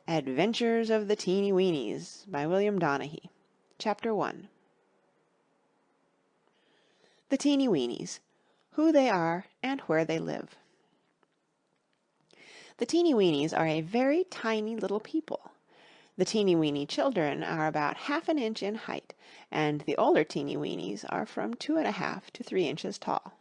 Adventures of the Teenie Weenies by William Donaghy. Chapter 1. The Teenie Weenies, Who They Are and Where They Live. The Teenie Weenies are a very tiny little people. The teeny weeny children are about half an inch in height, and the older teeny weenies are from 2½ to 3 inches tall.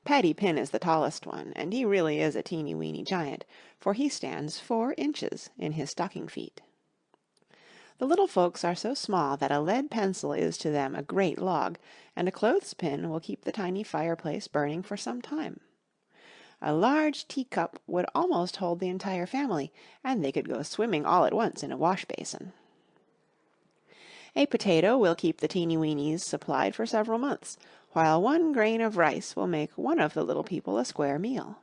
Paddy Pin is the tallest one, and he really is a teeny weeny giant, for he stands 4 inches in his stocking feet. The little folks are so small that a lead pencil is to them a great log, and a clothespin will keep the tiny fireplace burning for some time. A large teacup would almost hold the entire family, and they could go swimming all at once in a wash basin. A potato will keep the teeny weenies supplied for several months, while 1 grain of rice will make one of the little people a square meal.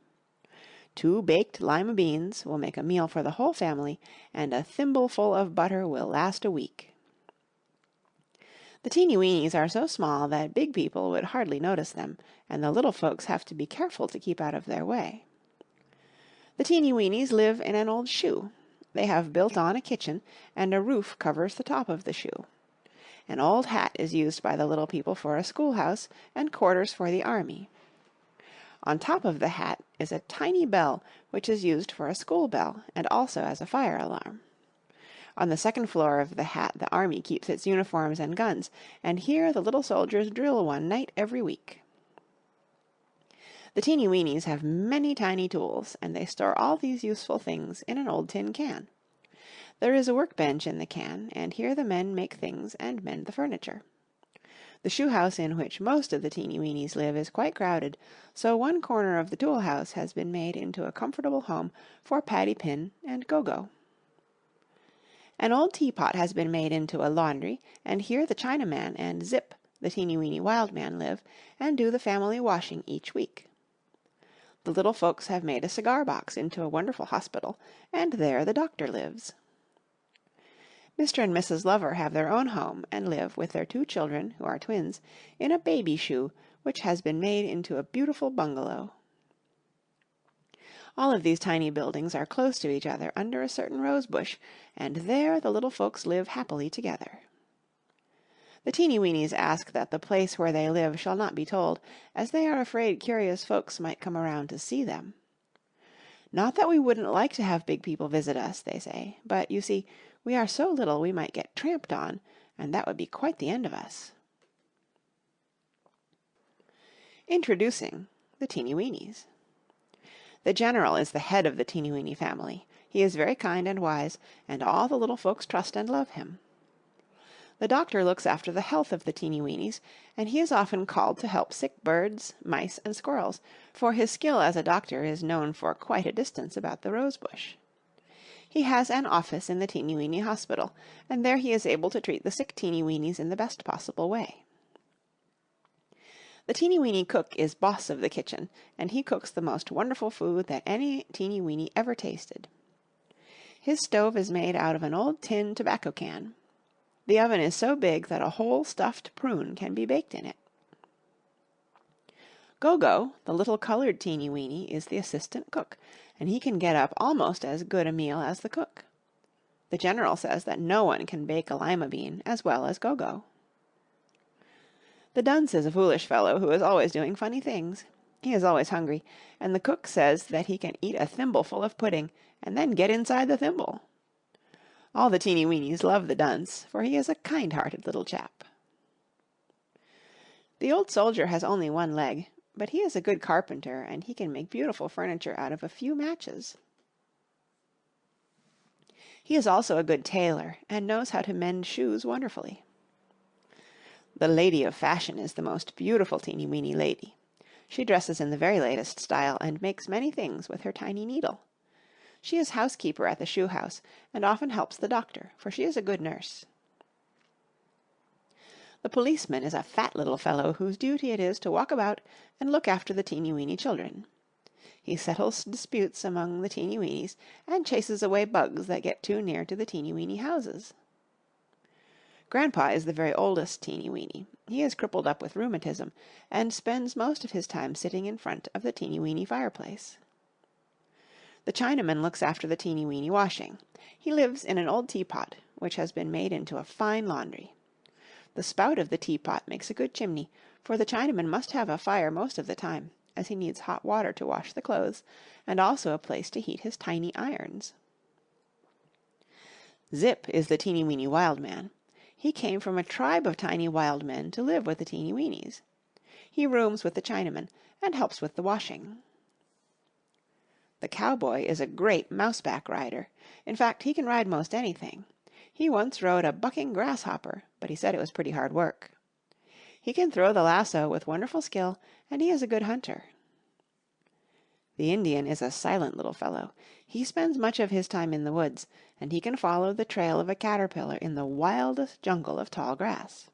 2 baked lima beans will make a meal for the whole family, and a thimbleful of butter will last a week. The teeny weenies are so small that big people would hardly notice them, and the little folks have to be careful to keep out of their way. The teeny weenies live in an old shoe. They have built on a kitchen, and a roof covers the top of the shoe. An old hat is used by the little people for a schoolhouse and quarters for the army. On top of the hat is a tiny bell which is used for a school bell and also as a fire alarm. On the second floor of the hat the army keeps its uniforms and guns, and here the little soldiers drill one night every week. The teeny weenies have many tiny tools, and they store all these useful things in an old tin can. There is a workbench in the can, and here the men make things and mend the furniture. The shoe house in which most of the teeny weenies live is quite crowded, so one corner of the tool house has been made into a comfortable home for Paddy Pin and Go-Go. An old teapot has been made into a laundry, and here the Chinaman and Zip, the teeny weeny wild man, live, and do the family washing each week. The little folks have made a cigar box into a wonderful hospital, and there the doctor lives. Mr. and Mrs. Lover have their own home, and live, with their 2 children, who are twins, in a baby shoe, which has been made into a beautiful bungalow. All of these tiny buildings are close to each other under a certain rose bush, and there the little folks live happily together. The teeny weenies ask that the place where they live shall not be told, as they are afraid curious folks might come around to see them. Not that we wouldn't like to have big people visit us, they say, but, you see, we are so little we might get tramped on, and that would be quite the end of us. Introducing the Teenie Weenies. The General is the head of the teeny weeny family. He is very kind and wise, and all the little folks trust and love him. The doctor looks after the health of the teeny weenies, and he is often called to help sick birds, mice, and squirrels, for his skill as a doctor is known for quite a distance about the rose bush. He has an office in the teeny weeny hospital, and there he is able to treat the sick teeny weenies in the best possible way. The teeny weeny cook is boss of the kitchen, and he cooks the most wonderful food that any teeny weeny ever tasted. His stove is made out of an old tin tobacco can. The oven is so big that a whole stuffed prune can be baked in it. Go-Go, the little colored teeny weeny, is the assistant cook, and he can get up almost as good a meal as the cook. The General says that no one can bake a lima bean as well as Go-Go. The dunce is a foolish fellow who is always doing funny things. He is always hungry, and the cook says that he can eat a thimbleful of pudding and then get inside the thimble. All the teeny weenies love the dunce, for he is a kind-hearted little chap. The old soldier has only 1 leg, but he is a good carpenter, and he can make beautiful furniture out of a few matches. He is also a good tailor, and knows how to mend shoes wonderfully. The lady of fashion is the most beautiful teeny weeny lady. She dresses in the very latest style, and makes many things with her tiny needle. She is housekeeper at the shoe house, and often helps the doctor, for she is a good nurse. The policeman is a fat little fellow whose duty it is to walk about and look after the teeny weeny children. He settles disputes among the teeny weenies, and chases away bugs that get too near to the teeny weeny houses. Grandpa is the very oldest teeny weeny. He is crippled up with rheumatism, and spends most of his time sitting in front of the teeny weeny fireplace. The Chinaman looks after the Teenie Weenie washing. He lives in an old teapot, which has been made into a fine laundry. The spout of the teapot makes a good chimney, for the Chinaman must have a fire most of the time, as he needs hot water to wash the clothes, and also a place to heat his tiny irons. Zip is the Teenie Weenie Wild Man. He came from a tribe of tiny wild men to live with the Teenie Weenies. He rooms with the Chinaman, and helps with the washing. The Cowboy is a great mouseback rider. In fact, he can ride most anything. He once rode a bucking grasshopper, but he said it was pretty hard work. He can throw the lasso with wonderful skill, and he is a good hunter. The Indian is a silent little fellow. He spends much of his time in the woods, and he can follow the trail of a caterpillar in the wildest jungle of tall grass.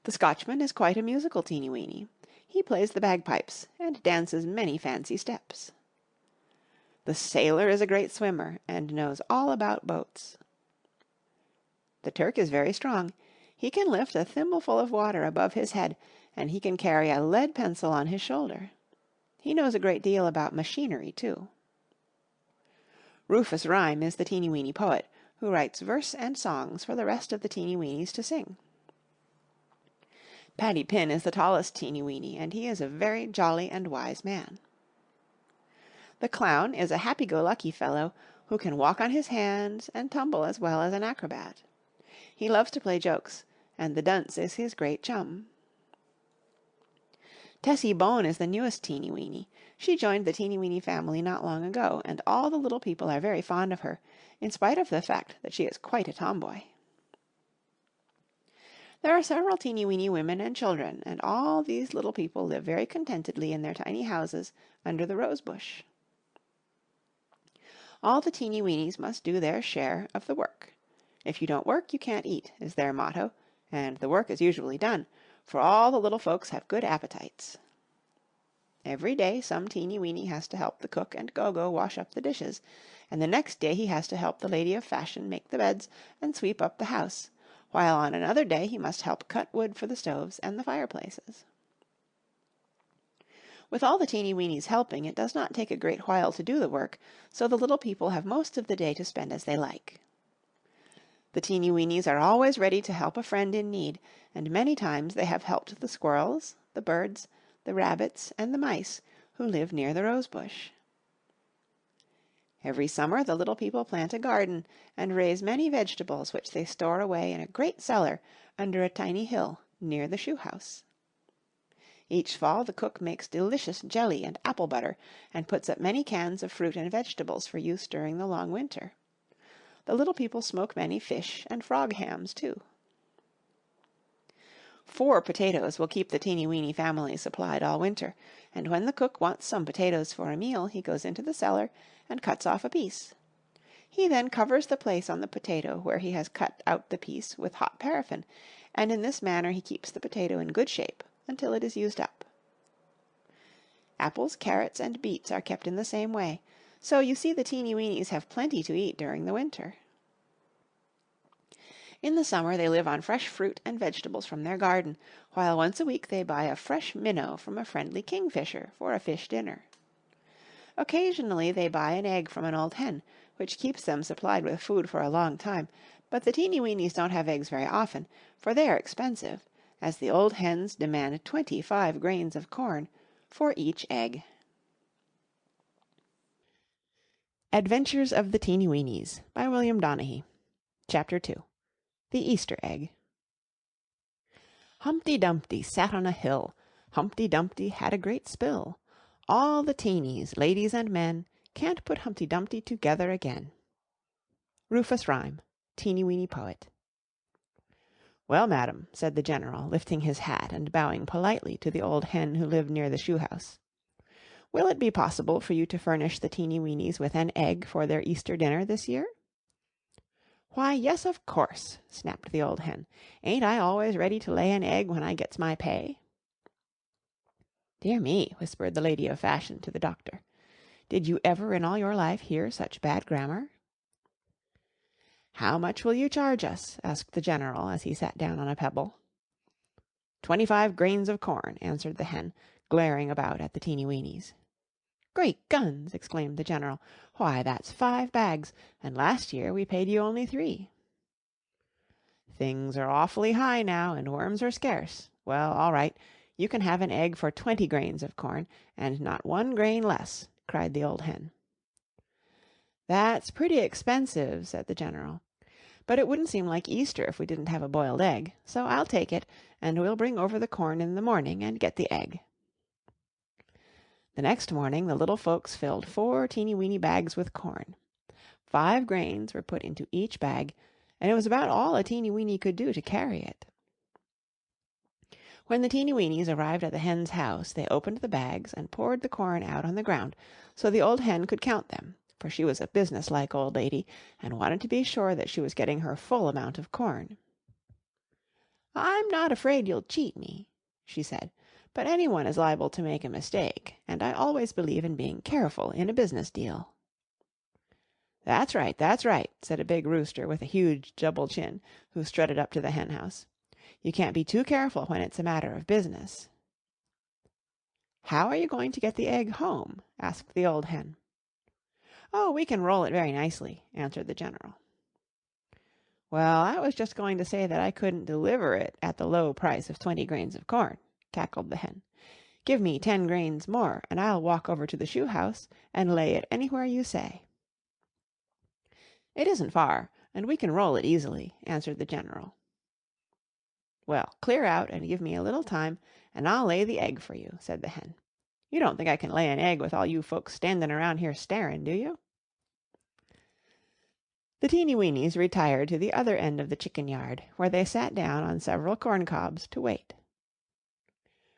The Scotchman is quite a musical Teenie Weenie. He plays the bagpipes, and dances many fancy steps. The sailor is a great swimmer, and knows all about boats. The Turk is very strong. He can lift a thimbleful of water above his head, and he can carry a lead pencil on his shoulder. He knows a great deal about machinery, too. Rufus Rhyme is the Teenie Weenie poet, who writes verse and songs for the rest of the Teenie Weenies to sing. Paddy Pin is the tallest Teenie Weenie, and he is a very jolly and wise man. The Clown is a happy-go-lucky fellow who can walk on his hands and tumble as well as an acrobat. He loves to play jokes, and the Dunce is his great chum. Tessie Bone is the newest Teenie Weenie. She joined the Teenie Weenie family not long ago, and all the little people are very fond of her, in spite of the fact that she is quite a tomboy. There are several Teenie Weenie women and children, and all these little people live very contentedly in their tiny houses under the rose bush. All the Teenie Weenies must do their share of the work. If you don't work, you can't eat, is their motto, and the work is usually done, for all the little folks have good appetites. Every day some Teenie Weenie has to help the cook and Go-Go wash up the dishes, and the next day he has to help the Lady of Fashion make the beds and sweep up the house, while on another day he must help cut wood for the stoves and the fireplaces. With all the Teenie Weenies helping, it does not take a great while to do the work, so the little people have most of the day to spend as they like. The Teenie Weenies are always ready to help a friend in need, and many times they have helped the squirrels, the birds, the rabbits, and the mice, who live near the rose bush. Every summer the little people plant a garden, and raise many vegetables which they store away in a great cellar under a tiny hill near the shoe house. Each fall the cook makes delicious jelly and apple butter, and puts up many cans of fruit and vegetables for use during the long winter. The little people smoke many fish and frog hams, too. 4 potatoes will keep the Teenie Weenie family supplied all winter, and when the cook wants some potatoes for a meal, he goes into the cellar and cuts off a piece. He then covers the place on the potato where he has cut out the piece with hot paraffin, and in this manner he keeps the potato in good shape until it is used up. Apples, carrots, and beets are kept in the same way, so you see the Teenie Weenies have plenty to eat during the winter. In the summer they live on fresh fruit and vegetables from their garden, while once a week they buy a fresh minnow from a friendly kingfisher for a fish dinner. Occasionally they buy an egg from an old hen, which keeps them supplied with food for a long time, but the Teenie Weenies don't have eggs very often, for they are expensive, as the old hens demand 25 grains of corn for each egg. Adventures of the Teenie Weenies by William Donaghy. Chapter 2. The Easter Egg. Humpty Dumpty sat on a hill. Humpty Dumpty had a great spill. All the teenies, ladies and men, can't put Humpty Dumpty together again. Rufus Rhyme, Teenie Weenie Poet. Well, madam, said the General, lifting his hat and bowing politely to the old hen who lived near the shoe-house. Will it be possible for you to furnish the Teenie Weenies with an egg for their Easter dinner this year? Why, yes, of course, snapped the old hen. Ain't I always ready to lay an egg when I gets my pay? Dear me, whispered the Lady of Fashion to the doctor. Did you ever in all your life hear such bad grammar? How much will you charge us? Asked the General as he sat down on a pebble. 25 grains of corn, answered the hen, glaring about at the Teenie Weenies. "Great guns!" exclaimed the General. "Why, that's 5 bags, and last year we paid you only 3." "Things are awfully high now, and worms are scarce. Well, all right. You can have an egg for 20 grains of corn, and not 1 grain less," cried the old hen. "That's pretty expensive," said the General. "But it wouldn't seem like Easter if we didn't have a boiled egg. So I'll take it, and we'll bring over the corn in the morning and get the egg." The next morning the little folks filled 4 teeny weeny bags with corn. 5 grains were put into each bag, and it was about all a teeny weeny could do to carry it. When the teeny weenies arrived at the hen's house, they opened the bags and poured the corn out on the ground, so the old hen could count them, for she was a business-like old lady and wanted to be sure that she was getting her full amount of corn. "I'm not afraid you'll cheat me," she said, "but anyone is liable to make a mistake, and I always believe in being careful in a business deal." That's right," said a big rooster with a huge double chin, who strutted up to the hen house. "You can't be too careful when it's a matter of business." "How are you going to get the egg home?" asked the old hen. "Oh, we can roll it very nicely," answered the General. "Well, I was just going to say that I couldn't deliver it at the low price of 20 grains of corn," cackled the hen. "Give me 10 grains more, and I'll walk over to the shoe house and lay it anywhere you say." "It isn't far, and we can roll it easily," answered the General. "Well, clear out and give me a little time, and I'll lay the egg for you," said the hen. "You don't think I can lay an egg with all you folks standing around here staring, do you?" The Teenie Weenies retired to the other end of the chicken yard, where they sat down on several corn cobs to wait.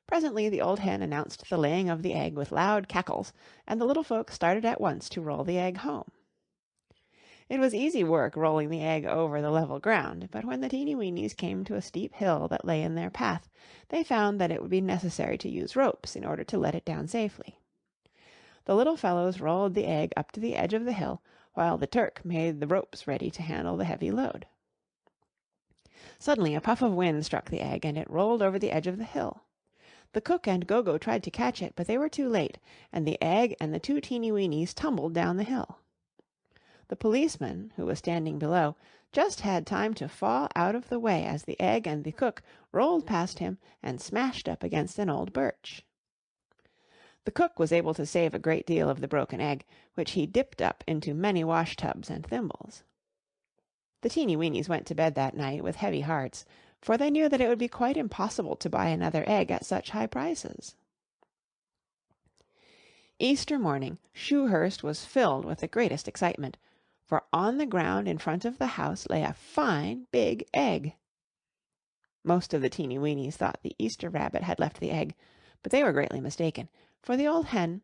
Presently the old hen announced the laying of the egg with loud cackles, and the little folks started at once to roll the egg home. It was easy work rolling the egg over the level ground, but when the Teenie Weenies came to a steep hill that lay in their path, they found that it would be necessary to use ropes in order to let it down safely. The little fellows rolled the egg up to the edge of the hill, while the Turk made the ropes ready to handle the heavy load. Suddenly a puff of wind struck the egg, and it rolled over the edge of the hill. The cook and Gogo tried to catch it, but they were too late, and the egg and the 2 Teenie Weenies tumbled down the hill. The policeman, who was standing below, just had time to fall out of the way as the egg and the cook rolled past him and smashed up against an old birch. The cook was able to save a great deal of the broken egg, which he dipped up into many wash-tubs and thimbles. The Teenie Weenies went to bed that night with heavy hearts, for they knew that it would be quite impossible to buy another egg at such high prices. Easter morning, Shoehurst was filled with the greatest excitement, for on the ground in front of the house lay a fine big egg. Most of the Teenie Weenies thought the Easter rabbit had left the egg, but they were greatly mistaken, for the old hen,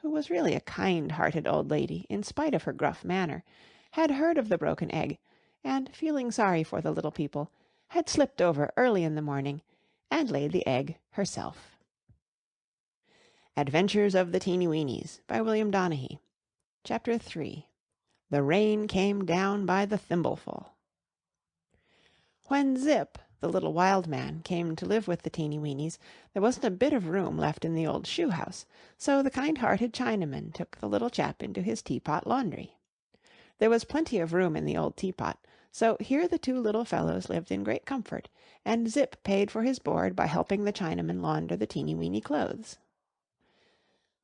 who was really a kind-hearted old lady in spite of her gruff manner, had heard of the broken egg, and, feeling sorry for the little people, had slipped over early in the morning and laid the egg herself. Adventures of the Teenie Weenies by William Donaghy. Chapter 3. The Rain Came Down by the Thimbleful. When Zip, the little wild man, came to live with the Teenie Weenies, there wasn't a bit of room left in the old shoe house, so the kind-hearted Chinaman took the little chap into his teapot laundry. There was plenty of room in the old teapot, so here the 2 little fellows lived in great comfort, and Zip paid for his board by helping the Chinaman launder the Teenie Weenie clothes.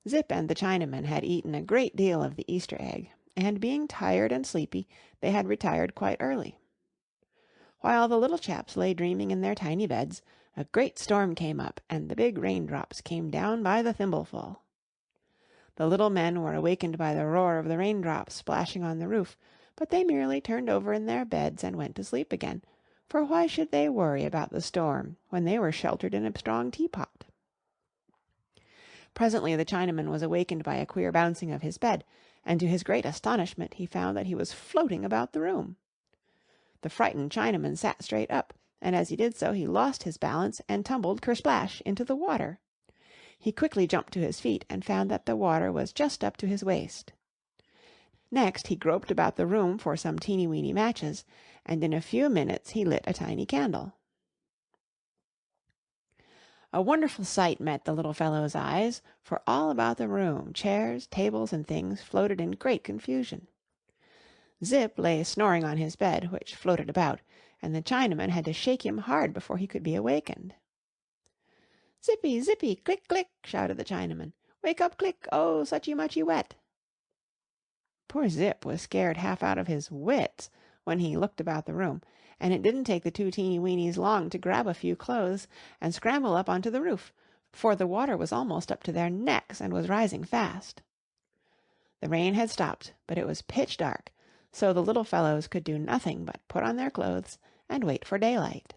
Zip and the Chinaman had eaten a great deal of the Easter egg, and being tired and sleepy, they had retired quite early. While the little chaps lay dreaming in their tiny beds, a great storm came up, and the big raindrops came down by the thimbleful. The little men were awakened by the roar of the raindrops splashing on the roof, but they merely turned over in their beds and went to sleep again, for why should they worry about the storm when they were sheltered in a strong teapot? Presently the Chinaman was awakened by a queer bouncing of his bed, and to his great astonishment he found that he was floating about the room. The frightened Chinaman sat straight up, and as he did so he lost his balance and tumbled kersplash into the water. He quickly jumped to his feet and found that the water was just up to his waist. Next he groped about the room for some teeny weeny matches, and in a few minutes he lit a tiny candle. A wonderful sight met the little fellow's eyes, for all about the room chairs, tables, and things floated in great confusion. Zip lay snoring on his bed, which floated about, and the Chinaman had to shake him hard before he could be awakened. "Zippy, Zippy, click, click!" shouted the Chinaman. "Wake up, click! Oh, suchy muchy wet!" Poor Zip was scared half out of his wits when he looked about the room, and it didn't take the two Teenie Weenies long to grab a few clothes and scramble up onto the roof, for the water was almost up to their necks and was rising fast. The rain had stopped, but it was pitch dark, so the little fellows could do nothing but put on their clothes and wait for daylight.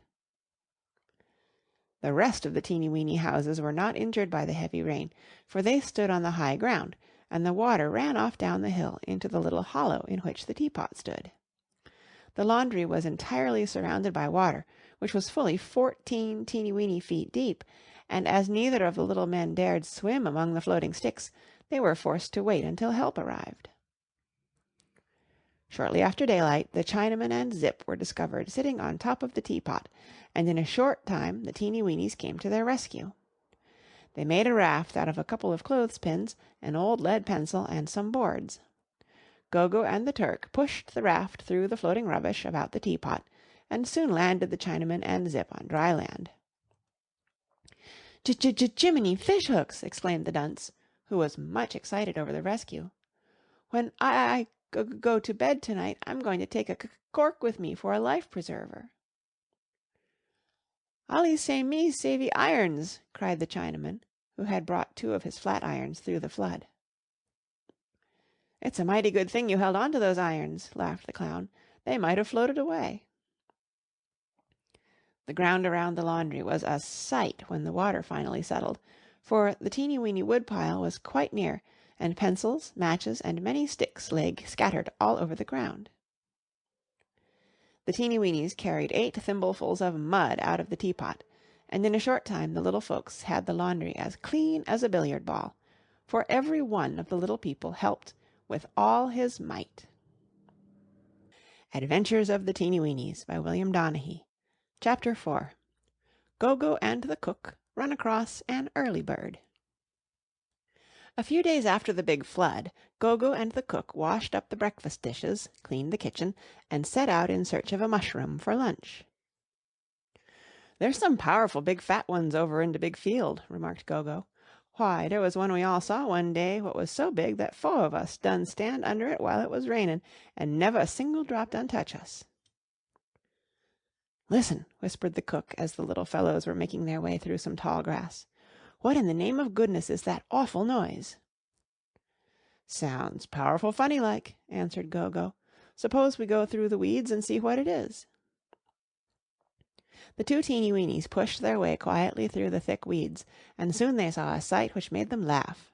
The rest of the Teenie Weenie houses were not injured by the heavy rain, for they stood on the high ground, and the water ran off down the hill into the little hollow in which the teapot stood. The laundry was entirely surrounded by water, which was fully 14 teeny weeny feet deep, and as neither of the little men dared swim among the floating sticks, they were forced to wait until help arrived. Shortly after daylight, the Chinaman and Zip were discovered sitting on top of the teapot, and in a short time the Teenie Weenies came to their rescue. They made a raft out of a couple of clothespins, an old lead pencil, and some boards. Gogo and the Turk pushed the raft through the floating rubbish about the teapot, and soon landed the Chinaman and Zip on dry land. "Jiminy fish hooks!" exclaimed the dunce, who was much excited over the rescue. "When I go to bed tonight, I'm going to take a cork with me for a life preserver." "Ollie say me savey irons," cried the Chinaman, who had brought 2 of his flat irons through the flood. "It's a mighty good thing you held on to those irons," laughed the clown. "They might have floated away." The ground around the laundry was a sight when the water finally settled, for the Teenie Weenie woodpile was quite near, and pencils, matches, and many sticks lay scattered all over the ground. The Teenie Weenies carried 8 thimblefuls of mud out of the teapot, and in a short time the little folks had the laundry as clean as a billiard ball, for every one of the little people helped with all his might. Adventures of the Teenie Weenies by William Donehey. Chapter 4. Gogo and the Cook Run Across an Early Bird. A few days after the big flood, Gogo and the cook washed up the breakfast dishes, cleaned the kitchen, and set out in search of a mushroom for lunch. "There's some powerful big fat ones over in the big field," remarked Gogo. "Why, there was one we all saw one day what was so big that 4 of us done stand under it while it was rainin', and never a single drop done touch us." "Listen," whispered the cook as the little fellows were making their way through some tall grass. "What in the name of goodness is that awful noise?" "Sounds powerful funny like," answered Gogo. "Suppose we go through the weeds and see what it is." The two Teenie Weenies pushed their way quietly through the thick weeds, and soon they saw a sight which made them laugh.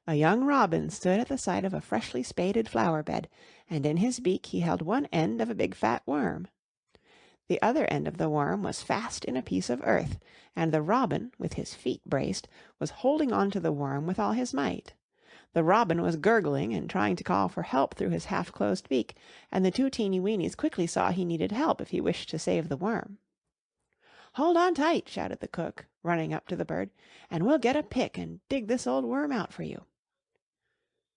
A young robin stood at the side of a freshly spaded flower bed, and in his beak he held one end of a big fat worm. The other end of the worm was fast in a piece of earth, and the robin, with his feet braced, was holding on to the worm with all his might. The robin was gurgling and trying to call for help through his half-closed beak, and the two Teenie Weenies quickly saw he needed help if he wished to save the worm. "Hold on tight," shouted the cook, running up to the bird, "and we'll get a pick and dig this old worm out for you."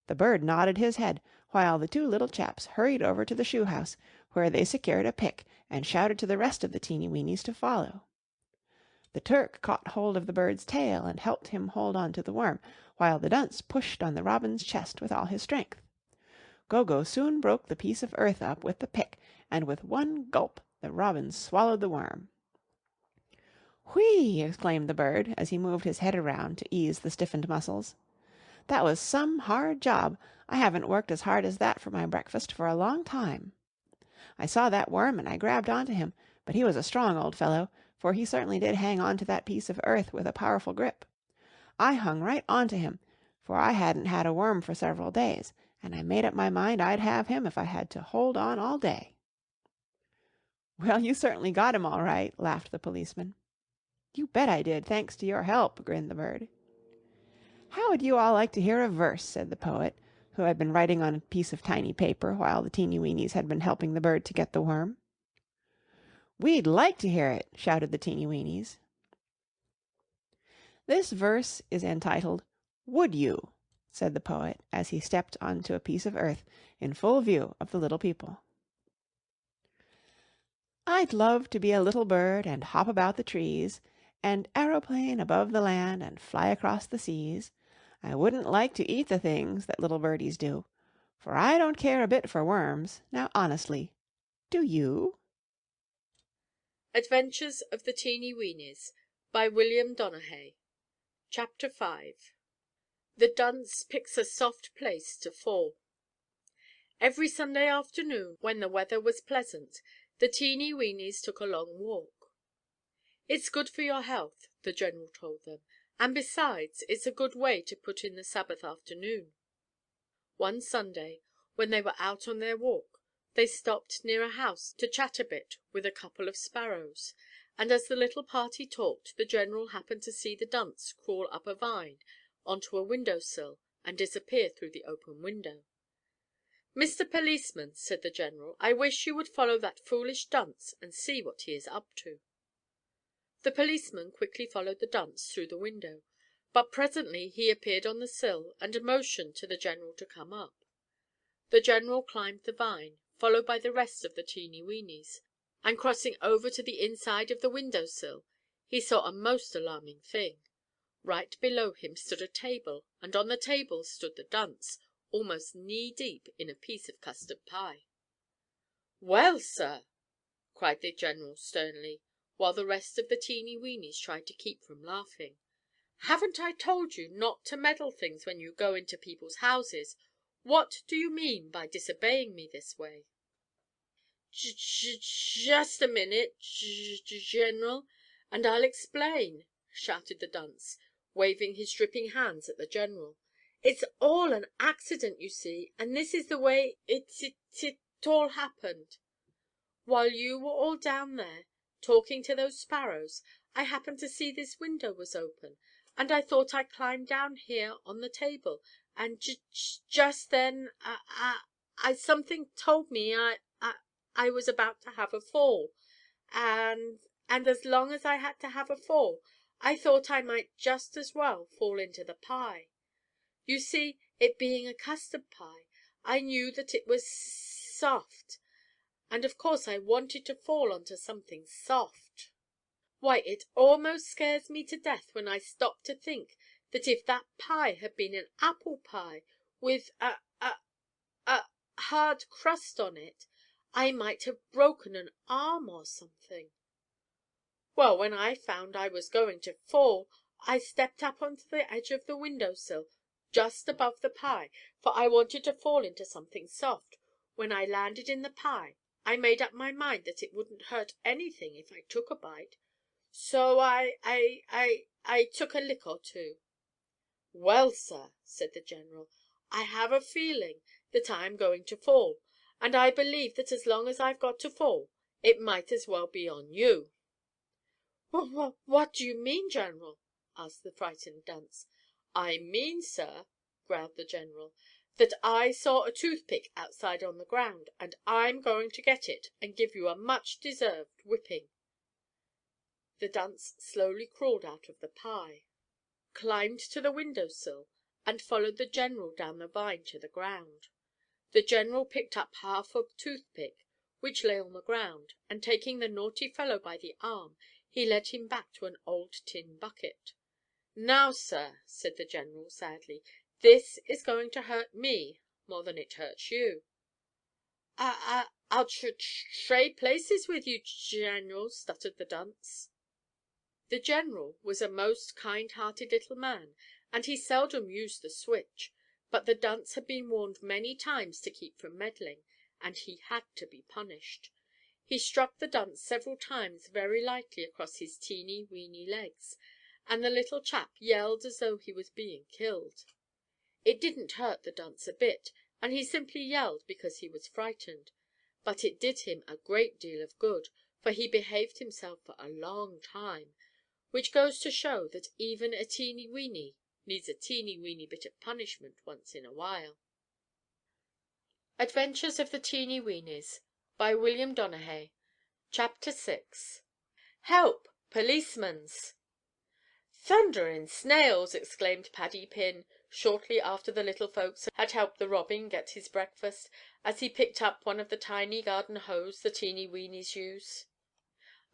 The bird nodded his head, while the 2 little chaps hurried over to the shoe house, where they secured a pick and shouted to the rest of the Teenie Weenies to follow. The Turk caught hold of the bird's tail and helped him hold on to the worm, while the dunce pushed on the robin's chest with all his strength. Gogo soon broke the piece of earth up with the pick, and with one gulp the robin swallowed the worm. "Whee!" exclaimed the bird as he moved his head around to ease the stiffened muscles. "That was some hard job. I haven't worked as hard as that for my breakfast for a long time. I saw that worm and I grabbed onto him, but he was a strong old fellow, for he certainly did hang on to that piece of earth with a powerful grip. I hung right onto him, for I hadn't had a worm for several days, and I made up my mind I'd have him if I had to hold on all day." "Well, you certainly got him all right," laughed the policeman. "You bet I did, thanks to your help," grinned the bird. "How would you all like to hear a verse?" said the poet, who had been writing on a piece of tiny paper while the Teenie Weenies had been helping the bird to get the worm. "We'd like to hear it," shouted the Teenie Weenies. This verse is entitled "Would You?" said the poet as he stepped onto a piece of earth in full view of the little people. I'd love to be a little bird and hop about the trees, and aeroplane above the land and fly across the seas. I wouldn't like to eat the things that little birdies do, for I don't care a bit for worms. Now honestly, do you? Adventures of the Teenie Weenies by William Donaghy. Chapter 5. The Dunce Picks a Soft Place to Fall. Every Sunday afternoon, when the weather was pleasant, the Teenie Weenies took a long walk. "It's good for your health," the General told them, "and besides, it's a good way to put in the Sabbath afternoon." One Sunday, when they were out on their walk, they stopped near a house to chat a bit with a couple of sparrows, and as the little party talked, the General happened to see the dunce crawl up a vine onto a window sill and disappear through the open window. "Mr. Policeman," said the General, "I wish you would follow that foolish dunce and see what he is up to." The policeman quickly followed the dunce through the window, but presently he appeared on the sill and motioned to the General to come up. The General climbed the vine, followed by the rest of the Teenie Weenies, and crossing over to the inside of the window sill, he saw a most alarming thing. Right below him stood a table, and on the table stood the dunce, almost knee-deep in a piece of custard pie. "Well, sir!" cried the General sternly, while the rest of the Teenie Weenies tried to keep from laughing. "Haven't I told you not to meddle things when you go into people's houses? What do you mean by disobeying me this way?" "Just a minute, General, and I'll explain," shouted the dunce, waving his dripping hands at the General. "It's all an accident, you see, and this is the way it all happened. While you were all down there, talking to those sparrows, I happened to see this window was open, and I thought I'd climb down here on the table, and just then something told me I was about to have a fall, and as long as I had to have a fall, I thought I might just as well fall into the pie. You see, it being a custard pie, I knew that it was soft, and of course I wanted to fall onto something soft. Why, it almost scares me to death when I stop to think that if that pie had been an apple pie with a hard crust on it, I might have broken an arm or something. Well, when I found I was going to fall, I stepped up onto the edge of the window sill just above the pie, for I wanted to fall into something soft. When I landed in the pie, I made up my mind that it wouldn't hurt anything if I took a bite, so I took a lick or two." "Well, sir," said the General, "I have a feeling that I am going to fall, and I believe that as long as I've got to fall, it might as well be on you." "What do you mean, General?" asked the frightened dunce. "I mean, sir," growled the General, "that I saw a toothpick outside on the ground, and I'm going to get it and give you a much-deserved whipping." The dunce slowly crawled out of the pie, climbed to the window sill, and followed the General down the vine to the ground. The General picked up half a toothpick, which lay on the ground, and taking the naughty fellow by the arm, he led him back to an old tin bucket. "Now, sir," said the General sadly, "this is going to hurt me more than it hurts you." "I'll trade places with you, General," stuttered the dunce. The General was a most kind-hearted little man, and he seldom used the switch, but the dunce had been warned many times to keep from meddling, and he had to be punished. He struck the dunce several times very lightly across his teeny weeny legs, and the little chap yelled as though he was being killed. It didn't hurt the dunce a bit, and he simply yelled because he was frightened, but it did him a great deal of good, for he behaved himself for a long time, which goes to show that even a teeny weeny needs a teeny weeny bit of punishment once in a while. Adventures of the Teenie Weenies by William Donaghy. Chapter 6. Help! Policeman's! "Thundering snails!" exclaimed Paddy Pin, shortly after the little folks had helped the Robin get his breakfast, as he picked up one of the tiny garden hoes the Teenie Weenies use.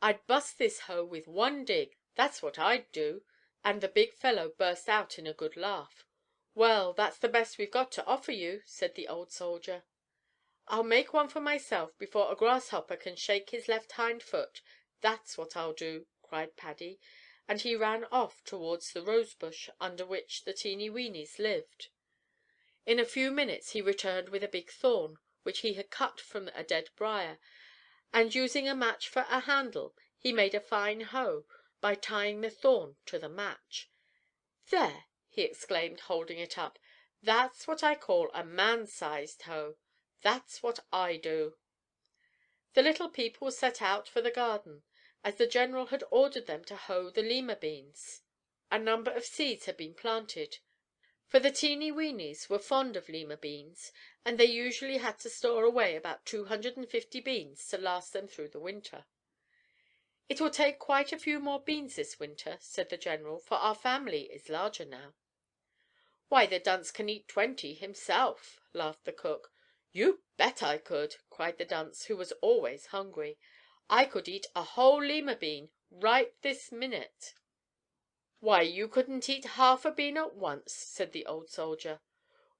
"I'd bust this hoe with one dig, that's what I'd do," and the big fellow burst out in a good laugh. "Well, that's the best we've got to offer you," said the old soldier. "I'll make one for myself before a grasshopper can shake his left hind foot, that's what I'll do," cried Paddy, and he ran off towards the rose bush under which the Teenie Weenies lived. In a few minutes he returned with a big thorn, which he had cut from a dead briar, and using a match for a handle, he made a fine hoe by tying the thorn to the match. "There!" he exclaimed, holding it up, "that's what I call a man-sized hoe. That's what I do." The little people set out for the garden, as the general had ordered them to hoe the lima beans. A number of seeds had been planted, for the Teenie Weenies were fond of lima beans, and they usually had to store away about 250 beans to last them through the winter. "It will take quite a few more beans this winter," said the general, "for our family is larger now." "Why, the dunce can eat 20 himself," laughed the cook. "You bet I could!" cried the dunce, who was always hungry. "I could eat a whole lima bean right this minute." "Why, you couldn't eat half a bean at once," said the old soldier.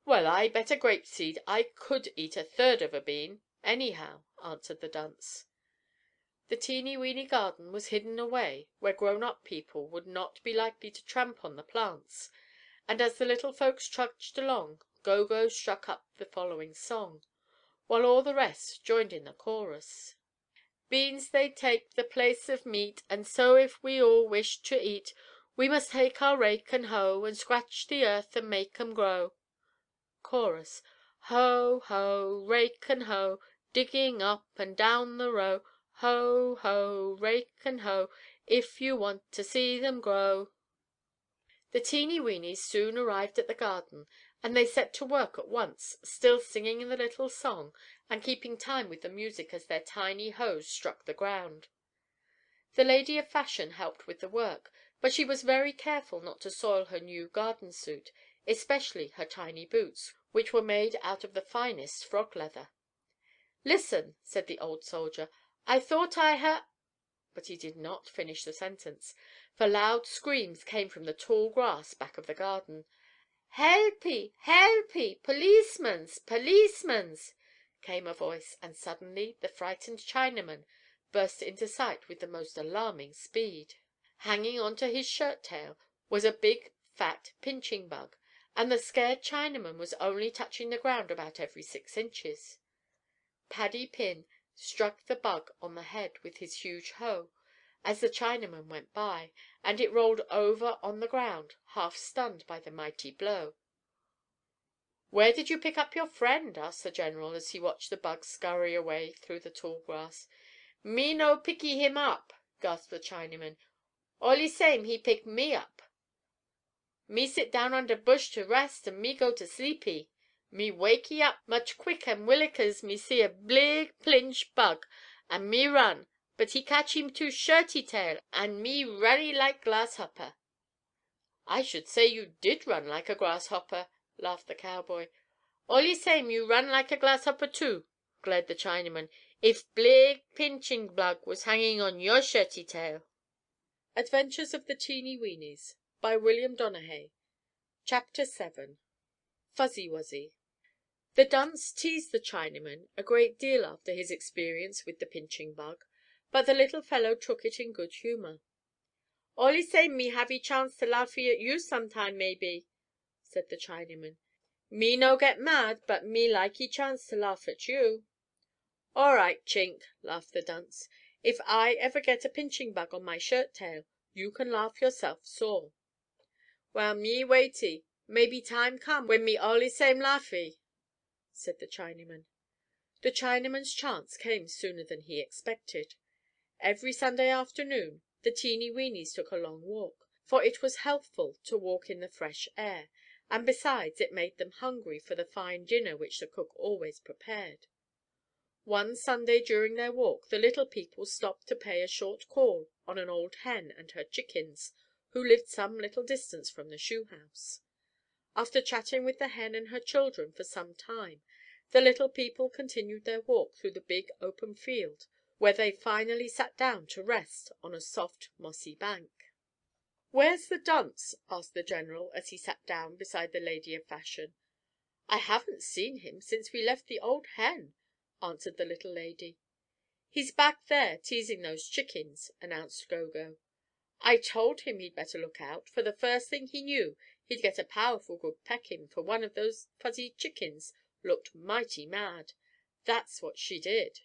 "Well, I bet a grape seed I could eat a third of a bean, anyhow," answered the dunce. The Teenie Weenie garden was hidden away where grown-up people would not be likely to tramp on the plants, and as the little folks trudged along, Go-Go struck up the following song, while all the rest joined in the chorus: "Beans they take the place of meat, And so if we all wish to eat, We must take our rake and hoe, And scratch the earth and make 'em grow." Chorus: "Ho, ho, rake and hoe, Digging up and down the row. Ho, ho, rake and hoe, If you want to see them grow." The Teenie Weenies soon arrived at the garden, and they set to work at once, still singing the little song and keeping time with the music as their tiny hoes struck the ground. The lady of fashion helped with the work, but she was very careful not to soil her new garden suit, especially her tiny boots, which were made out of the finest frog leather. "Listen," said the old soldier, "I thought I but he did not finish the sentence, for loud screams came from the tall grass back of the garden. "Helpy! Helpy! Policeman's! Policeman's!" came a voice, and suddenly the frightened Chinaman burst into sight with the most alarming speed. Hanging on to his shirt-tail was a big, fat pinching-bug, and the scared Chinaman was only touching the ground about every 6 inches. Paddy Pin struck the bug on the head with his huge hoe as the Chinaman went by, and it rolled over on the ground, half stunned by the mighty blow. "Where did you pick up your friend?" asked the general, as he watched the bug scurry away through the tall grass. "Me no picky him up," gasped the Chinaman. "Allee same he pick me up. Me sit down under bush to rest, and me go to sleepy. Me wakey up much quick and willik as me see a blig plinch bug, and me run, but he catch him too shirty tail, and me runny like glasshopper." "I should say you did run like a grasshopper," laughed the cowboy. "Allee same you run like a grasshopper too," glared the Chinaman, "if blig pinching bug was hanging on your shirty tail." Adventures of the Teenie Weenies, by William Donehey. Chapter 7. Fuzzy Wuzzy. The dunce teased the Chinaman a great deal after his experience with the pinching bug, but the little fellow took it in good humor. "Allee same me havey chance to laughy at you sometime, maybe," said the Chinaman. "Me no get mad, but me likey chance to laugh at you." "All right, Chink," laughed the dunce. "If I ever get a pinching bug on my shirt–tail, you can laugh yourself sore." "Well, me waitee. Maybe time come when me allee same laughy," said the Chinaman. The Chinaman's chance came sooner than he expected. Every Sunday afternoon the Teenie Weenies took a long walk, for it was healthful to walk in the fresh air, and besides it made them hungry for the fine dinner which the cook always prepared. One Sunday during their walk the little people stopped to pay a short call on an old hen and her chickens, who lived some little distance from the shoe house. After chatting with the hen and her children for some time, the little people continued their walk through the big open field, where they finally sat down to rest on a soft mossy bank. "Where's the dunce?" asked the General, as he sat down beside the lady of fashion. "I haven't seen him since we left the old hen," answered the little lady. "He's back there teasing those chickens," announced Gogo. "I told him he'd better look out, for the first thing he knew he'd get a powerful good pecking, for one of those fuzzy chickens looked mighty mad. That's what she did."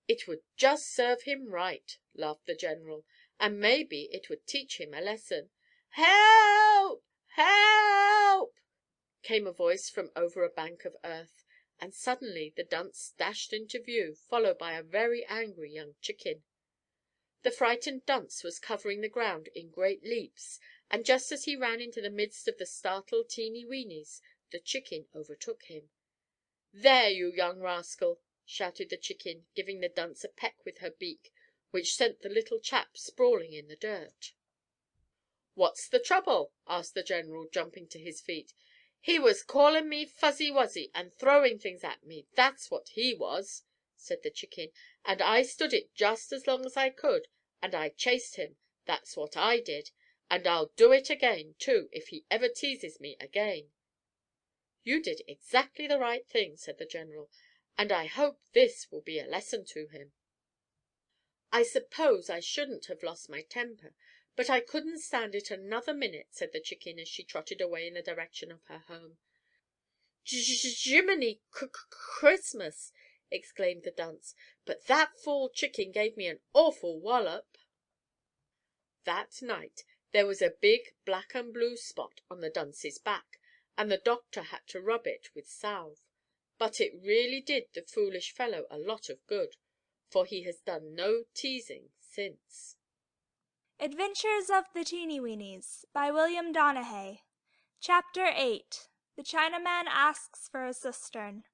"It would just serve him right," laughed the General, "and maybe it would teach him a lesson." "Help! Help!" came a voice from over a bank of earth, and suddenly the dunce dashed into view, followed by a very angry young chicken. The frightened dunce was covering the ground in great leaps, and just as he ran into the midst of the startled Teenie Weenies, the chicken overtook him. "There, you young rascal!" shouted the chicken, giving the dunce a peck with her beak, which sent the little chap sprawling in the dirt. "What's the trouble?" asked the General, jumping to his feet. "He was callin' me Fuzzy Wuzzy and throwing things at me, that's what he was," said the chicken, "and I stood it just as long as I could, and I chased him, that's what I did, and I'll do it again, too, if he ever teases me again." "You did exactly the right thing," said the General, "and I hope this will be a lesson to him." "I suppose I shouldn't have lost my temper, but I couldn't stand it another minute," said the chicken, as she trotted away in the direction of her home. "Jiminy Christmas!" exclaimed the dunce, "but that fool chicken gave me an awful wallop." That night there was a big black and blue spot on the dunce's back, and the doctor had to rub it with salve. But it really did the foolish fellow a lot of good, for he has done no teasing since. Adventures of the Teenie Weenies by William Donehey. Chapter 8. The Chinaman Asks for a Cistern.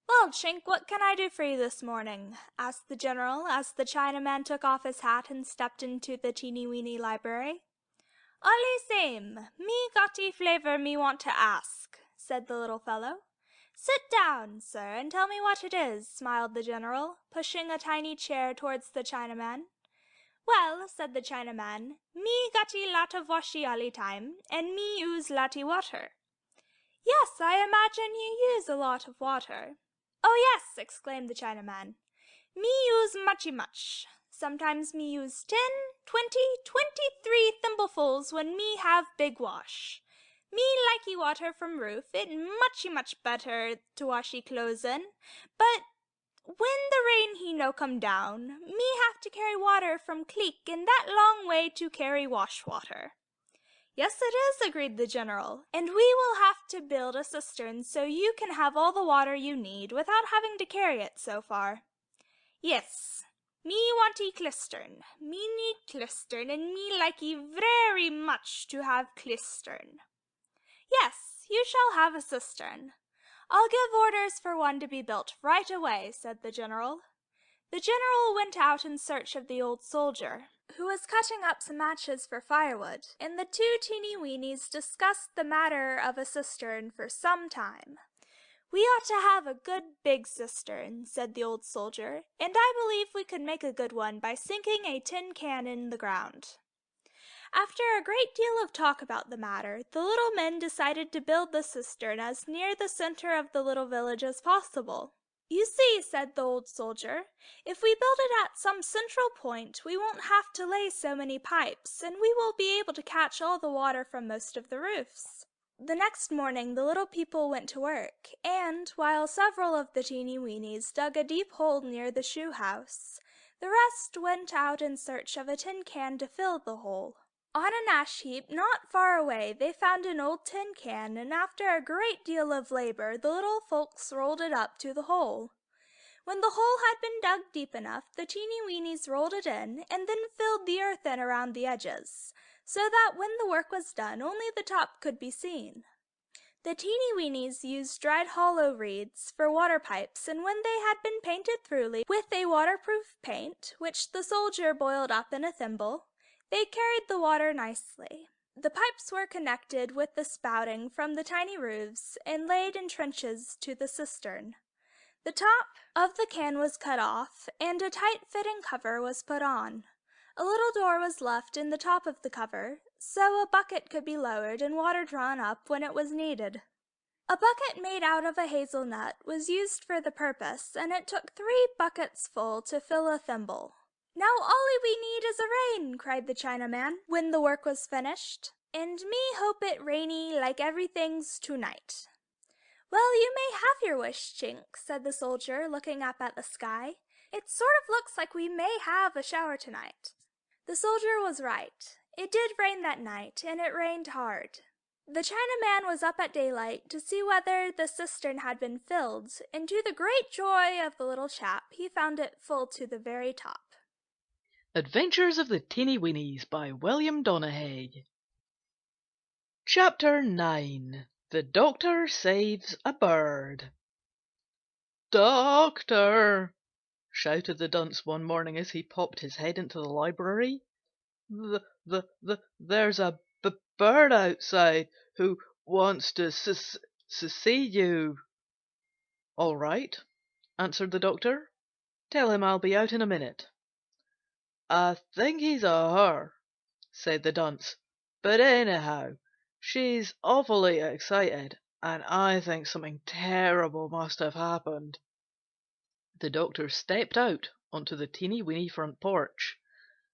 "Well, Chink, what can I do for you this morning?" asked the General, as the Chinaman took off his hat and stepped into the Teenie Weenie library. "Alle same, me gotty flavor me want to ask," said the little fellow. "Sit down, sir, and tell me what it is," smiled the General, pushing a tiny chair towards the Chinaman. "Well," said the Chinaman, "me gotty lot of washy alle time, and me use lotty water." "Yes, I imagine you use a lot of water." "Oh, yes," exclaimed the Chinaman. "Me use muchy much. Sometimes me use 10, 20, 23 thimblefuls when me have big wash. Me likey water from roof, it much better to washy clothes in, but when the rain he no come down, me have to carry water from creek and that long way to carry wash water." "Yes, it is," agreed the General, "and we will have to build a cistern so you can have all the water you need without having to carry it so far." "Yes, me wanty clistern. Me need clistern, and me likey very much to have clistern." "Yes, you shall have a cistern. I'll give orders for one to be built right away," said the General. The General went out in search of the old soldier, who was cutting up some matches for firewood, and the two Teenie Weenies discussed the matter of a cistern for some time. "We ought to have a good big cistern," said the old soldier, "and I believe we could make a good one by sinking a tin can in the ground." After a great deal of talk about the matter, the little men decided to build the cistern as near the center of the little village as possible. "You see," said the old soldier, "if we build it at some central point, we won't have to lay so many pipes, and we will be able to catch all the water from most of the roofs." The next morning the little people went to work, and, while several of the Teenie Weenies dug a deep hole near the shoe house, the rest went out in search of a tin can to fill the hole. On an ash heap not far away they found an old tin can, and after a great deal of labor the little folks rolled it up to the hole. When the hole had been dug deep enough, the Teenie Weenies rolled it in, and then filled the earth in around the edges, so that when the work was done only the top could be seen. The Teenie Weenies used dried hollow reeds for water pipes, and when they had been painted throughly with a waterproof paint, which the soldier boiled up in a thimble, They carried the water nicely. The pipes were connected with the spouting from the tiny roofs and laid in trenches to the cistern. The top of the can was cut off, and a tight-fitting cover was put on. A little door was left in the top of the cover, so a bucket could be lowered and water drawn up when it was needed. A bucket made out of a hazelnut was used for the purpose, and it took 3 buckets full to fill a thimble. "Now all we need is a rain," cried the Chinaman, when the work was finished, "and me hope it rainy like everything's to-night." "Well, you may have your wish, Chink," said the soldier, looking up at the sky. "It sort of looks like we may have a shower tonight." The soldier was right. It did rain that night, and it rained hard. The Chinaman was up at daylight to see whether the cistern had been filled, and to the great joy of the little chap he found it full to the very top. Adventures of the Teenie Weenies by William Donehey. Chapter 9. The Doctor Saves a Bird. "Doctor!" shouted the dunce one morning as he popped his head into the library. There's a bird outside who wants to see you." "All right," answered the doctor. "Tell him I'll be out in a minute." "I think he's a her," said the dunce. "But anyhow, she's awfully excited, and I think something terrible must have happened." The doctor stepped out onto the teeny weeny front porch,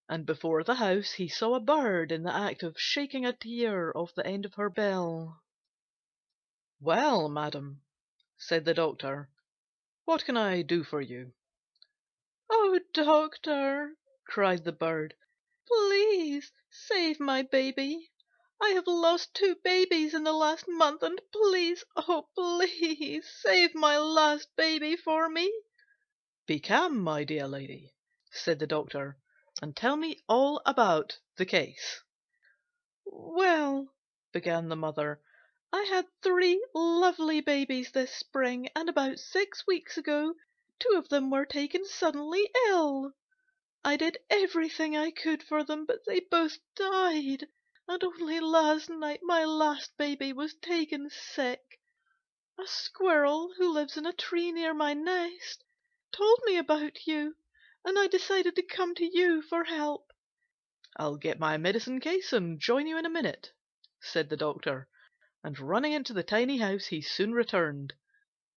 and before the house he saw a bird in the act of shaking a tear off the end of her bill. "Well, madam," said the doctor, "what can I do for you?" "Oh, doctor," cried the bird, "please save my baby. I have lost 2 babies in the last month, and please, oh, please save my last baby for me." "Be calm, my dear lady," said the doctor, "and tell me all about the case." "Well," began the mother, "I had 3 lovely babies this spring, and about 6 weeks ago 2 of them were taken suddenly ill. I did everything I could for them, but they both died, and only last night my last baby was taken sick. A squirrel who lives in a tree near my nest told me about you, and I decided to come to you for help." "I'll get my medicine case and join you in a minute," said the doctor, and running into the tiny house he soon returned.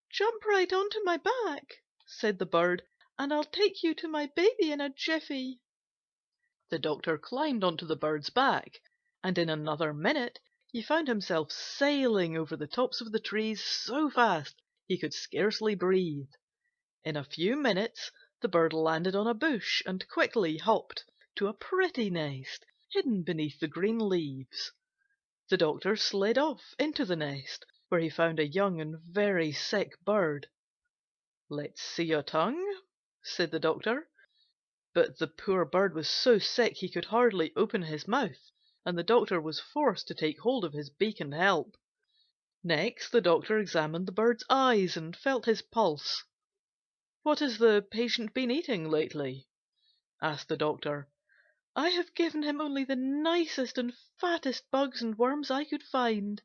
"Jump right onto my back," said the bird, "and I'll take you to my baby in a jiffy." The doctor climbed onto the bird's back, and in another minute he found himself sailing over the tops of the trees so fast he could scarcely breathe. In a few minutes the bird landed on a bush and quickly hopped to a pretty nest hidden beneath the green leaves. The doctor slid off into the nest, where he found a young and very sick bird. "Let's see your tongue," said the doctor. But the poor bird was so sick he could hardly open his mouth, and the doctor was forced to take hold of his beak and help. Next the doctor examined the bird's eyes and felt his pulse. "What has the patient been eating lately?" asked the doctor. "I have given him only the nicest and fattest bugs and worms I could find,"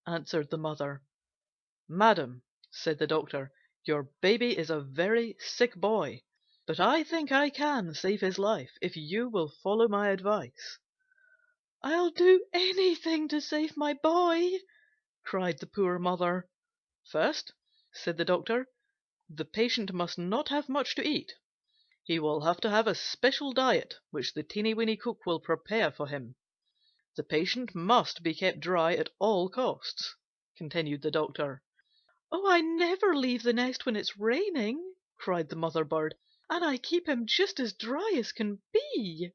answered the mother. "Madam," said the doctor, "your baby is a very sick boy, but I think I can save his life if you will follow my advice." "I'll do anything to save my boy," cried the poor mother. "First," said the doctor, "the patient must not have much to eat. He will have to have a special diet which the teeny weeny cook will prepare for him. The patient must be kept dry at all costs," continued the doctor. "Oh, I never leave the nest when it's raining," cried the mother bird, "and I keep him just as dry as can be."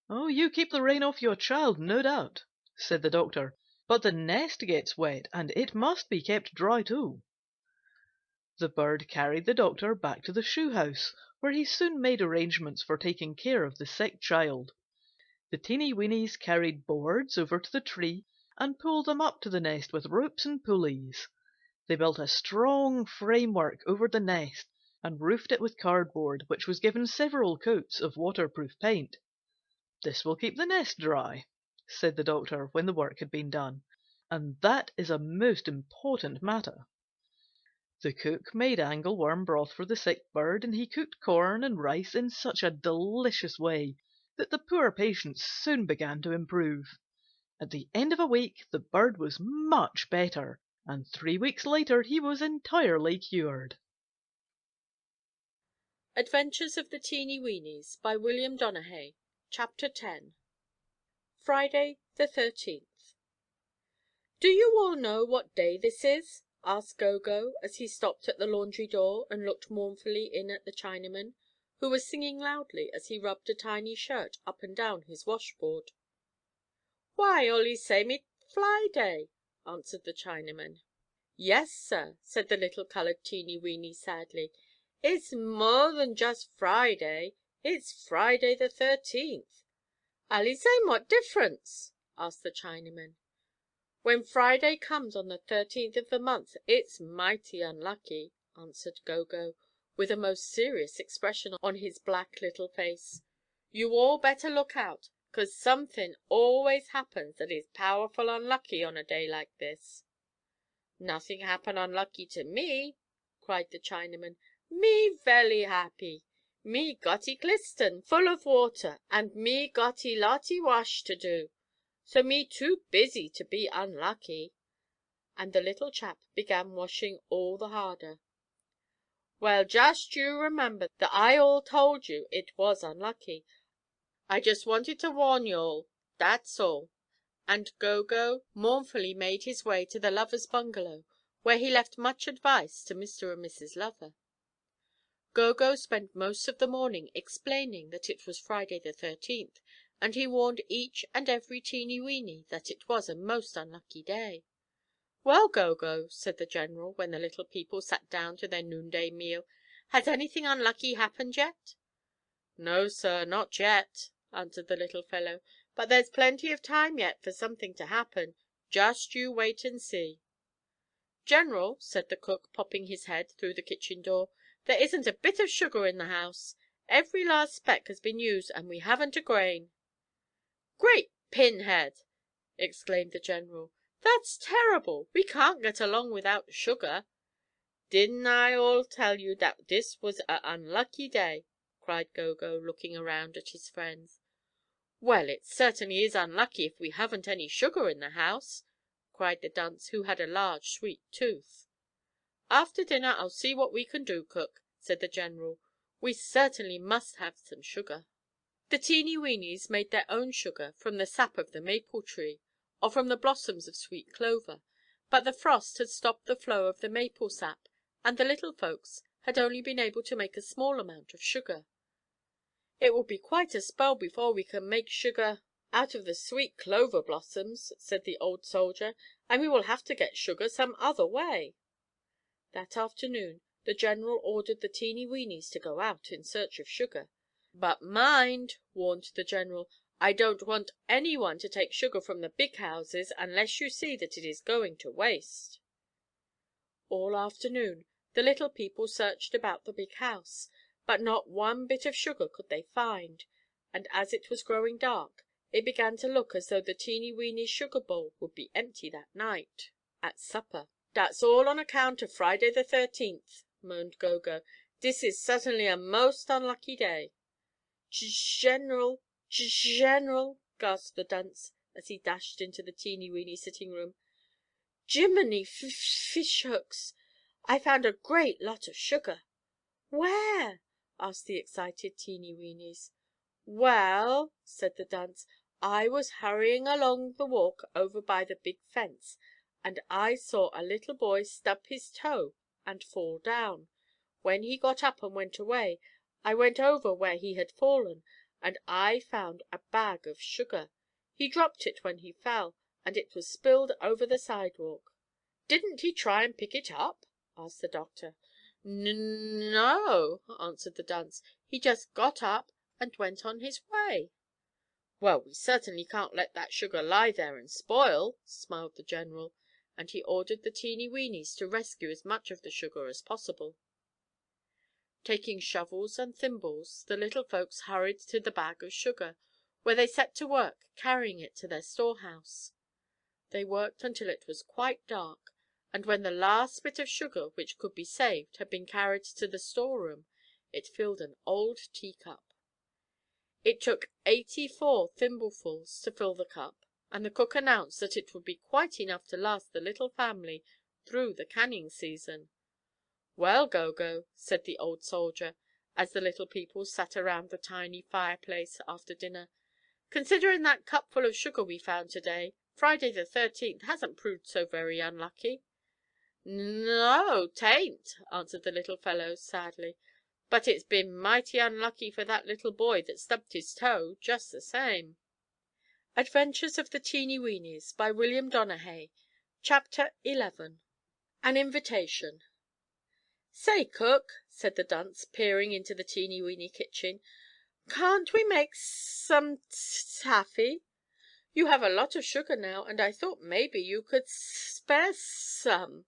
"Oh, you keep the rain off your child, no doubt," said the doctor, "but the nest gets wet, and it must be kept dry too." The bird carried the doctor back to the shoe house, where he soon made arrangements for taking care of the sick child. The Teenie Weenies carried boards over to the tree and pulled them up to the nest with ropes and pulleys. They built a strong framework over the nest and roofed it with cardboard, which was given several coats of waterproof paint. "This will keep the nest dry," said the doctor when the work had been done, "and that is a most important matter." The cook made angleworm broth for the sick bird, and he cooked corn and rice in such a delicious way that the poor patient soon began to improve. At the end of a week the bird was much better, and 3 weeks later he was entirely cured. Adventures of the Teenie Weenies by William Donehey. Chapter 10. Friday the 13th. "Do you all know what day this is?" asked Gogo, as he stopped at the laundry door and looked mournfully in at the Chinaman, who was singing loudly as he rubbed a tiny shirt up and down his washboard. "Why, allee same it Flyday," answered the Chinaman. "Yes, sir," said the little colored Teenie Weenie sadly. "It's mo' than just Friday. It's Friday the 13th." "Allee same what difference?" asked the Chinaman. "When Friday comes on the 13th of the month it's mighty unlucky," answered Gogo, with a most serious expression on his black little face. "You all better look out, 'cause somethin' always happens that is powerful unlucky on a day like this." "Nothing happen unlucky to me," cried the Chinaman. "Me velly happy. Me gotty glistern full of water, and me gotty lotty wash to do. So me too busy to be unlucky." And the little chap began washing all the harder. "Well, just you remember that I all told you it was unlucky. I just wanted to warn you all, that's all." And Gogo mournfully made his way to the Lovers' Bungalow, where he left much advice to Mr. and Mrs. Lover. Gogo spent most of the morning explaining that it was Friday the 13th, and he warned each and every Teenie Weenie that it was a most unlucky day. "Well, Gogo," said the General, when the little people sat down to their noonday meal, "has anything unlucky happened yet?" "No, sir, not yet," answered the little fellow; "but there's plenty of time yet for something to happen. Just you wait and see." "General," said the cook, popping his head through the kitchen door, "there isn't a bit of sugar in the house. Every last speck has been used, and we haven't a grain." "Great pinhead!" exclaimed the General. "That's terrible! We can't get along without sugar." "Didn't I all tell you that this was a unlucky day?" cried Gogo, looking around at his friends. "Well, it certainly is unlucky if we haven't any sugar in the house," cried the dunce, who had a large sweet tooth. "After dinner I'll see what we can do, cook," said the General. "We certainly must have some sugar." The Teenie Weenies made their own sugar from the sap of the maple tree, or from the blossoms of sweet clover, but the frost had stopped the flow of the maple sap, and the little folks had only been able to make a small amount of sugar. "It will be quite a spell before we can make sugar out of the sweet clover blossoms," said the old soldier, "and we will have to get sugar some other way." That afternoon the General ordered the Teenie Weenies to go out in search of sugar. "But mind," warned the General, "I don't want any one to take sugar from the big houses unless you see that it is going to waste." All afternoon the little people searched about the big house, but not one bit of sugar could they find, and as it was growing dark it began to look as though the Teenie Weenies' sugar bowl would be empty that night at supper. "Dat's all on account of Friday the 13th," moaned Gogo. "Dis is suttinly a most unlucky day." "General, General," gasped the dunce, as he dashed into the Teenie Weenie sitting room. "Jiminy fish hooks! I found a great lot of sugar." "Where?" asked the excited Teenie Weenies. "Well," said the dunce, "I was hurrying along the walk over by the big fence, and I saw a little boy stub his toe and fall down. When he got up and went away, I went over where he had fallen, and I found a bag of sugar. He dropped it when he fell, and it was spilled over the sidewalk." "Didn't he try and pick it up?" asked the doctor. "No," answered the dunce. "He just got up and went on his way." "Well, we certainly can't let that sugar lie there and spoil," smiled the General, and he ordered the Teenie Weenies to rescue as much of the sugar as possible. Taking shovels and thimbles, the little folks hurried to the bag of sugar, where they set to work carrying it to their storehouse. They worked until it was quite dark, and when the last bit of sugar which could be saved had been carried to the storeroom, it filled an old teacup. It took 84 thimblefuls to fill the cup, and the cook announced that it would be quite enough to last the little family through the canning season. "Well, Go-Go," said the old soldier, as the little people sat around the tiny fireplace after dinner, "considering that cupful of sugar we found to-day, Friday the 13th hasn't proved so very unlucky." "No, 'tain't," answered the little fellow, sadly, "but it's been mighty unlucky for that little boy that stubbed his toe, just the same." Adventures of the Teenie Weenies, by William Donehey. Chapter 11. An Invitation. "Say, cook," said the dunce, peering into the Teenie Weenie kitchen, "can't we make some taffy? You have a lot of sugar now, and I thought maybe you could spare some."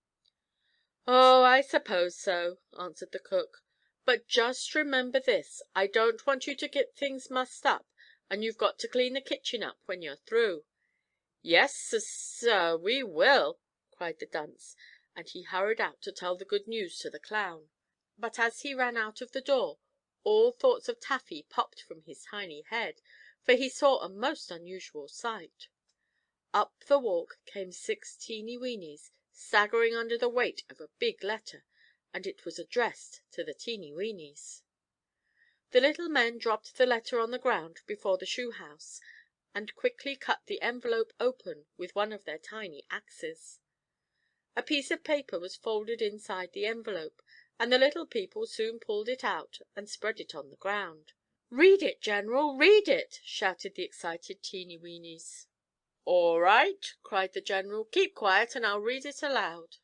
"Oh, I suppose so," answered the cook. "But just remember this, I don't want you to get things mussed up, and you've got to clean the kitchen up when you're through." "Yes, sir, we will," cried the dunce, and he hurried out to tell the good news to the clown. But as he ran out of the door, all thoughts of taffy popped from his tiny head, for he saw a most unusual sight. Up the walk came 6 Teenie Weenies, staggering under the weight of a big letter, and it was addressed to the Teenie Weenies. The little men dropped the letter on the ground before the shoe house, and quickly cut the envelope open with one of their tiny axes. A piece of paper was folded inside the envelope, and the little people soon pulled it out and spread it on the ground. "Read it, General, read it!" shouted the excited Teenie Weenies. "All right," cried the General. "Keep quiet and I'll read it aloud."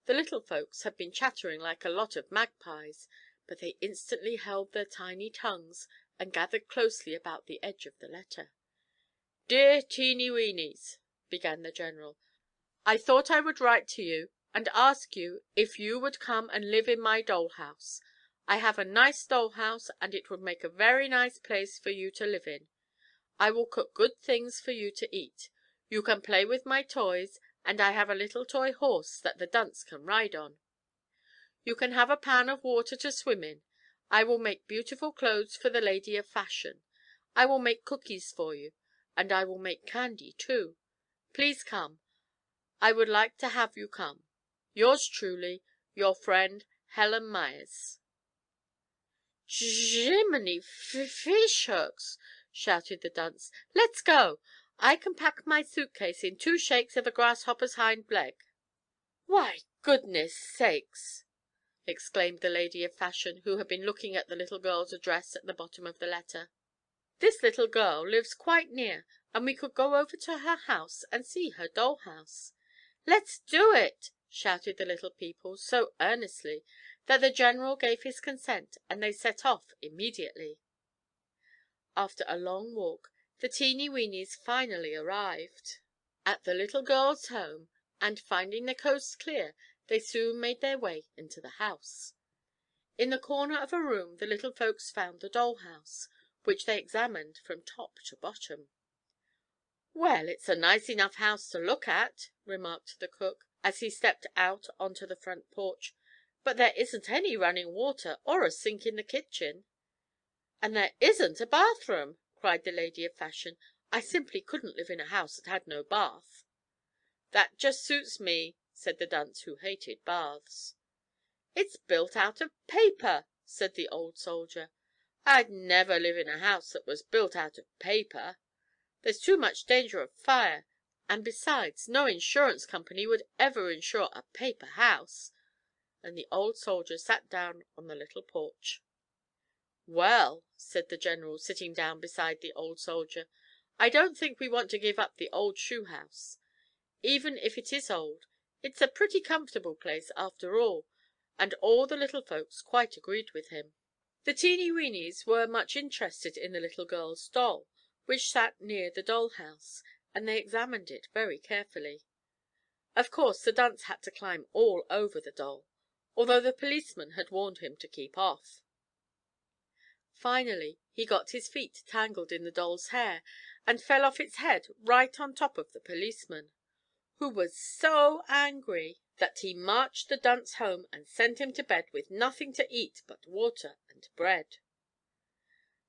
The little folks had been chattering like a lot of magpies, but they instantly held their tiny tongues and gathered closely about the edge of the letter. "Dear Teenie Weenies," began the General, "I thought I would write to you and ask you if you would come and live in my doll house. I have a nice doll house, and it would make a very nice place for you to live in. I will cook good things for you to eat. You can play with my toys, and I have a little toy horse that the dunce can ride on. You can have a pan of water to swim in. I will make beautiful clothes for the lady of fashion. I will make cookies for you, and I will make candy, too. Please come. I would like to have you come. Yours truly, your friend, Helen Myers." "Jiminy fish hooks!" shouted the dunce. "Let's go. I can pack my suitcase in 2 shakes of a grasshopper's hind leg." "Why, goodness sakes!" exclaimed the lady of fashion, who had been looking at the little girl's address at the bottom of the letter. "This little girl lives quite near, and we could go over to her house and see her doll house." "Let's do it!" shouted the little people so earnestly that the General gave his consent, and they set off immediately. After a long walk, the Teenie Weenies finally arrived at the little girl's home, and finding the coast clear, they soon made their way into the house. In the corner of a room the little folks found the doll house, which they examined from top to bottom. "Well, it's a nice enough house to look at," remarked the cook, as he stepped out onto the front porch, "but there isn't any running water or a sink in the kitchen." "And there isn't a bathroom!" cried the lady of fashion. "I simply couldn't live in a house that had no bath." "That just suits me," said the dunce, who hated baths. "It's built out of paper," said the old soldier. "I'd never live in a house that was built out of paper. There's too much danger of fire, and besides, no insurance company would ever insure a paper house." And the old soldier sat down on the little porch. "Well," said the General, sitting down beside the old soldier, "I don't think we want to give up the old shoe house. Even if it is old, it's a pretty comfortable place after all," and all the little folks quite agreed with him. The Teenie Weenies were much interested in the little girl's doll, which sat near the doll house, and they examined it very carefully. Of course the dunce had to climb all over the doll, although the policeman had warned him to keep off. finally he got his feet tangled in the doll's hair and fell off its head right on top of the policeman, who was so angry that he marched the dunce home and sent him to bed with nothing to eat but water and bread.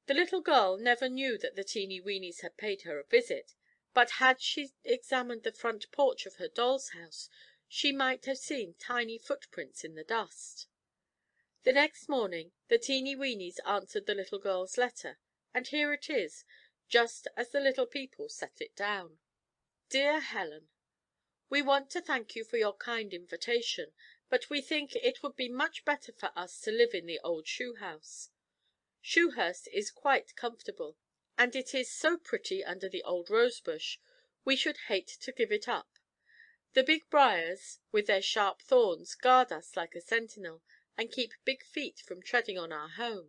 The little girl never knew that the Teenie Weenies had paid her a visit, but had she examined the front porch of her doll's house she might have seen tiny footprints in the dust. The next morning the Teenie Weenies answered the little girl's letter, and here it is, just as the little people set it down. Dear Helen, we want to thank you for your kind invitation, but we think it would be much better for us to live in the old shoe house. Shoehurst is quite comfortable, and it is so pretty under the old rose bush, we should hate to give it up. The big briars, with their sharp thorns, guard us like a sentinel, and keep big feet from treading on our home,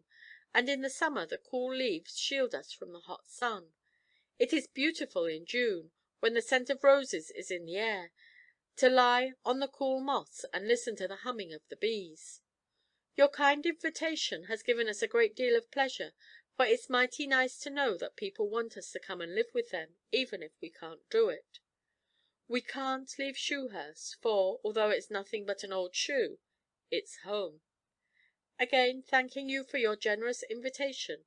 and in the summer the cool leaves shield us from the hot sun. It is beautiful in June, when the scent of roses is in the air, to lie on the cool moss and listen to the humming of the bees. Your kind invitation has given us a great deal of pleasure, for it's mighty nice to know that people want us to come and live with them, even if we can't do it. We can't leave Shoehurst, for, although it's nothing but an old shoe, it's home. Again thanking you for your generous invitation,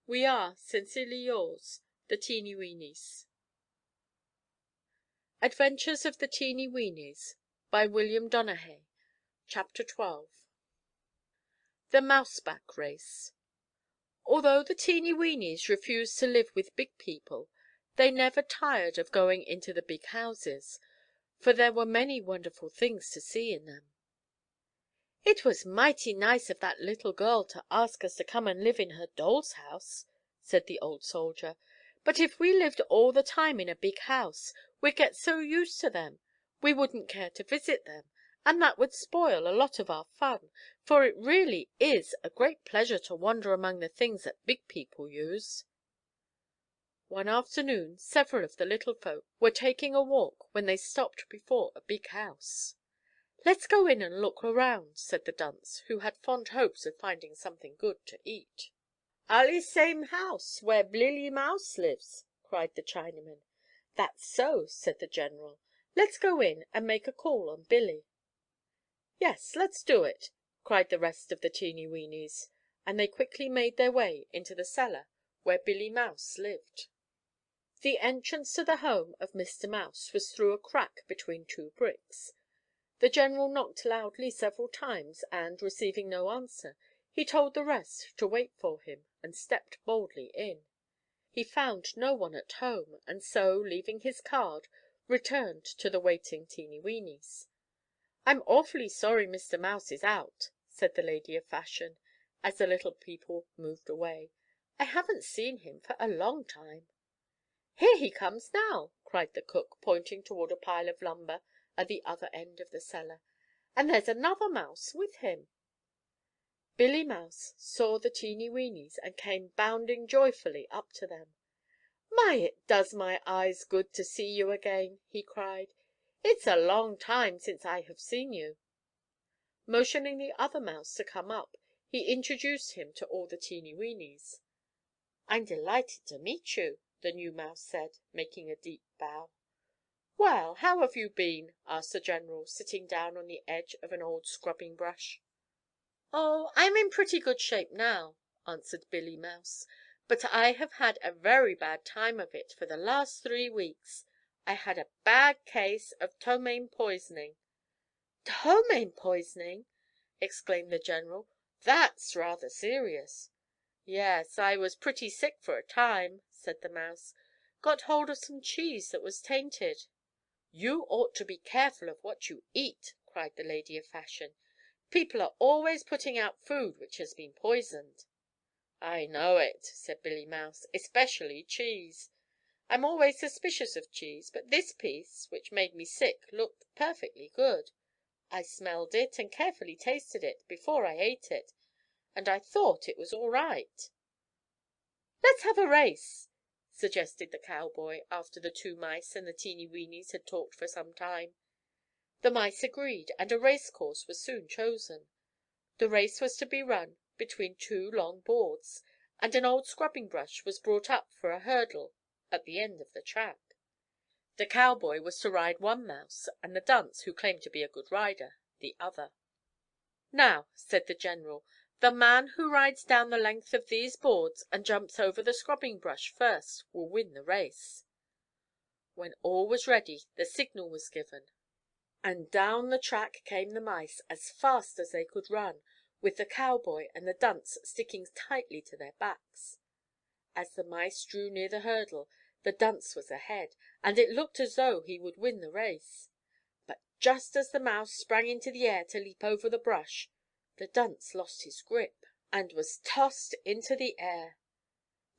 we are, sincerely yours, the Teenie Weenies. Adventures of the Teenie Weenies, by William Donehey. Chapter 12. The Mouseback Race. Although the Teenie Weenies refused to live with big people, they never tired of going into the big houses, for there were many wonderful things to see in them. "It was mighty nice of that little girl to ask us to come and live in her doll's house," said the old soldier. "But if we lived all the time in a big house, we'd get so used to them we wouldn't care to visit them, and that would spoil a lot of our fun, for it really is a great pleasure to wander among the things that big people use." One afternoon several of the little folk were taking a walk when they stopped before a big house. "Let's go in and look around," said the dunce, who had fond hopes of finding something good to eat. "Allee same house where Billy Mouse lives?" cried the Chinaman. "That's so," said the general. "Let's go in and make a call on Billy." "Yes, let's do it," cried the rest of the Teenie Weenies, and they quickly made their way into the cellar where Billy Mouse lived. The entrance to the home of Mr. Mouse was through a crack between two bricks. The general knocked loudly several times and, receiving no answer, he told the rest to wait for him, and stepped boldly in. He found no one at home, and so, leaving his card, returned to the waiting Teenie Weenies. "I'm awfully sorry Mr. Mouse is out," said the lady of fashion, as the little people moved away. "I haven't seen him for a long time." "Here he comes now," cried the cook, pointing toward a pile of lumber at the other end of the cellar. "And there's another mouse with him." Billy Mouse saw the Teenie Weenies and came bounding joyfully up to them. "My, it does my eyes good to see you again!" he cried. "It's a long time since I have seen you." Motioning the other mouse to come up, he introduced him to all the Teenie Weenies. "I'm delighted to meet you," the new mouse said, making a deep bow. "Well, how have you been?" asked the general, sitting down on the edge of an old scrubbing brush. "Oh, I'm in pretty good shape now," answered Billy Mouse, "but I have had a very bad time of it for the last 3 weeks. I had a bad case of ptomaine poisoning." "Ptomaine poisoning!" exclaimed the general. "That's rather serious." "Yes, I was pretty sick for a time," said the mouse. "Got hold of some cheese that was tainted." "You ought to be careful of what you eat," cried the lady of fashion. "People are always putting out food which has been poisoned." "I know it," said Billy Mouse, "especially cheese. I'm always suspicious of cheese, but this piece, which made me sick, looked perfectly good. I smelled it and carefully tasted it before I ate it, and I thought it was all right." "Let's have a race," suggested the cowboy, after the two mice and the Teenie Weenies had talked for some time. The mice agreed, and a race course was soon chosen. The race was to be run between two long boards, and an old scrubbing brush was brought up for a hurdle at the end of the track. The cowboy was to ride one mouse, and the dunce, who claimed to be a good rider, the other. "Now," said the general, "the man who rides down the length of these boards and jumps over the scrubbing brush first will win the race." When all was ready the signal was given, and down the track came the mice as fast as they could run, with the cowboy and the dunce sticking tightly to their backs. As the mice drew near the hurdle, the dunce was ahead, and it looked as though he would win the race. But just as the mouse sprang into the air to leap over the brush, the dunce lost his grip and was tossed into the air.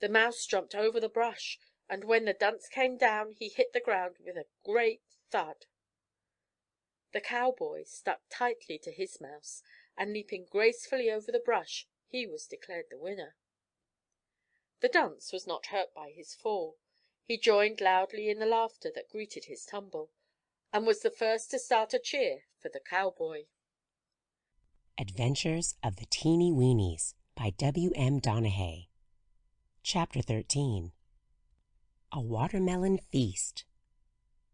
The mouse jumped over the brush, and when the dunce came down he hit the ground with a great thud. The cowboy stuck tightly to his mouse, and leaping gracefully over the brush, he was declared the winner. The dunce was not hurt by his fall. He joined loudly in the laughter that greeted his tumble, and was the first to start a cheer for the cowboy. Adventures of the Teenie Weenies by W.M. Donehey. Chapter 13. A Watermelon Feast.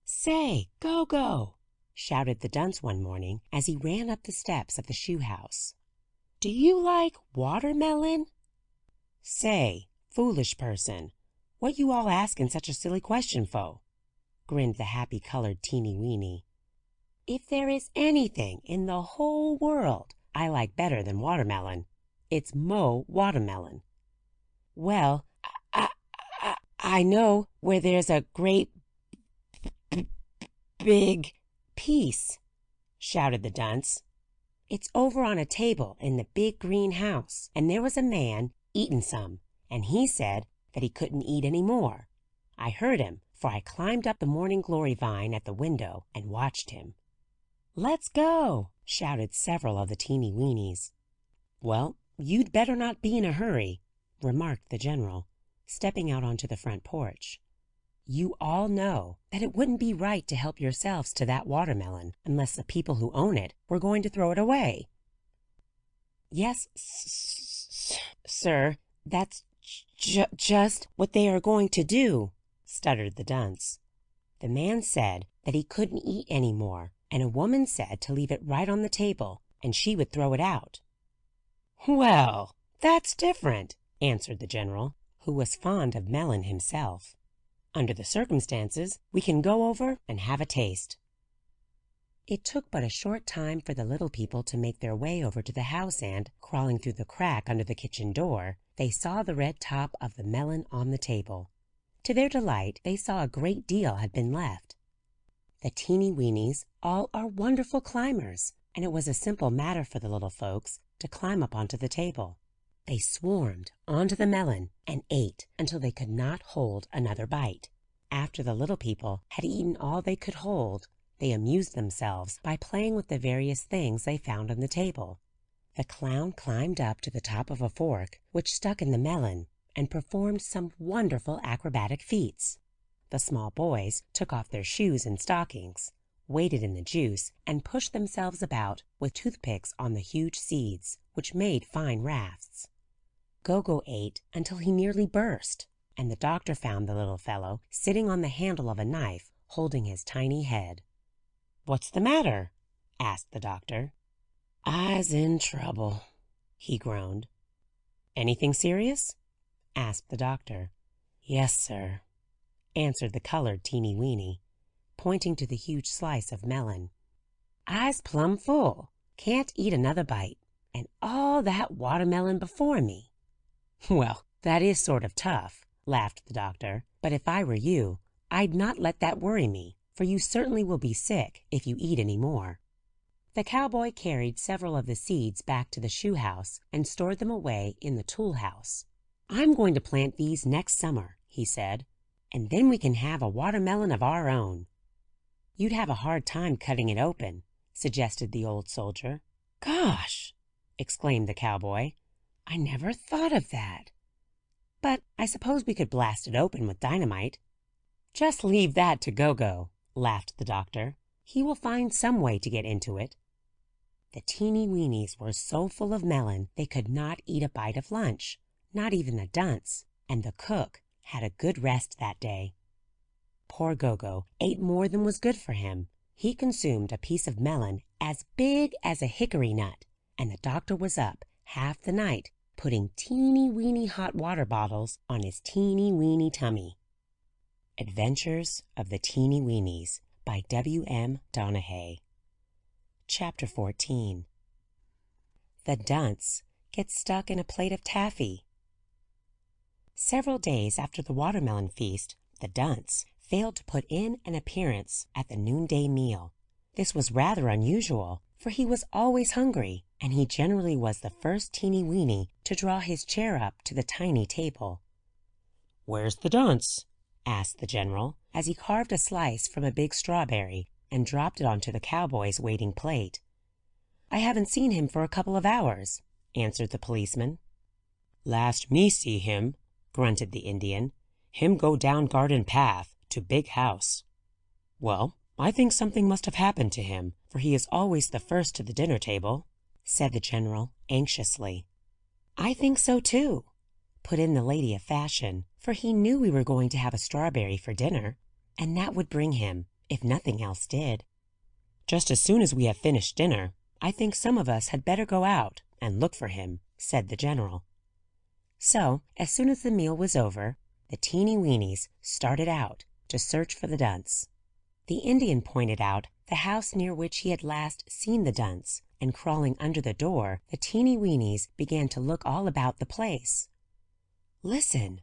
"Say, go!" shouted the dunce one morning as he ran up the steps of the shoe house. "Do you like watermelon?" "Say, foolish person, what you all askin' such a silly question fo'?" grinned the happy-colored Teenie Weenie. "If there is anything in the whole world I like better than watermelon, it's mo watermelon." "Well, I know where there's a great big piece," shouted the dunce. "It's over on a table in the big green house, and there was a man eatin' some, and he said that he couldn't eat any more. I heard him, for I climbed up the morning glory vine at the window and watched him." "Let's go!" shouted several of the Teenie Weenies. "Well, you'd better not be in a hurry," remarked the general, stepping out onto the front porch. "You all know that it wouldn't be right to help yourselves to that watermelon unless the people who own it were going to throw it away." "Yes, sir, that's just what they are going to do," stuttered the dunce. "The man said that he couldn't eat any more, and a woman said to leave it right on the table, and she would throw it out." "Well, that's different," answered the general, who was fond of melon himself. "Under the circumstances, we can go over and have a taste." It took but a short time for the little people to make their way over to the house and, crawling through the crack under the kitchen door, they saw the red top of the melon on the table. To their delight, they saw a great deal had been left. The Teenie Weenies all are wonderful climbers, and it was a simple matter for the little folks to climb up onto the table. They swarmed onto the melon and ate until they could not hold another bite. After the little people had eaten all they could hold, they amused themselves by playing with the various things they found on the table. The clown climbed up to the top of a fork which stuck in the melon and performed some wonderful acrobatic feats. The small boys took off their shoes and stockings, waded in the juice, and pushed themselves about with toothpicks on the huge seeds, which made fine rafts. Gogo ate until he nearly burst, and the doctor found the little fellow sitting on the handle of a knife, holding his tiny head. "What's the matter?" asked the doctor. "I's in trouble," he groaned. "Anything serious?" asked the doctor. "Yes, sir," answered the colored Teenie Weenie, pointing to the huge slice of melon. "I's plumb full, can't eat another bite, and all that watermelon before me." "Well, that is sort of tough," laughed the doctor, "but if I were you, I'd not let that worry me, for you certainly will be sick if you eat any more." The cowboy carried several of the seeds back to the shoe house and stored them away in the tool house. "I'm going to plant these next summer," he said, "and then we can have a watermelon of our own." "You'd have a hard time cutting it open," suggested the old soldier. "Gosh!" exclaimed the cowboy. "I never thought of that. But I suppose we could blast it open with dynamite." "Just leave that to Gogo," laughed the doctor. "He will find some way to get into it." The Teenie Weenies were so full of melon they could not eat a bite of lunch, not even the dunce, and the cook had a good rest that day. Poor Gogo ate more than was good for him. He consumed a piece of melon as big as a hickory nut, and the doctor was up half the night putting teeny weeny hot water bottles on his teeny weeny tummy. Adventures of the Teenie Weenies by W.M. Donaghy. Chapter 14. The Dunce Gets Stuck in a Plate of Taffy. Several days after the watermelon feast, the dunce failed to put in an appearance at the noonday meal. This was rather unusual, for he was always hungry, and he generally was the first Teenie Weenie to draw his chair up to the tiny table. "Where's the dunce?" asked the general, as he carved a slice from a big strawberry and dropped it onto the cowboy's waiting plate. "I haven't seen him for a couple of hours," answered the policeman. "Last me see him," grunted the Indian. "Him go down garden path to big house." "Well, I think something must have happened to him, for he is always the first to the dinner table," said the general anxiously. "I think so too," put in the lady of fashion, for he knew we were going to have a strawberry for dinner, and that would bring him, if nothing else did. "Just as soon as we have finished dinner, I think some of us had better go out and look for him," said the general. So, as soon as the meal was over, the Teenie Weenies started out to search for the dunce. The Indian pointed out the house near which he had last seen the dunce, and crawling under the door, the Teenie Weenies began to look all about the place. "Listen!"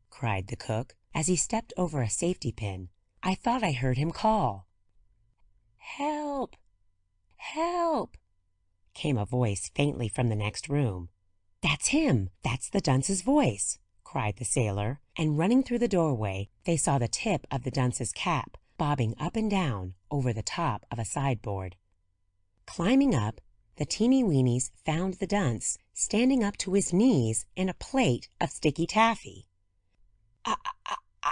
cried the cook, as he stepped over a safety pin. "I thought I heard him call." "Help! Help!" came a voice faintly from the next room. "That's him! That's the dunce's voice!" cried the sailor, and running through the doorway, they saw the tip of the dunce's cap bobbing up and down over the top of a sideboard. Climbing up, the Teenie Weenies found the dunce standing up to his knees in a plate of sticky taffy.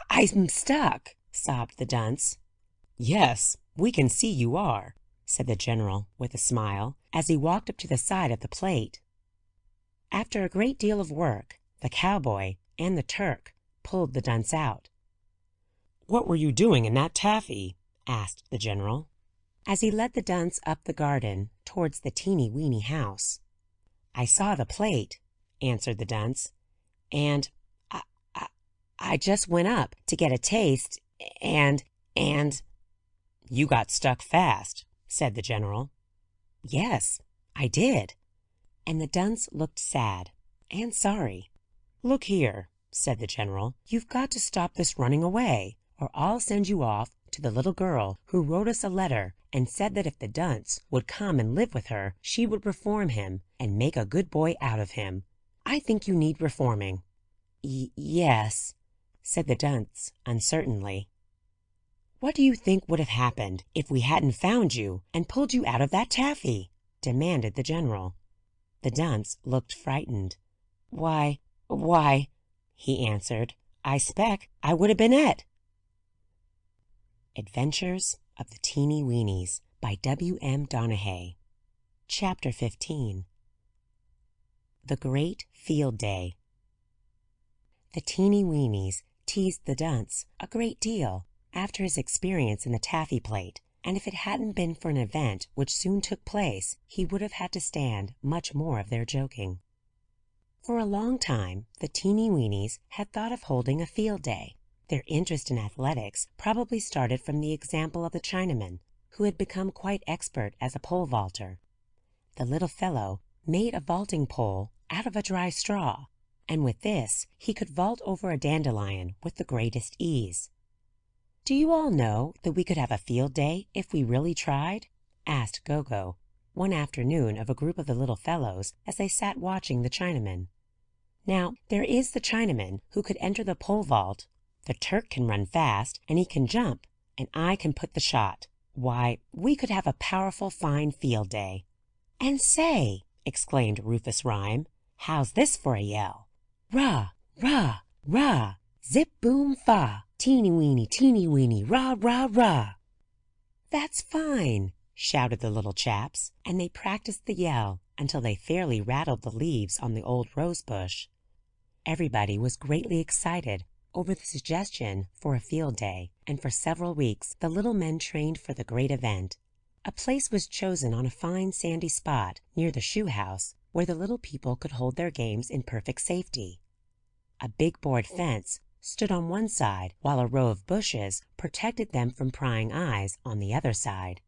I'm stuck," sobbed the dunce. "Yes, we can see you are," said the general with a smile, as he walked up to the side of the plate. After a great deal of work, the cowboy and the Turk pulled the dunce out. "What were you doing in that taffy?" asked the general, as he led the dunce up the garden towards the Teenie Weenie house. "I saw the plate," answered the dunce, "and I just went up to get a taste, and "You got stuck fast," said the general. "Yes, I did," and the dunce looked sad and sorry. "Look here," said the general, "you've got to stop this running away, or I'll send you off to the little girl who wrote us a letter and said that if the dunce would come and live with her, she would reform him and make a good boy out of him. I think you need reforming." Yes," said the dunce uncertainly. "What do you think would have happened if we hadn't found you and pulled you out of that taffy?" demanded the general. The dunce looked frightened. Why, he answered, "I spec I would have been et." Adventures of the Teenie Weenies by W.M. Donaghy. Chapter 15. The Great Field Day. The Teenie Weenies teased the dunce a great deal after his experience in the taffy plate, and if it hadn't been for an event which soon took place, he would have had to stand much more of their joking. For a long time the Teenie Weenies had thought of holding a field day. Their interest in athletics probably started from the example of the Chinaman, who had become quite expert as a pole vaulter. The little fellow made a vaulting pole out of a dry straw, and with this he could vault over a dandelion with the greatest ease. "Do you all know that we could have a field day if we really tried?" asked Gogo one afternoon of a group of the little fellows as they sat watching the Chinaman. Now, there is the Chinaman who could enter the pole vault. The Turk can run fast, and he can jump, and I can put the shot. Why, we could have a powerful fine field day. "And say," exclaimed Rufus Rhyme, "how's this for a yell? Rah, rah, rah, zip boom fa, teeny weeny, rah, rah, rah." "That's fine," shouted the little chaps, and they practiced the yell until they fairly rattled the leaves on the old rose bush. Everybody was greatly excited over the suggestion for a field day, and for several weeks the little men trained for the great event. A place was chosen on a fine sandy spot near the shoe house where the little people could hold their games in perfect safety. A big board fence stood on one side, while a row of bushes protected them from prying eyes on the other side.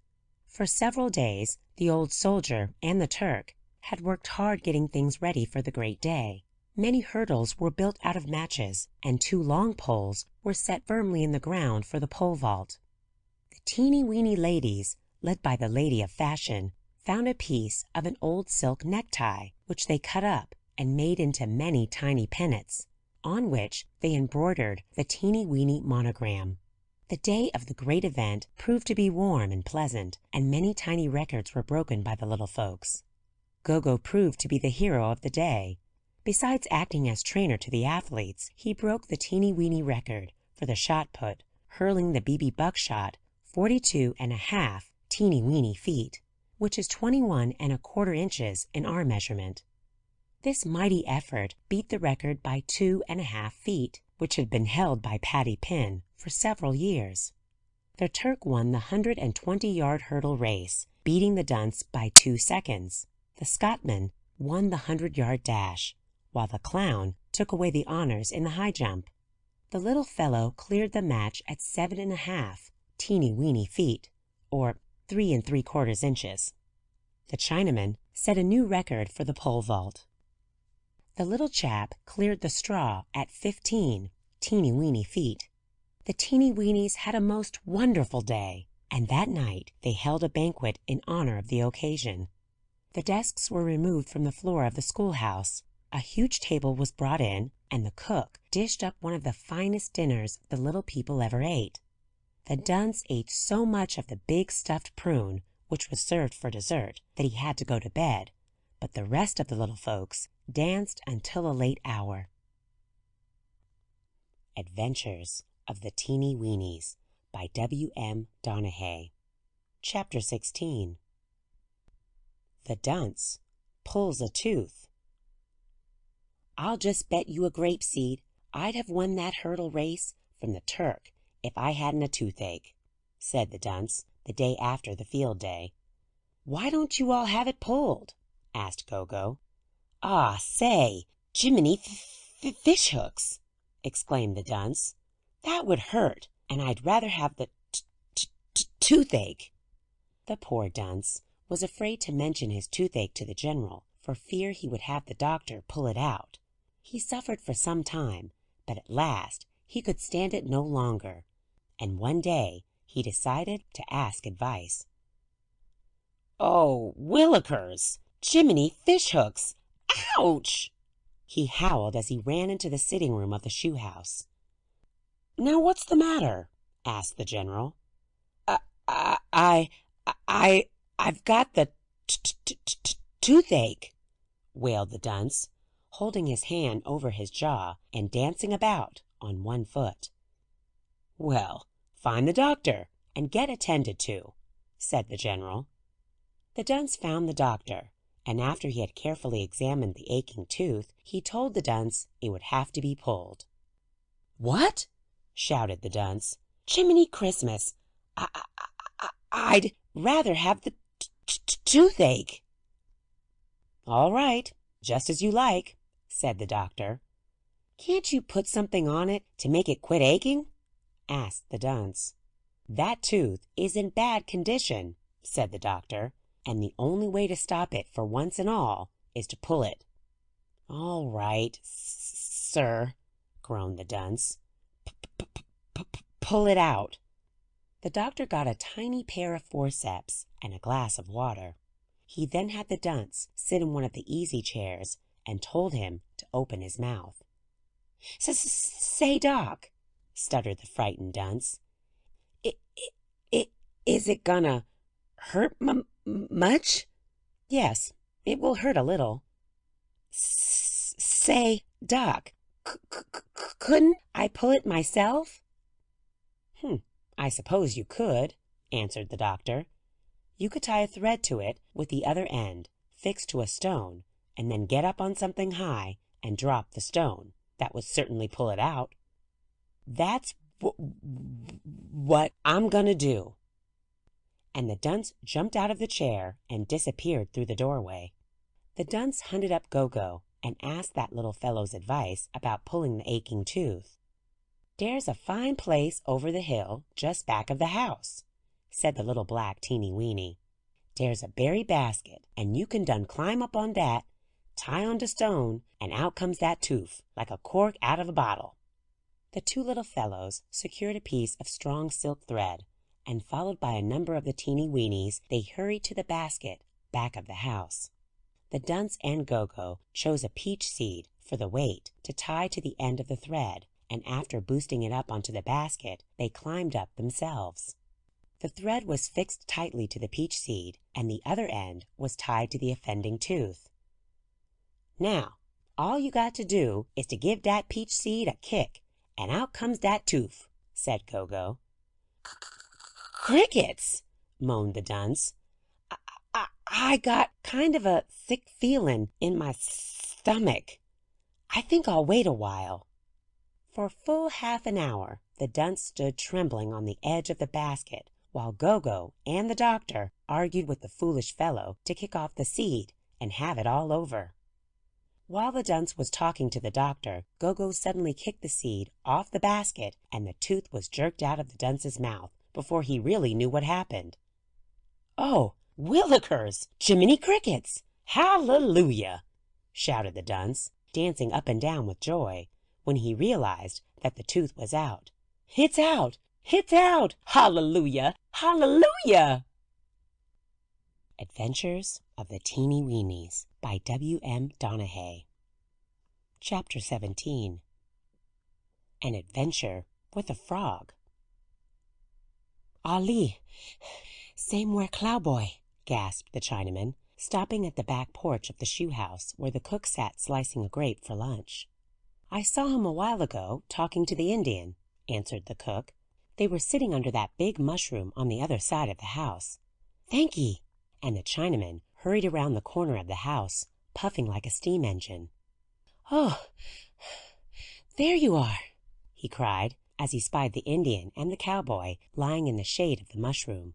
For several days the old soldier and the Turk had worked hard getting things ready for the great day. Many hurdles were built out of matches, and 2 long poles were set firmly in the ground for the pole vault. The Teenie Weenie ladies, led by the lady of fashion, found a piece of an old silk necktie, which they cut up and made into many tiny pennants, on which they embroidered the Teenie Weenie monogram. The day of the great event proved to be warm and pleasant, and many tiny records were broken by the little folks. Gogo proved to be the hero of the day. Besides acting as trainer to the athletes, he broke the Teenie Weenie record for the shot put, hurling the BB buckshot 42½ teeny weeny feet, which is 21¼ inches in our measurement. This mighty effort beat the record by 2½ feet, which had been held by Paddy Pinn for several years. The Turk won the 120-yard hurdle race, beating the dunce by 2 seconds. The Scotman won the 100-yard dash, while the clown took away the honors in the high jump. The little fellow cleared the match at 7½ teeny weeny feet, or 3¾ inches. The Chinaman set a new record for the pole vault. The little chap cleared the straw at 15 teeny weeny feet. The Teenie Weenies had a most wonderful day, and that night they held a banquet in honor of the occasion. The desks were removed from the floor of the schoolhouse. A huge table was brought in, and the cook dished up one of the finest dinners the little people ever ate. The dunce ate so much of the big stuffed prune, which was served for dessert, that he had to go to bed, but the rest of the little folks danced until a late hour. Adventures of the Teenie Weenies by W.M. Donaghy. Chapter 16. The Dunce Pulls a Tooth. "I'll just bet you a grape seed I'd have won that hurdle race from the Turk if I hadn't a toothache," said the dunce the day after the field day. "Why don't you all have it pulled?" asked Gogo. "Ah, say, Jiminy fish hooks!" exclaimed the dunce. "That would hurt, and I'd rather have the toothache." The poor dunce was afraid to mention his toothache to the general, for fear he would have the doctor pull it out. He suffered for some time, but at last he could stand it no longer, and one day he decided to ask advice. "Oh, Willikers! Jiminy fish hooks! Ouch!" he howled as he ran into the sitting room of the shoe house. "Now what's the matter?" asked the general. I've got the toothache," wailed the dunce, holding his hand over his jaw and dancing about on one foot. "Well, find the doctor and get attended to," said the general. The dunce found the doctor, and after he had carefully examined the aching tooth, he told the dunce it would have to be pulled. "What?" shouted the dunce. "Jiminy Christmas! I'd rather have the toothache." "All right, just as you like," said the doctor. "Can't you put something on it to make it quit aching?" asked the dunce. "That tooth is in bad condition," said the doctor, "and the only way to stop it for once and all is to pull it." "All right, sir," groaned the dunce. "Pull it out." The doctor got a tiny pair of forceps and a glass of water. He then had the dunce sit in one of the easy chairs and told him to open his mouth. "Say, Doc," stuttered the frightened dunce, "is it gonna hurt much?" "Yes, it will hurt a little." "Say, Doc, couldn't I pull it myself?" "I suppose you could," answered the doctor. "You could tie a thread to it with the other end fixed to a stone, and then get up on something high and drop the stone. that would certainly pull it out. That's what I'm gonna do. And the dunce jumped out of the chair and disappeared through the doorway. The dunce hunted up Go-Go and asked that little fellow's advice about pulling the aching tooth. "There's a fine place over the hill just back of the house," said the little black Teenie Weenie. "There's a berry basket, and you can done climb up on that, tie on de stone, and out comes that tooth, like a cork out of a bottle." The two little fellows secured a piece of strong silk thread, and followed by a number of the Teenie Weenies, they hurried to the basket back of the house. The dunce and Go-Go chose a peach seed for the weight to tie to the end of the thread, and after boosting it up onto the basket, they climbed up themselves. The thread was fixed tightly to the peach seed, and the other end was tied to the offending tooth. "Now, all you got to do is to give dat peach seed a kick, and out comes dat tooth," said Go-Go. "Crickets!" moaned the dunce. I got kind of a sick feelin' in my stomach. I think I'll wait a while." For full half an hour the dunce stood trembling on the edge of the basket, while Go-Go and the doctor argued with the foolish fellow to kick off the seed and have it all over. While the dunce was talking to the doctor, Go-Go suddenly kicked the seed off the basket, and the tooth was jerked out of the dunce's mouth before he really knew what happened. "Oh, Willikers! Jiminy Crickets! Hallelujah!" shouted the dunce, dancing up and down with joy, when he realized that the tooth was out. "It's out! It's out! Hallelujah! Hallelujah!" Adventures of the Teenie Weenies by W.M. Donehey. Chapter 17. An Adventure with a Frog. "Ali, same where Cowboy," gasped the Chinaman, stopping at the back porch of the shoe house where the cook sat slicing a grape for lunch. "I saw him a while ago talking to the Indian," answered the cook. "They were sitting under that big mushroom on the other side of the house." "Thank ye," and the Chinaman hurried around the corner of the house, puffing like a steam engine. "Oh, there you are," he cried, as he spied the Indian and the cowboy lying in the shade of the mushroom.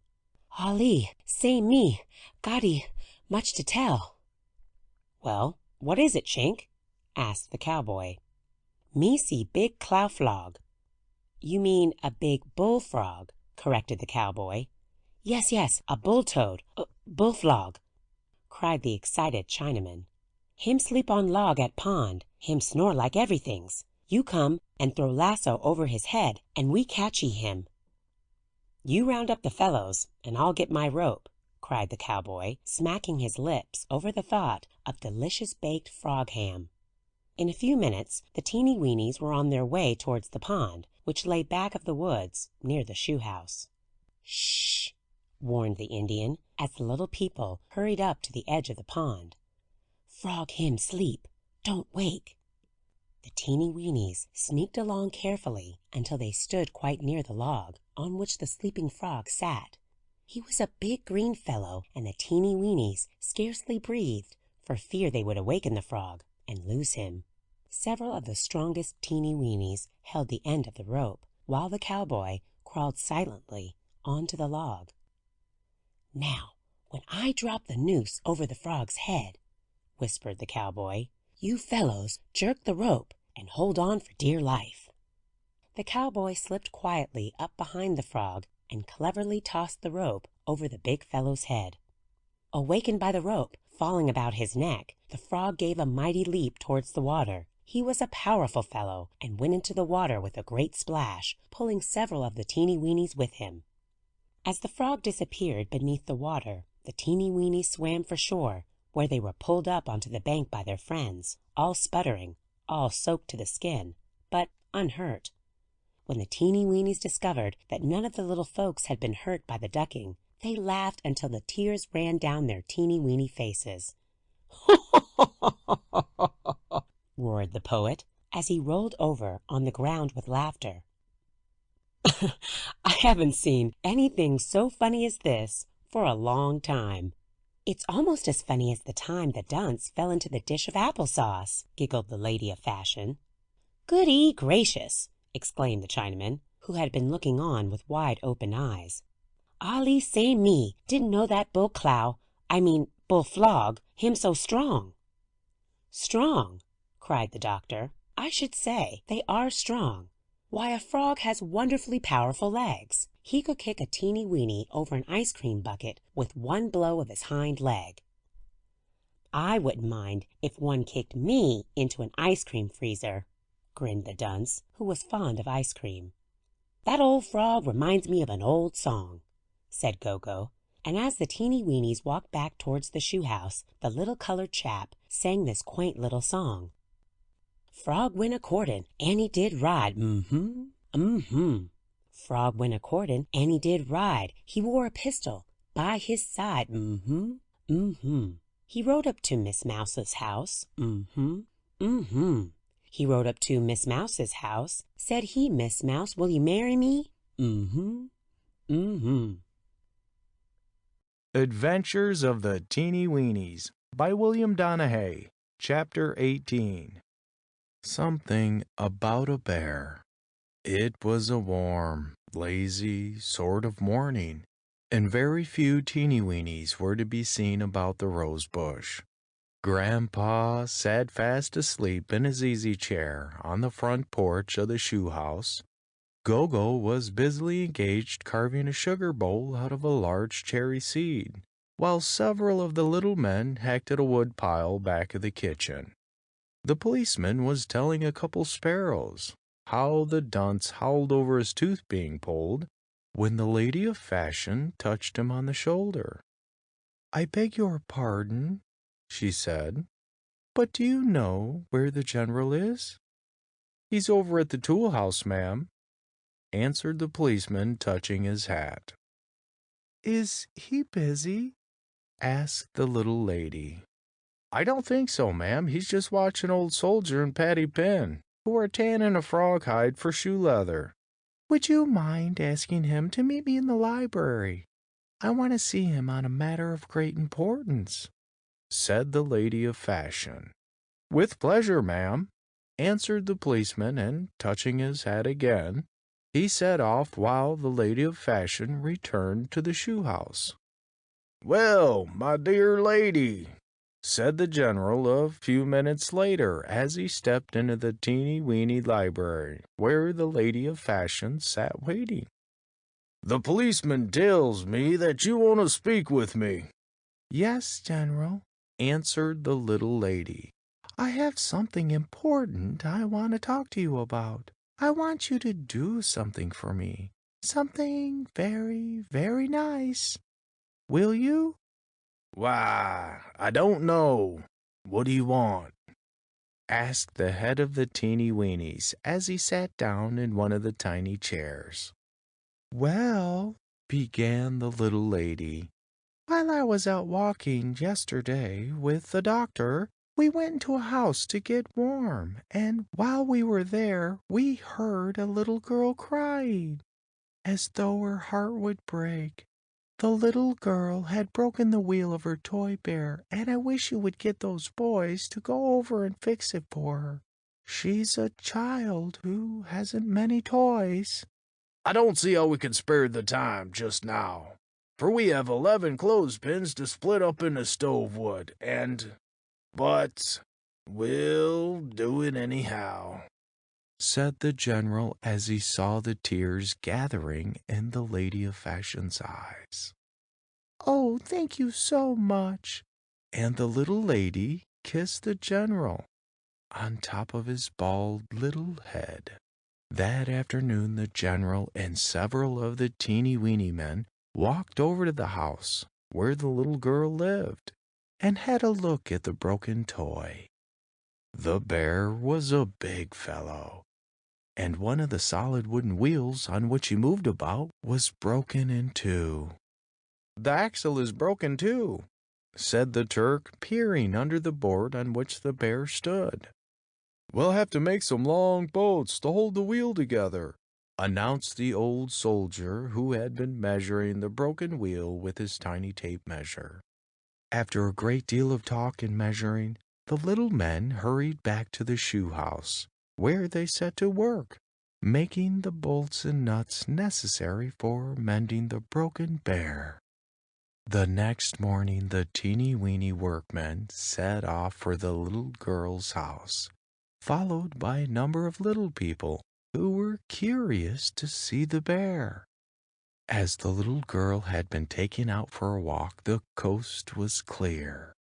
"Ali, say me, Gotti, much to tell." "Well, what is it, Chink?" asked the cowboy. "Me see big clow frog." "You mean a big bullfrog," corrected the cowboy. Yes, a bull-toad, bullfrog," cried the excited Chinaman. "Him sleep on log at pond. Him snore like everythings. You come and throw lasso over his head, and we catchee him." "You round up the fellows, and I'll get my rope," cried the cowboy, smacking his lips over the thought of delicious baked frog ham. In a few minutes the Teenie Weenies were on their way towards the pond, which lay back of the woods near the shoe house. "Shh!" warned the Indian, as the little people hurried up to the edge of the pond. "Frog him sleep. Don't wake." The Teenie Weenies sneaked along carefully until they stood quite near the log on which the sleeping frog sat. He was a big green fellow, and the Teenie Weenies scarcely breathed for fear they would awaken the frog and lose him. Several of the strongest Teenie Weenies held the end of the rope, while the cowboy crawled silently onto the log. "Now, when I drop the noose over the frog's head," whispered the cowboy, "you fellows jerk the rope and hold on for dear life." The cowboy slipped quietly up behind the frog and cleverly tossed the rope over the big fellow's head. Awakened by the rope falling about his neck, the frog gave a mighty leap towards the water. He was a powerful fellow, and went into the water with a great splash, pulling several of the Teenie Weenies with him. As the frog disappeared beneath the water, the Teenie Weenies swam for shore, where they were pulled up onto the bank by their friends, all sputtering, all soaked to the skin, but unhurt. When the Teenie Weenies discovered that none of the little folks had been hurt by the ducking, they laughed until the tears ran down their teeny weeny faces. roared the poet, as he rolled over on the ground with laughter. I haven't seen anything so funny as this for a long time. It's almost as funny as the time the dunce fell into the dish of applesauce, giggled the lady of fashion. "Goody gracious!" exclaimed the Chinaman, who had been looking on with wide-open eyes. "Ali say me didn't know that Bull Flog, him so strong." "Strong!" cried the doctor. "I should say they are strong. Why, a frog has wonderfully powerful legs. He could kick a Teenie Weenie over an ice cream bucket with one blow of his hind leg." "I wouldn't mind if one kicked me into an ice cream freezer," grinned the dunce, who was fond of ice cream. "That old frog reminds me of an old song," said Gogo, and as the Teenie Weenies walked back towards the shoe house, the little colored chap sang this quaint little song. "Frog went a-courtin', and he did ride, Frog went a-courtin', and he did ride. He wore a pistol by his side, He rode up to Miss Mouse's house, He rode up to Miss Mouse's house. Said he, 'Miss Mouse, will you marry me?' Adventures of the Teenie Weenies by William Donahue. Chapter 18. Something about a bear. It was a warm, lazy sort of morning, and very few Teenie Weenies were to be seen about the rose bush. Grandpa sat fast asleep in his easy chair on the front porch of the shoe house. Gogo was busily engaged carving a sugar bowl out of a large cherry seed, while several of the little men hacked at a wood pile back of the kitchen. The policeman was telling a couple sparrows how the dunce howled over his tooth being pulled when the lady of fashion touched him on the shoulder. "I beg your pardon," she said, "but do you know where the general is?" "He's over at the tool house, ma'am," answered the policeman, touching his hat. "Is he busy?" asked the little lady. "I don't think so, ma'am. He's just watching Old Soldier and Patty Pin, who are tanning a frog hide for shoe leather." "Would you mind asking him to meet me in the library? I want to see him on a matter of great importance," said the lady of fashion. "With pleasure, ma'am," answered the policeman, and touching his hat again, he set off while the lady of fashion returned to the shoe house. "Well, my dear lady," said the general a few minutes later as he stepped into the Teenie Weenie library, where the lady of fashion sat waiting. "The policeman tells me that you want to speak with me." "Yes, General," answered the little lady. "I have something important I want to talk to you about. I want you to do something for me. Something very, very nice. Will you?" "Why, I don't know. What do you want?" asked the head of the Teenie Weenies as he sat down in one of the tiny chairs. "Well," began the little lady, "while I was out walking yesterday with the doctor, we went into a house to get warm, and while we were there, we heard a little girl crying, as though her heart would break. The little girl had broken the wheel of her toy bear, and I wish you would get those boys to go over and fix it for her. She's a child who hasn't many toys." "I don't see how we can spare the time just now, for we have 11 clothespins to split up into stove wood, but we'll do it anyhow," said the general as he saw the tears gathering in the lady of fashion's eyes. "Oh, thank you so much." And the little lady kissed the general on top of his bald little head. That afternoon the general and several of the Teenie Weenie men walked over to the house where the little girl lived and had a look at the broken toy. The bear was a big fellow, and one of the solid wooden wheels on which he moved about was broken in two. "The axle is broken too," said the Turk, peering under the board on which the bear stood. "We'll have to make some long bolts to hold the wheel together," announced the old soldier who had been measuring the broken wheel with his tiny tape measure. After a great deal of talk and measuring, the little men hurried back to the shoe house, where they set to work, making the bolts and nuts necessary for mending the broken bear. The next morning the Teenie Weenie workmen set off for the little girl's house, followed by a number of little people who were curious to see the bear. As the little girl had been taken out for a walk, the coast was clear,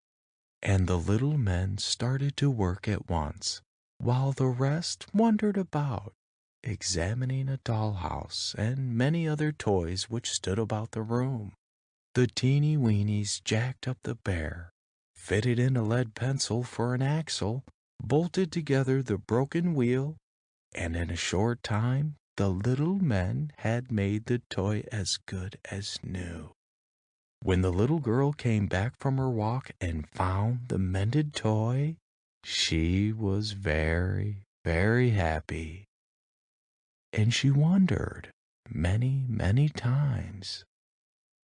and the little men started to work at once, while the rest wandered about, examining a dollhouse and many other toys which stood about the room. The Teenie Weenies jacked up the bear, fitted in a lead pencil for an axle, bolted together the broken wheel, and in a short time the little men had made the toy as good as new. When the little girl came back from her walk and found the mended toy, she was very, very happy, and she wondered many, many times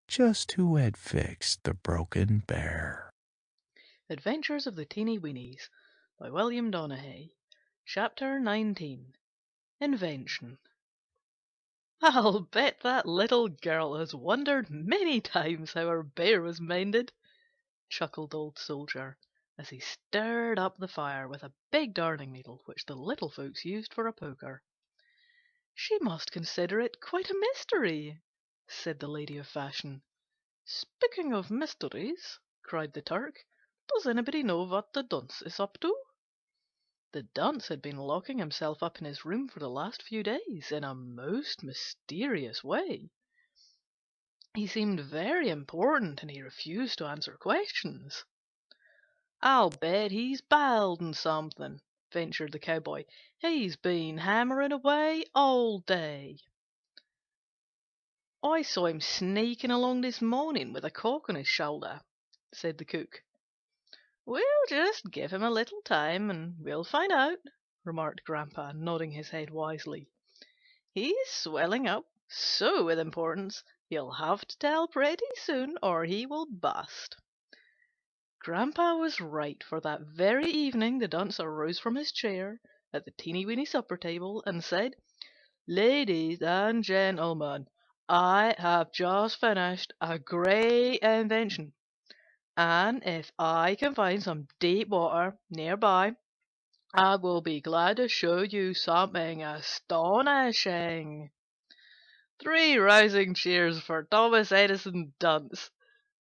just who had fixed the broken bear. Adventures of the Teenie Weenies by William Donaghy. Chapter 19. Invention. I'll bet that little girl has wondered many times how her bear was mended, chuckled Old Soldier, as he stirred up the fire with a big darning needle which the little folks used for a poker. She must consider it quite a mystery, said the Lady of Fashion. Speaking of mysteries, cried the Turk, does anybody know what the dunce is up to? The dunce had been locking himself up in his room for the last few days in a most mysterious way. He seemed very important and he refused to answer questions. I'll bet he's building something, ventured the Cowboy. He's been hammering away all day. I saw him sneaking along this morning with a cock on his shoulder, said the cook. We'll just give him a little time and we'll find out, remarked Grandpa, nodding his head wisely. He's swelling up so with importance he'll have to tell pretty soon or he will bust. Grandpa was right, for that very evening the dunce arose from his chair at the Teenie Weenie supper table and said, Ladies and gentlemen, I have just finished a great invention. And if I can find some deep water nearby, I will be glad to show you something astonishing. 3 rousing cheers for Thomas Edison Dunce,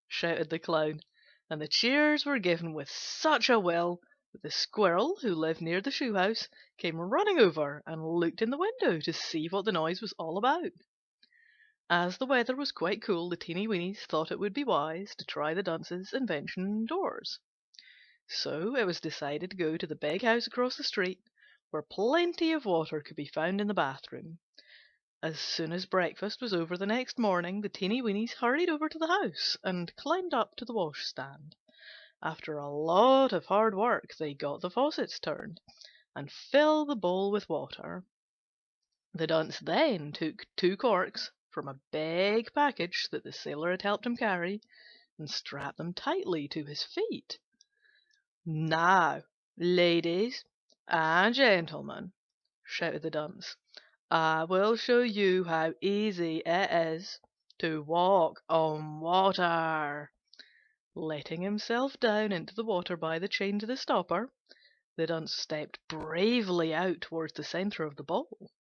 shouted the clown, and the cheers were given with such a will that the squirrel, who lived near the shoe house, came running over and looked in the window to see what the noise was all about. As the weather was quite cool, the Teenie Weenies thought it would be wise to try the dunce's invention indoors. So it was decided to go to the big house across the street, where plenty of water could be found in the bathroom. As soon as breakfast was over the next morning, the Teenie Weenies hurried over to the house and climbed up to the washstand. After a lot of hard work, they got the faucets turned and filled the bowl with water. The dunce then took 2 corks from a big package that the sailor had helped him carry and strapped them tightly to his feet. Now, ladies and gentlemen, shouted the dunce, I will show you how easy it is to walk on water. Letting himself down into the water by the chain to the stopper, the dunce stepped bravely out towards the centre of the bowl.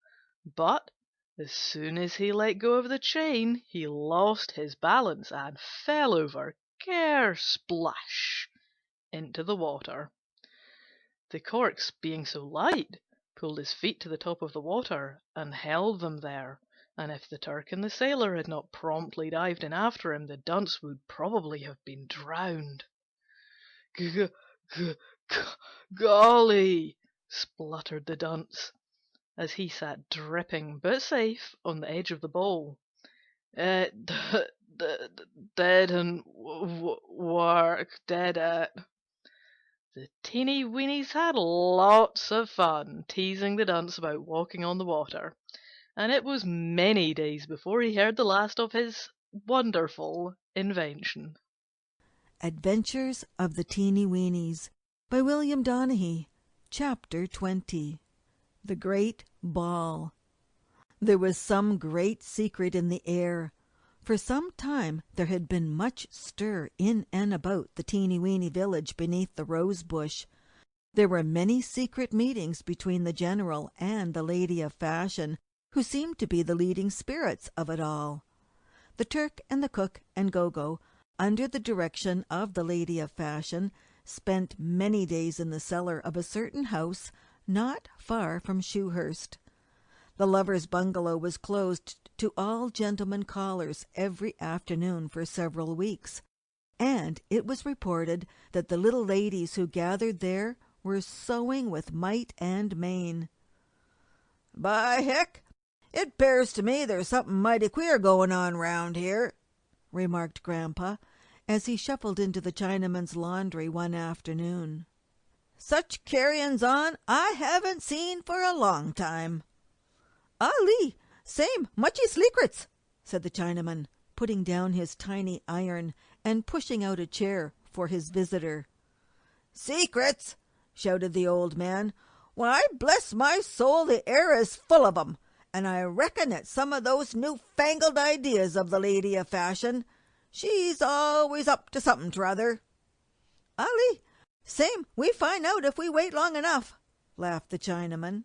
But as soon as he let go of the chain, he lost his balance and fell over, ker-splash, into the water. The corks, being so light, pulled his feet to the top of the water and held them there, and if the Turk and the sailor had not promptly dived in after him, the dunce would probably have been drowned. Golly, spluttered the dunce, as he sat dripping but safe on the edge of the bowl. It didn't work, did it? The Teenie Weenies had lots of fun teasing the dunce about walking on the water, and it was many days before he heard the last of his wonderful invention. Adventures of the Teenie Weenies by William Donaghy. Chapter 20. The Great Ball. There was some great secret in the air. For some time there had been much stir in and about the Teenie Weenie village beneath the rose bush. There were many secret meetings between the general and the lady of fashion, who seemed to be the leading spirits of it all. The Turk and the cook and Gogo, under the direction of the lady of fashion, spent many days in the cellar of a certain house not far from Shoehurst. The lovers' bungalow was closed to all gentlemen callers every afternoon for several weeks, and it was reported that the little ladies who gathered there were sewing with might and main. "By heck, it 'pears to me there's something mighty queer going on round here," remarked Grandpa, as he shuffled into the Chinaman's laundry one afternoon. "Such carryings on I haven't seen for a long time." "Ali, same muchy secrets," said the Chinaman, putting down his tiny iron and pushing out a chair for his visitor. "Secrets!" shouted the old man. "Why, bless my soul, the air is full of 'em, and I reckon it's some of those new-fangled ideas of the lady of fashion. She's always up to something or other." "Ali, same we find out if we wait long enough," laughed the Chinaman.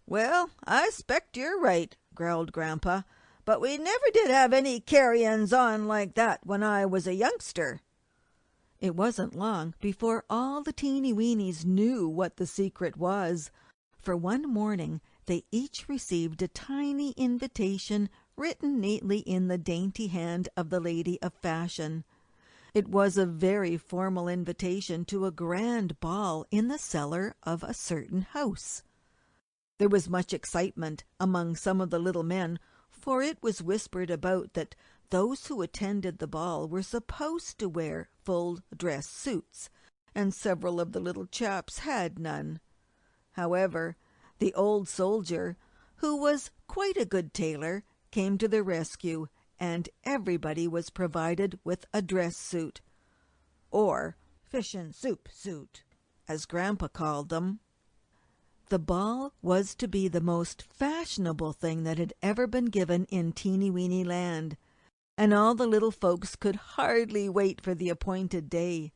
"Well, I 'spect you're right," growled Grandpa, "but we never did have any carryings on like that when I was a youngster." It wasn't long before all the Teenie Weenies knew what the secret was, for one morning they each received a tiny invitation written neatly in the dainty hand of the lady of fashion. It was a very formal invitation to a grand ball in the cellar of a certain house. There was much excitement among some of the little men, for it was whispered about that those who attended the ball were supposed to wear full dress suits, and several of the little chaps had none. However, the old soldier, who was quite a good tailor, came to the rescue, and everybody was provided with a dress suit, or fish and soup suit, as Grandpa called them. The ball was to be the most fashionable thing that had ever been given in Teenie Weenie land, and all the little folks could hardly wait for the appointed day.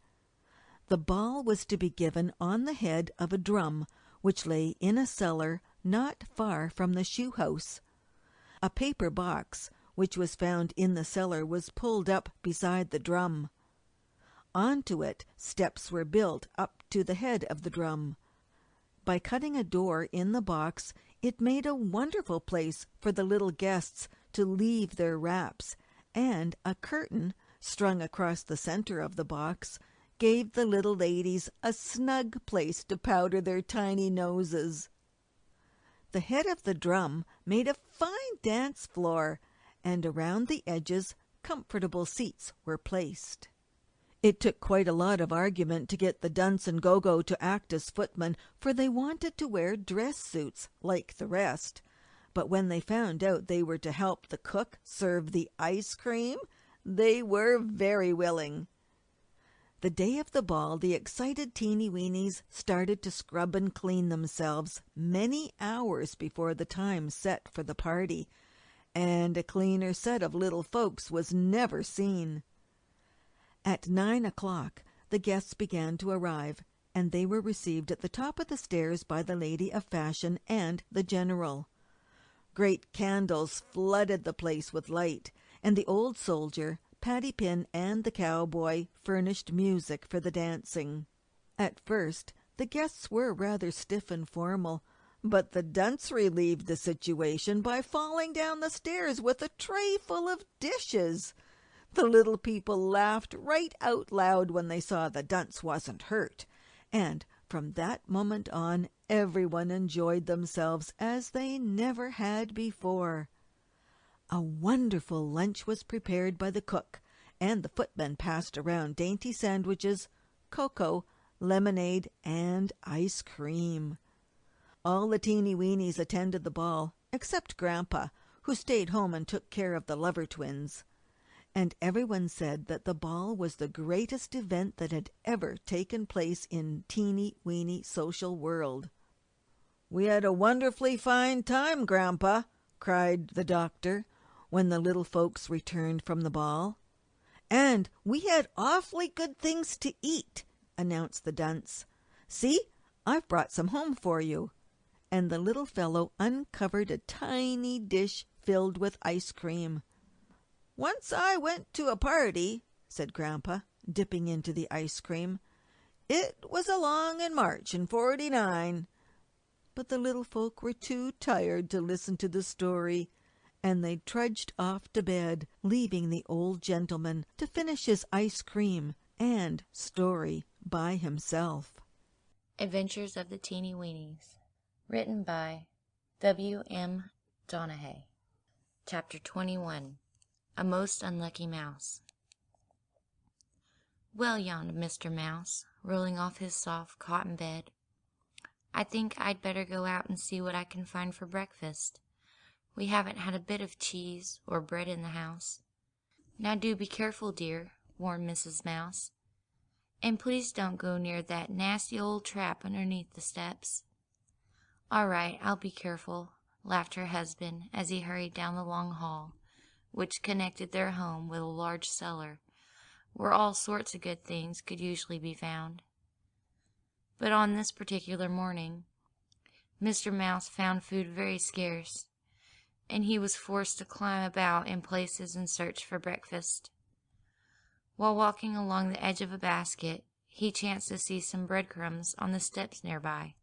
The ball was to be given on the head of a drum, which lay in a cellar not far from the shoe house. A paper box, which was found in the cellar, was pulled up beside the drum. Onto it steps were built up to the head of the drum. By cutting a door in the box, it made a wonderful place for the little guests to leave their wraps, and a curtain, strung across the center of the box, gave the little ladies a snug place to powder their tiny noses. The head of the drum made a fine dance floor, and around the edges comfortable seats were placed. It took quite a lot of argument to get the Dunce and Gogo to act as footmen, for they wanted to wear dress suits like the rest. But when they found out they were to help the cook serve the ice cream, they were very willing. The day of the ball, the excited Teenie Weenies started to scrub and clean themselves many hours before the time set for the party, and a cleaner set of little folks was never seen. At 9 o'clock the guests began to arrive, and they were received at the top of the stairs by the lady of fashion and the general. Great candles flooded the place with light, and the old soldier, Paddy Pin, and the cowboy furnished music for the dancing. At first the guests were rather stiff and formal, but the dunce relieved the situation by falling down the stairs with a tray full of dishes. The little people laughed right out loud when they saw the dunce wasn't hurt, and from that moment on everyone enjoyed themselves as they never had before. A wonderful lunch was prepared by the cook, and the footmen passed around dainty sandwiches, cocoa, lemonade, and ice cream. All the Teenie Weenies attended the ball, except Grandpa, who stayed home and took care of the lover twins. And everyone said that the ball was the greatest event that had ever taken place in Teenie Weenie social world. "We had a wonderfully fine time, Grandpa," cried the doctor, when the little folks returned from the ball. "And we had awfully good things to eat," announced the dunce. "See, I've brought some home for you." And the little fellow uncovered a tiny dish filled with ice cream. "Once I went to a party," said Grandpa, dipping into the ice cream. "It was along in March in '49." But the little folk were too tired to listen to the story, and they trudged off to bed, leaving the old gentleman to finish his ice cream and story by himself. Adventures of the Teenie Weenies, written by W.M. Donahue. Chapter 21. A Most Unlucky Mouse. "Well," yawned Mr. Mouse, rolling off his soft cotton bed, "I think I'd better go out and see what I can find for breakfast. We haven't had a bit of cheese or bread in the house." "Now do be careful, dear," warned Mrs. Mouse. "And please don't go near that nasty old trap underneath the steps." "All right, I'll be careful," laughed her husband as he hurried down the long hall, which connected their home with a large cellar, where all sorts of good things could usually be found. But on this particular morning, Mr. Mouse found food very scarce, and he was forced to climb about in places in search for breakfast. While walking along the edge of a basket, he chanced to see some breadcrumbs on the steps nearby,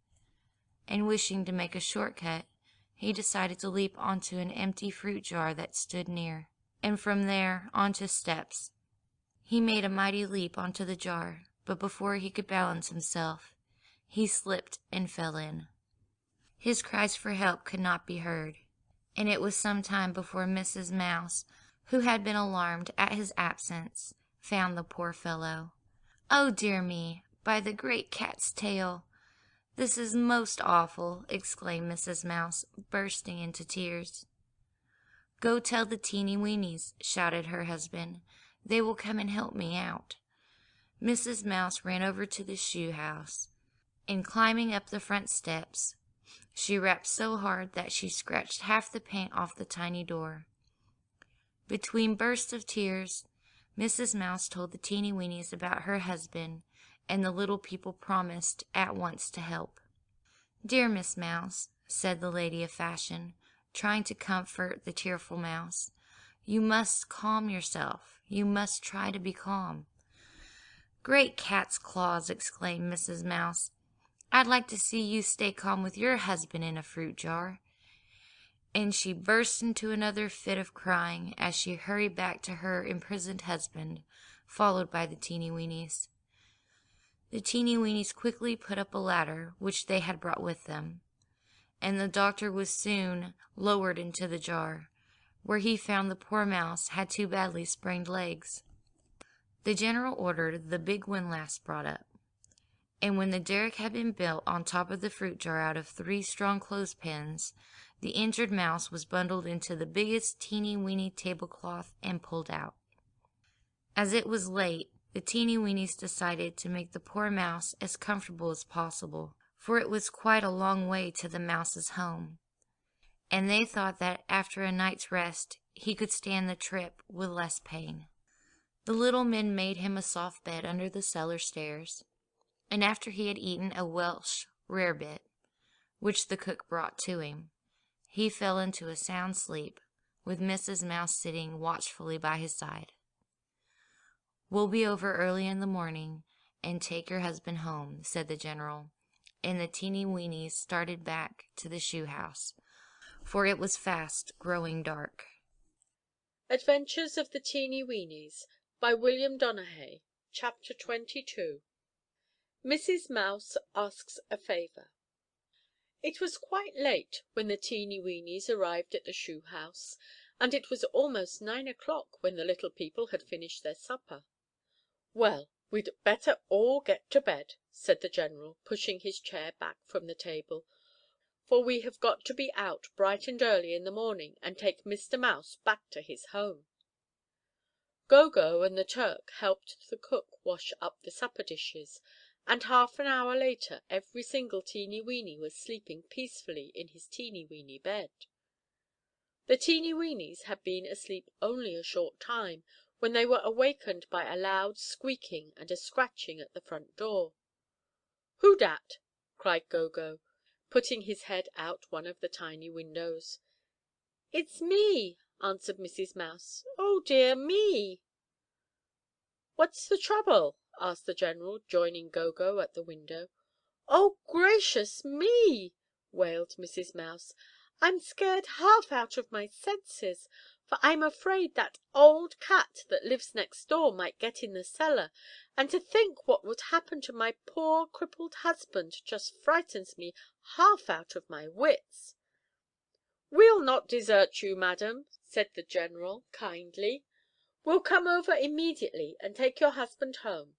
and wishing to make a shortcut, he decided to leap onto an empty fruit jar that stood near, and from there onto steps. He made a mighty leap onto the jar, but before he could balance himself, he slipped and fell in. His cries for help could not be heard, and it was some time before Mrs. Mouse, who had been alarmed at his absence, found the poor fellow. "Oh, dear me, by the great cat's tail! This is most awful!" exclaimed Mrs. Mouse, bursting into tears. "Go tell the Teenie Weenies," shouted her husband. "They will come and help me out." Mrs. Mouse ran over to the shoe house, and climbing up the front steps, she rapped so hard that she scratched half the paint off the tiny door. Between bursts of tears, Mrs. Mouse told the Teenie Weenies about her husband, and the little people promised at once to help. "Dear Miss Mouse," said the lady of fashion, trying to comfort the tearful mouse, "you must calm yourself. You must try to be calm." "Great cat's claws!" exclaimed Mrs. Mouse. "I'd like to see you stay calm with your husband in a fruit jar." And she burst into another fit of crying as she hurried back to her imprisoned husband, followed by the Teenie Weenies. The Teenie Weenies quickly put up a ladder which they had brought with them, and the doctor was soon lowered into the jar, where he found the poor mouse had 2 badly sprained legs. The general ordered the big windlass brought up, and when the derrick had been built on top of the fruit jar out of 3 strong clothespins, the injured mouse was bundled into the biggest Teenie Weenie tablecloth and pulled out. As it was late, the Teenie Weenies decided to make the poor mouse as comfortable as possible, for it was quite a long way to the mouse's home, and they thought that after a night's rest he could stand the trip with less pain. The little men made him a soft bed under the cellar stairs, and after he had eaten a Welsh rarebit, which the cook brought to him, he fell into a sound sleep, with Mrs. Mouse sitting watchfully by his side. "We'll be over early in the morning and take your husband home," said the general, and the Teenie Weenies started back to the shoe house, for it was fast growing dark. Adventures of the Teenie Weenies, by William Donahue. Chapter 22. Mrs. Mouse asks a favor. It was quite late when the Teenie Weenies arrived at the shoe house, and it was almost 9 o'clock when the little people had finished their supper. "Well, we'd better all get to bed," said the general, pushing his chair back from the table, "for we have got to be out bright and early in the morning and take Mr. Mouse back to his home." Go-Go and the Turk helped the cook wash up the supper dishes, and half an hour later every single Teenie Weenie was sleeping peacefully in his teeny weeny bed. The Teenie Weenies had been asleep only a short time when they were awakened by a loud squeaking and a scratching at the front door. "Who dat?" cried Go-Go, putting his head out one of the tiny windows. "It's me," answered Mrs. Mouse. "Oh dear me!" "What's the trouble?" asked the General, joining Go-Go at the window. "Oh, gracious me!" wailed Mrs. Mouse. "I'm scared half out of my senses, for I'm afraid that old cat that lives next door might get in the cellar, and to think what would happen to my poor crippled husband just frightens me half out of my wits." "We'll not desert you, madam," said the General, kindly. "We'll come over immediately and take your husband home."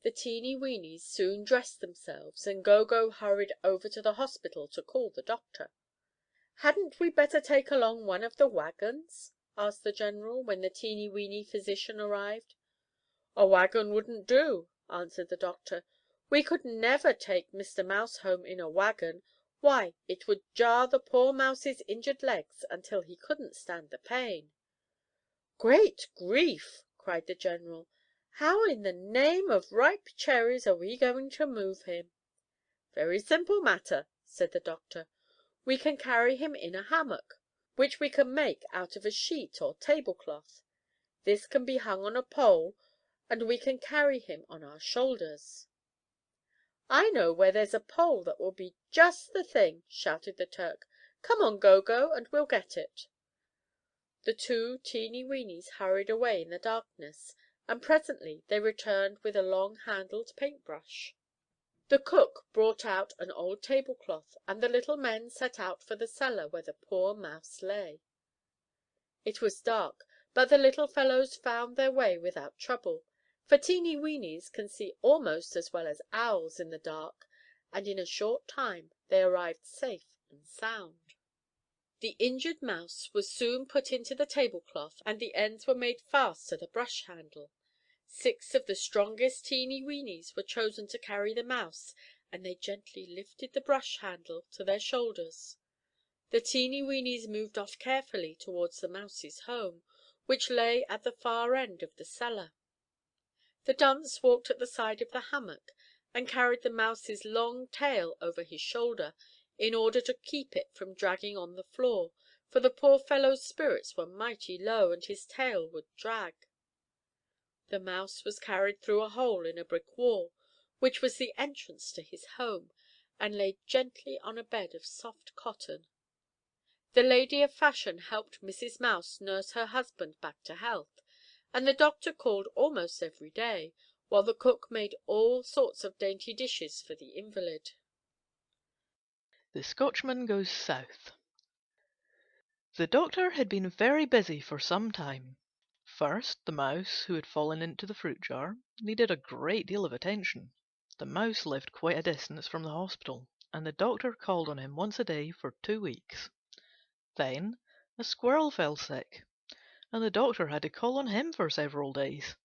The Teenie Weenies soon dressed themselves, and Go-Go hurried over to the hospital to call the doctor. "Hadn't we better take along one of the wagons?" asked the General, when the Teenie Weenie physician arrived. "A wagon wouldn't do," answered the doctor. "We could never take Mr. Mouse home in a wagon. Why, it would jar the poor mouse's injured legs until he couldn't stand the pain." "Great grief!" cried the General. "How in the name of ripe cherries are we going to move him?" "Very simple matter," said the doctor. "We can carry him in a hammock, which we can make out of a sheet or tablecloth. This can be hung on a pole, and we can carry him on our shoulders." "I know where there's a pole that will be just the thing!" shouted the Turk. "Come on, Go-Go, and we'll get it." The two Teenie Weenies hurried away in the darkness, and presently they returned with a long-handled paint-brush. The cook brought out an old tablecloth, and the little men set out for the cellar where the poor mouse lay. It was dark, but the little fellows found their way without trouble, for Teenie Weenies can see almost as well as owls in the dark, and in a short time they arrived safe and sound. The injured mouse was soon put into the tablecloth, and the ends were made fast to the brush handle. 6 of the strongest Teenie Weenies were chosen to carry the mouse, and they gently lifted the brush handle to their shoulders. The Teenie Weenies moved off carefully towards the mouse's home, which lay at the far end of the cellar. The dunce walked at the side of the hammock, and carried the mouse's long tail over his shoulder, in order to keep it from dragging on the floor, for the poor fellow's spirits were mighty low, and his tail would drag. The mouse was carried through a hole in a brick wall, which was the entrance to his home, and laid gently on a bed of soft cotton. The lady of fashion helped Mrs. Mouse nurse her husband back to health, and the doctor called almost every day, while the cook made all sorts of dainty dishes for the invalid. The Scotchman Goes South. The doctor had been very busy for some time. First, the mouse, who had fallen into the fruit jar, needed a great deal of attention. The mouse lived quite a distance from the hospital, and the doctor called on him once a day for 2 weeks. Then a squirrel fell sick, and the doctor had to call on him for several days.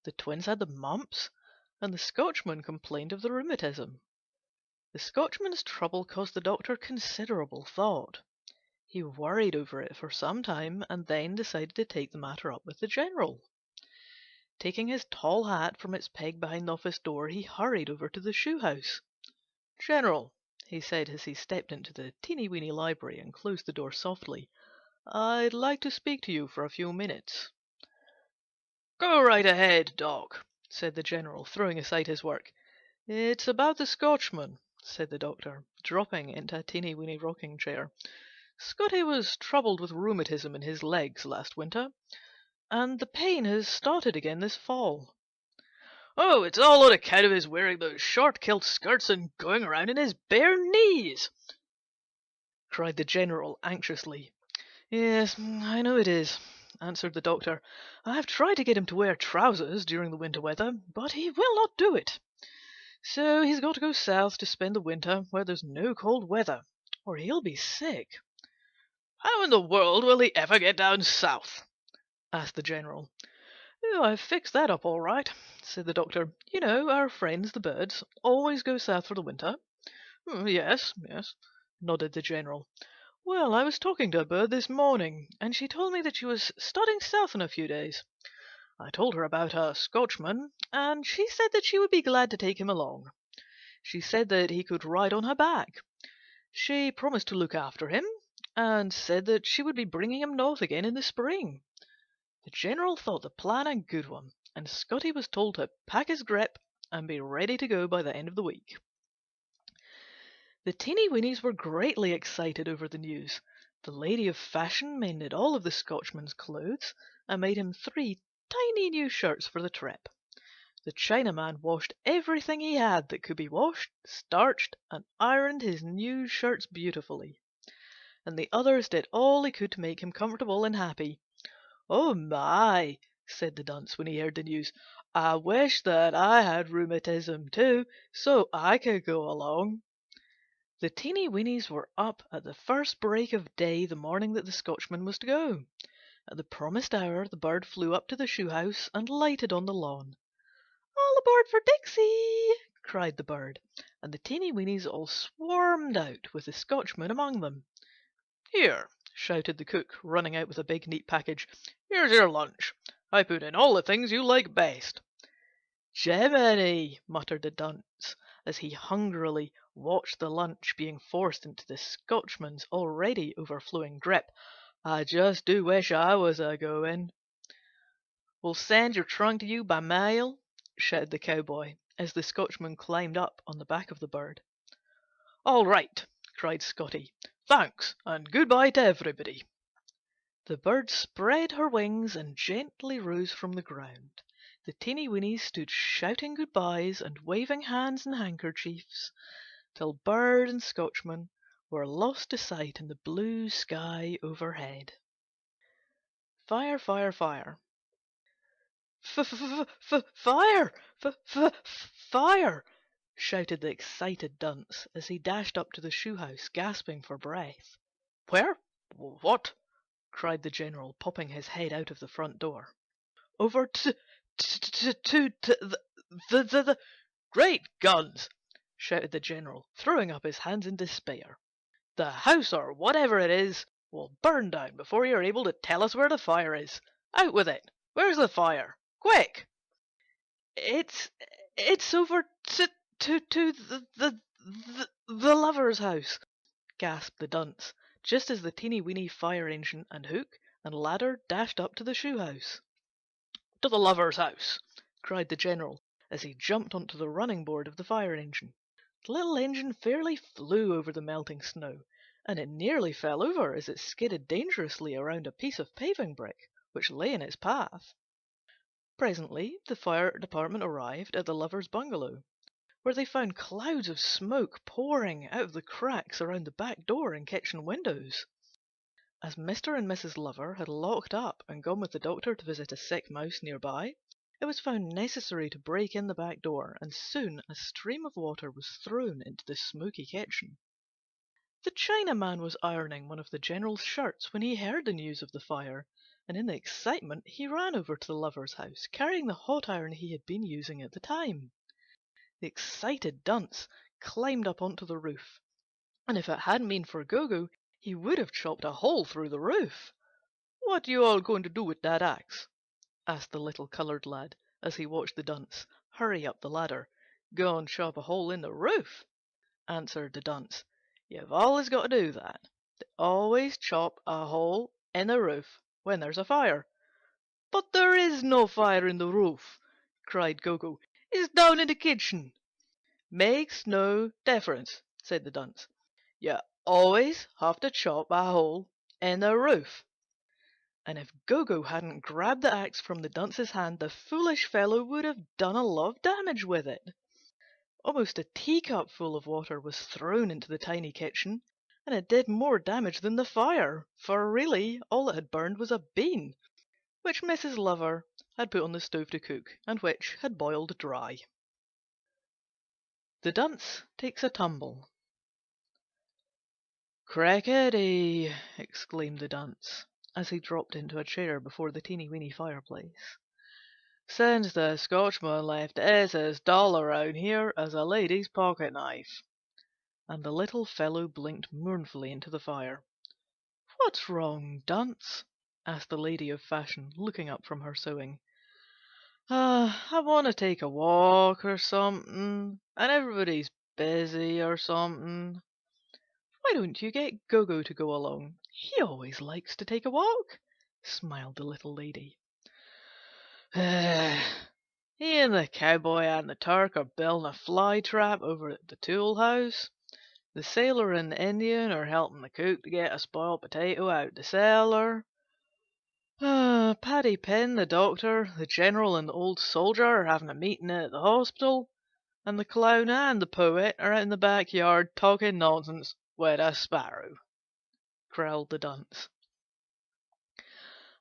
The twins had the mumps, and the Scotchman complained of the rheumatism. The Scotchman's trouble caused the doctor considerable thought. He worried over it for some time, and then decided to take the matter up with the General. Taking his tall hat from its peg behind the office door, he hurried over to the shoe house. "General," he said as he stepped into the Teenie Weenie library and closed the door softly, "I'd like to speak to you for a few minutes." "Go right ahead, Doc," said the General, throwing aside his work. "It's about the Scotchman," said the doctor, dropping into a Teenie Weenie rocking chair. "Scotty was troubled with rheumatism in his legs last winter, and the pain has started again this fall." "Oh, it's all on account of his wearing those short kilt skirts and going around in his bare knees!" cried the General anxiously. "Yes, I know it is," answered the doctor. "I've tried to get him to wear trousers during the winter weather, but he will not do it. So he's got to go south to spend the winter where there's no cold weather, or he'll be sick." "How in the world will he ever get down south?" asked the General. "Oh, I've fixed that up all right," said the doctor. "You know, our friends the birds always go south for the winter." "Yes, yes," nodded the General. "Well, I was talking to a bird this morning, and she told me that she was starting south in a few days. I told her about a Scotchman, and she said that she would be glad to take him along. She said that he could ride on her back. She promised to look after him, and said that she would be bringing him north again in the spring." The General thought the plan a good one, and Scotty was told to pack his grip and be ready to go by the end of the week. The Teenie Weenies were greatly excited over the news. The lady of fashion mended all of the Scotchman's clothes and made him 3 tiny new shirts for the trip. The Chinaman washed everything he had that could be washed, starched, and ironed his new shirts beautifully. And the others did all they could to make him comfortable and happy. "Oh my!" said the dunce when he heard the news. "I wish that I had rheumatism too, so I could go along." The Teenie Weenies were up at the first break of day the morning that the Scotchman was to go. At the promised hour the bird flew up to the shoe house and lighted on the lawn. "All aboard for Dixie!" cried the bird, and the Teenie Weenies all swarmed out with the Scotchman among them. "Here!" shouted the cook, running out with a big neat package. "Here's your lunch. I put in all the things you like best." "Jeminy!" muttered the dunce, as he hungrily watched the lunch being forced into the Scotchman's already overflowing grip. "I just do wish I was a-going." "We'll send your trunk to you by mail," shouted the Cowboy, as the Scotchman climbed up on the back of the bird. "All right!" cried Scotty. "Thanks, and goodbye to everybody." The bird spread her wings and gently rose from the ground. The Teenie Weenies stood shouting goodbyes and waving hands and handkerchiefs, till bird and Scotchman were lost to sight in the blue sky overhead. Fire, fire, fire. "Fire! Fire!" shouted the excited dunce as he dashed up to the shoe house, gasping for breath. "Where? What?" cried the General, popping his head out of the front door. "Over to the Great guns!" shouted the General, throwing up his hands in despair. "The house, or whatever it is, will burn down before you're able to tell us where the fire is. Out with it! Where's the fire? Quick!" "It's over to the lover's house," gasped the dunce, just as the Teenie Weenie fire engine and hook and ladder dashed up to the shoe house. "To the lover's house!" cried the General, as he jumped onto the running board of the fire engine. The little engine fairly flew over the melting snow, and it nearly fell over as it skidded dangerously around a piece of paving brick which lay in its path. Presently the fire department arrived at the lovers' bungalow, where they found clouds of smoke pouring out of the cracks around the back door and kitchen windows. As Mr. and Mrs. Lover had locked up and gone with the doctor to visit a sick mouse nearby, it was found necessary to break in the back door, and soon a stream of water was thrown into the smoky kitchen. The Chinaman was ironing one of the General's shirts when he heard the news of the fire, and in the excitement he ran over to the Lover's house, carrying the hot iron he had been using at the time. The excited dunce climbed up onto the roof, and if it hadn't been for Gogo, he would have chopped a hole through the roof. "What you all going to do with that axe?" asked the little coloured lad, as he watched the dunce hurry up the ladder. "Go and chop a hole in the roof," answered the dunce. "You've always got to do that. They always chop a hole in the roof when there's a fire." "But there is no fire in the roof," cried Gogo. "It's down in the kitchen." "Makes no difference," said the dunce. "You always have to chop a hole in the roof." And if Gogo hadn't grabbed the axe from the dunce's hand, the foolish fellow would have done a lot of damage with it. Almost a teacup full of water was thrown into the tiny kitchen, and it did more damage than the fire, for really all it had burned was a bean, which Mrs. Lover had put on the stove to cook, and which had boiled dry. The dunce takes a tumble. "Crickety!" exclaimed the dunce, as he dropped into a chair before the Teenie Weenie fireplace. Since the Scotchman left it's as dull around here as a lady's pocket knife." And the little fellow blinked mournfully into the fire. "What's wrong, Dunce?" asked the lady of fashion, looking up from her sewing. I want to take a walk or something, and everybody's busy or something. Why don't you get Gogo to go along? He always likes to take a walk," smiled the little lady. He and the Cowboy and the Turk are building a fly trap over at the tool house. The sailor and the Indian are helping the cook to get a spoiled potato out the cellar. Paddy Pin, the doctor, the general, and the old soldier are having a meeting at the hospital, and the clown and the poet are out in the backyard talking nonsense with a sparrow," growled the dunce.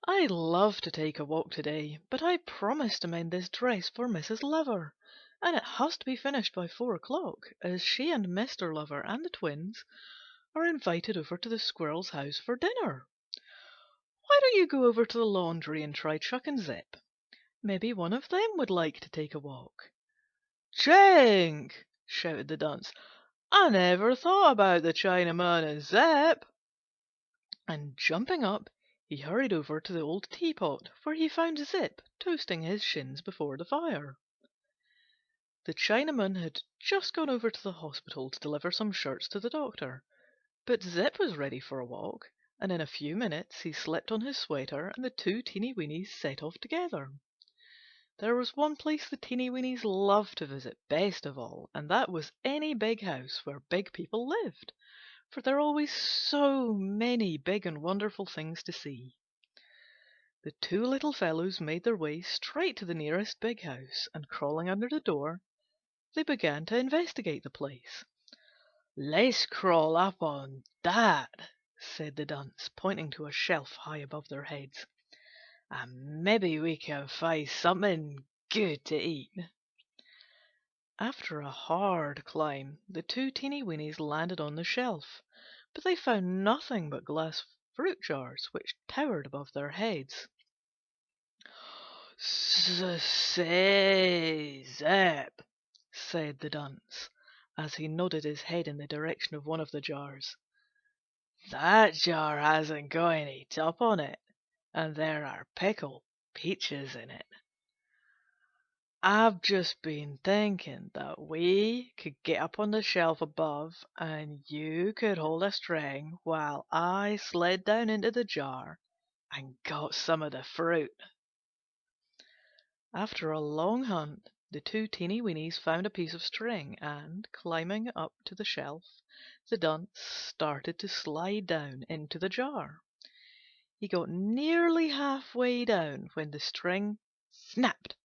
"I'd love to take a walk today, but I promised to mend this dress for Mrs. Lover, and it has to be finished by 4 o'clock, as she and Mr. Lover and the twins are invited over to the squirrel's house for dinner. Why don't you go over to the laundry and try Chuck and Zip? Maybe one of them would like to take a walk." "Chink!" shouted the dunce. "I never thought about the Chinaman and Zip." And jumping up, he hurried over to the old teapot, where he found Zip toasting his shins before the fire. The Chinaman had just gone over to the hospital to deliver some shirts to the doctor, but Zip was ready for a walk, and in a few minutes he slipped on his sweater and the two Teenie Weenies set off together. There was one place the Teenie Weenies loved to visit best of all, and that was any big house where big people lived, for there are always so many big and wonderful things to see. The two little fellows made their way straight to the nearest big house, and crawling under the door, they began to investigate the place. "Let's crawl up on that," said the dunce, pointing to a shelf high above their heads, "and maybe we can find something good to eat." After a hard climb, the two Teenie Weenies landed on the shelf, but they found nothing but glass fruit jars, which towered above their heads. "Say, Zep," said the dunce, as he nodded his head in the direction of one of the jars, "that jar hasn't got any top on it, and there are pickled peaches in it. I've just been thinking that we could get up on the shelf above, and you could hold a string while I slid down into the jar and got some of the fruit." After a long hunt, the two Teenie Weenies found a piece of string, and, climbing up to the shelf, the dunce started to slide down into the jar. He got nearly halfway down when the string snapped,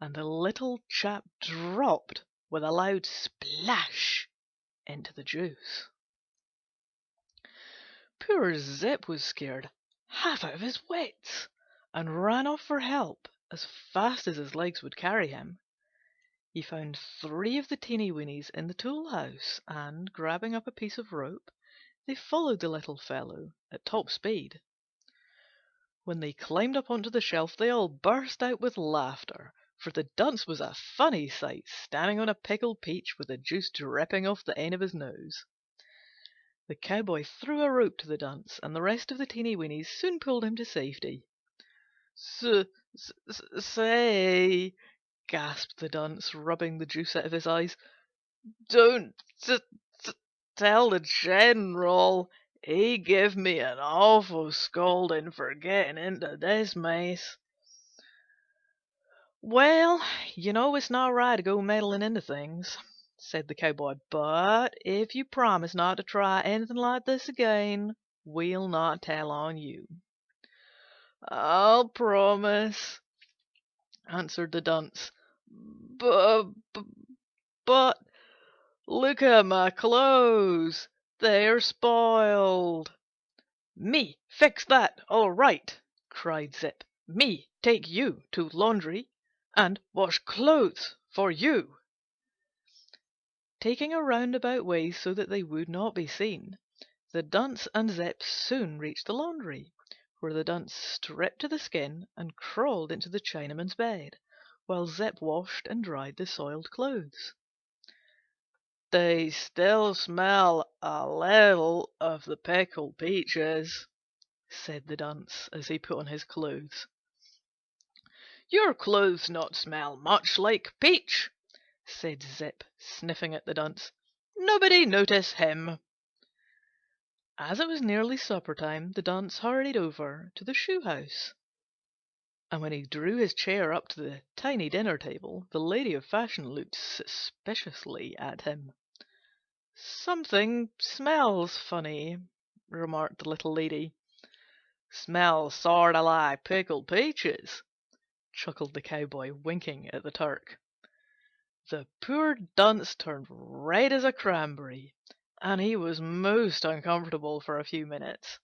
and the little chap dropped with a loud splash into the juice. Poor Zip was scared half out of his wits, and ran off for help as fast as his legs would carry him. He found 3 of the Teenie Weenies in the tool house, and, grabbing up a piece of rope, they followed the little fellow at top speed. When they climbed up onto the shelf they all burst out with laughter, for the dunce was a funny sight, standing on a pickled peach with the juice dripping off the end of his nose. The Cowboy threw a rope to the dunce, and the rest of the Teenie Weenies soon pulled him to safety. "Say," gasped the dunce, rubbing the juice out of his eyes, "don't tell the General. He gave me an awful scolding for getting into this mess." "Well, you know it's not right to go meddling into things," said the Cowboy, "but if you promise not to try anything like this again, we'll not tell on you." "I'll promise," answered the dunce. But look at my clothes. They're spoiled." "Me fix that, all right," cried Zip. "Me take you to laundry and wash clothes for you." Taking a roundabout way so that they would not be seen, the dunce and Zip soon reached the laundry, where the dunce stripped to the skin and crawled into the Chinaman's bed, while Zip washed and dried the soiled clothes. "They still smell a little of the pickled peaches," said the dunce as he put on his clothes. "Your clothes not smell much like peach," said Zip, sniffing at the dunce. "Nobody notice him." As it was nearly supper time, the dunce hurried over to the shoe house, and when he drew his chair up to the tiny dinner table, the lady of fashion looked suspiciously at him. "Something smells funny," remarked the little lady. "Smells sort of like pickled peaches," chuckled the cowboy, winking at the Turk. The poor dunce turned red as a cranberry, and he was most uncomfortable for a few minutes.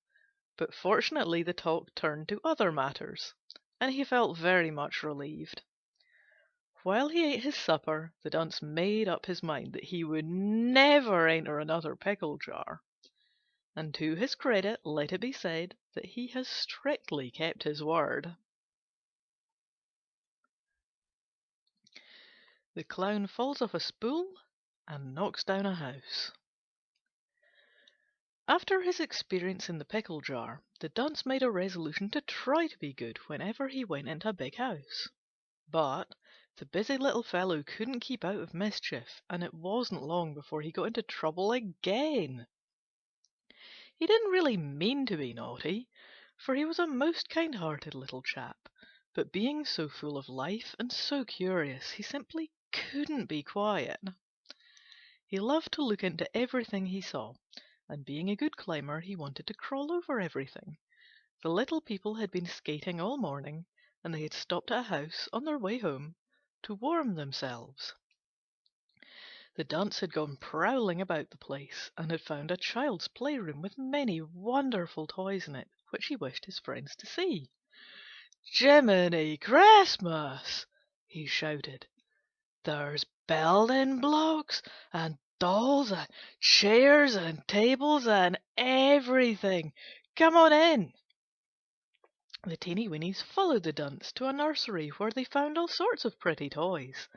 But fortunately the talk turned to other matters, and he felt very much relieved. While he ate his supper, the dunce made up his mind that he would never enter another pickle jar. And to his credit, let it be said that he has strictly kept his word. The clown falls off a spool and knocks down a house. After his experience in the pickle jar, the dunce made a resolution to try to be good whenever he went into a big house. But the busy little fellow couldn't keep out of mischief, and it wasn't long before he got into trouble again. He didn't really mean to be naughty, for he was a most kind-hearted little chap, but being so full of life and so curious, he simply couldn't be quiet. He loved to look into everything he saw, and being a good climber, he wanted to crawl over everything. The little people had been skating all morning, and they had stopped at a house on their way home to warm themselves. The dunce had gone prowling about the place, and had found a child's playroom with many wonderful toys in it, which he wished his friends to see. "Jiminy Christmas!" he shouted. "There's building blocks and dolls and chairs and tables and everything. Come on in." The Teenie Weenies followed the dunce to a nursery where they found all sorts of pretty toys.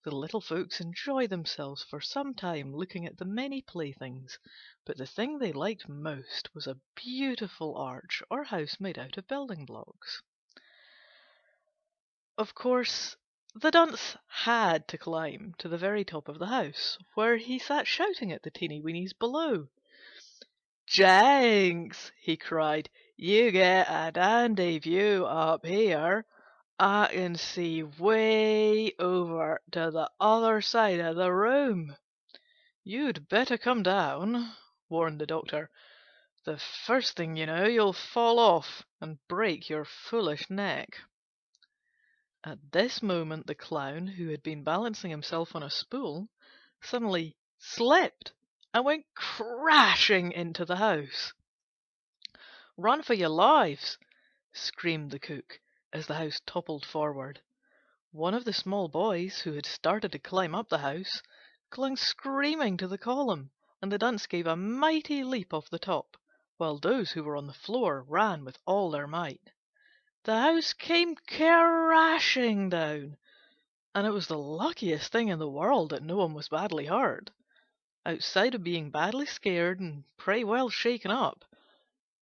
The little folks enjoyed themselves for some time looking at the many playthings, but the thing they liked most was a beautiful arch or house made out of building blocks. Of course, the dunce had to climb to the very top of the house, where he sat shouting at the Teenie Weenies below. "Jenks!" he cried, "you get a dandy view up here. I can see way over to the other side of the room." "You'd better come down," warned the doctor. "The first thing you know you'll fall off and break your foolish neck." At this moment the clown, who had been balancing himself on a spool, suddenly slipped and went crashing into the house. "Run for your lives!" screamed the cook, as the house toppled forward. One of the small boys, who had started to climb up the house, clung screaming to the column, and the dunce gave a mighty leap off the top, while those who were on the floor ran with all their might. The house came crashing down, and it was the luckiest thing in the world that no one was badly hurt. Outside of being badly scared and pretty well shaken up,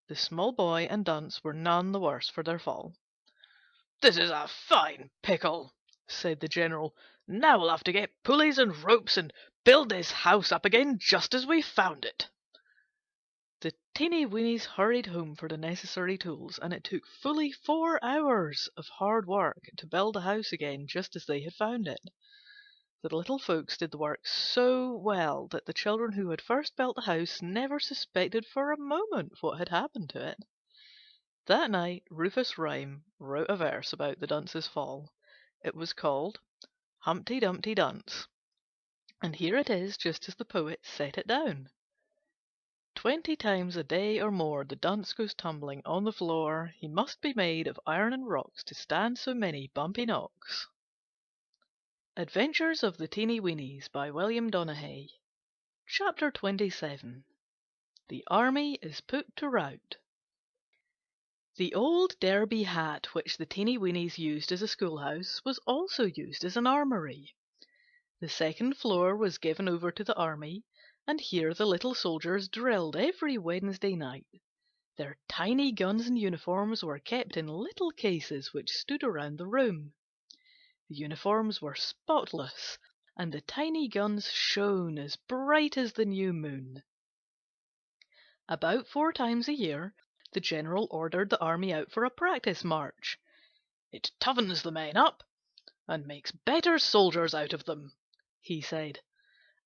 the small boy and dunce were none the worse for their fall. "This is a fine pickle," said the general. "Now we'll have to get pulleys and ropes and build this house up again just as we found it." The Teenie Weenies hurried home for the necessary tools, and it took fully 4 hours of hard work to build the house again just as they had found it. The little folks did the work so well that the children who had first built the house never suspected for a moment what had happened to it. That night Rufus Rhyme wrote a verse about the dunce's fall. It was called Humpty Dumpty Dunce, and here it is just as the poet set it down. 20 times a day or more the dunce goes tumbling on the floor. He must be made of iron and rocks to stand so many bumpy knocks. Adventures of the Teenie Weenies by William Donaghy. Chapter 27. The Army is Put to Rout. The old derby hat which the Teenie Weenies used as a schoolhouse was also used as an armoury. The second floor was given over to the army, and here the little soldiers drilled every Wednesday night. Their tiny guns and uniforms were kept in little cases which stood around the room. The uniforms were spotless, and the tiny guns shone as bright as the new moon. About 4 times a year, the general ordered the army out for a practice march. "It toughens the men up and makes better soldiers out of them," he said,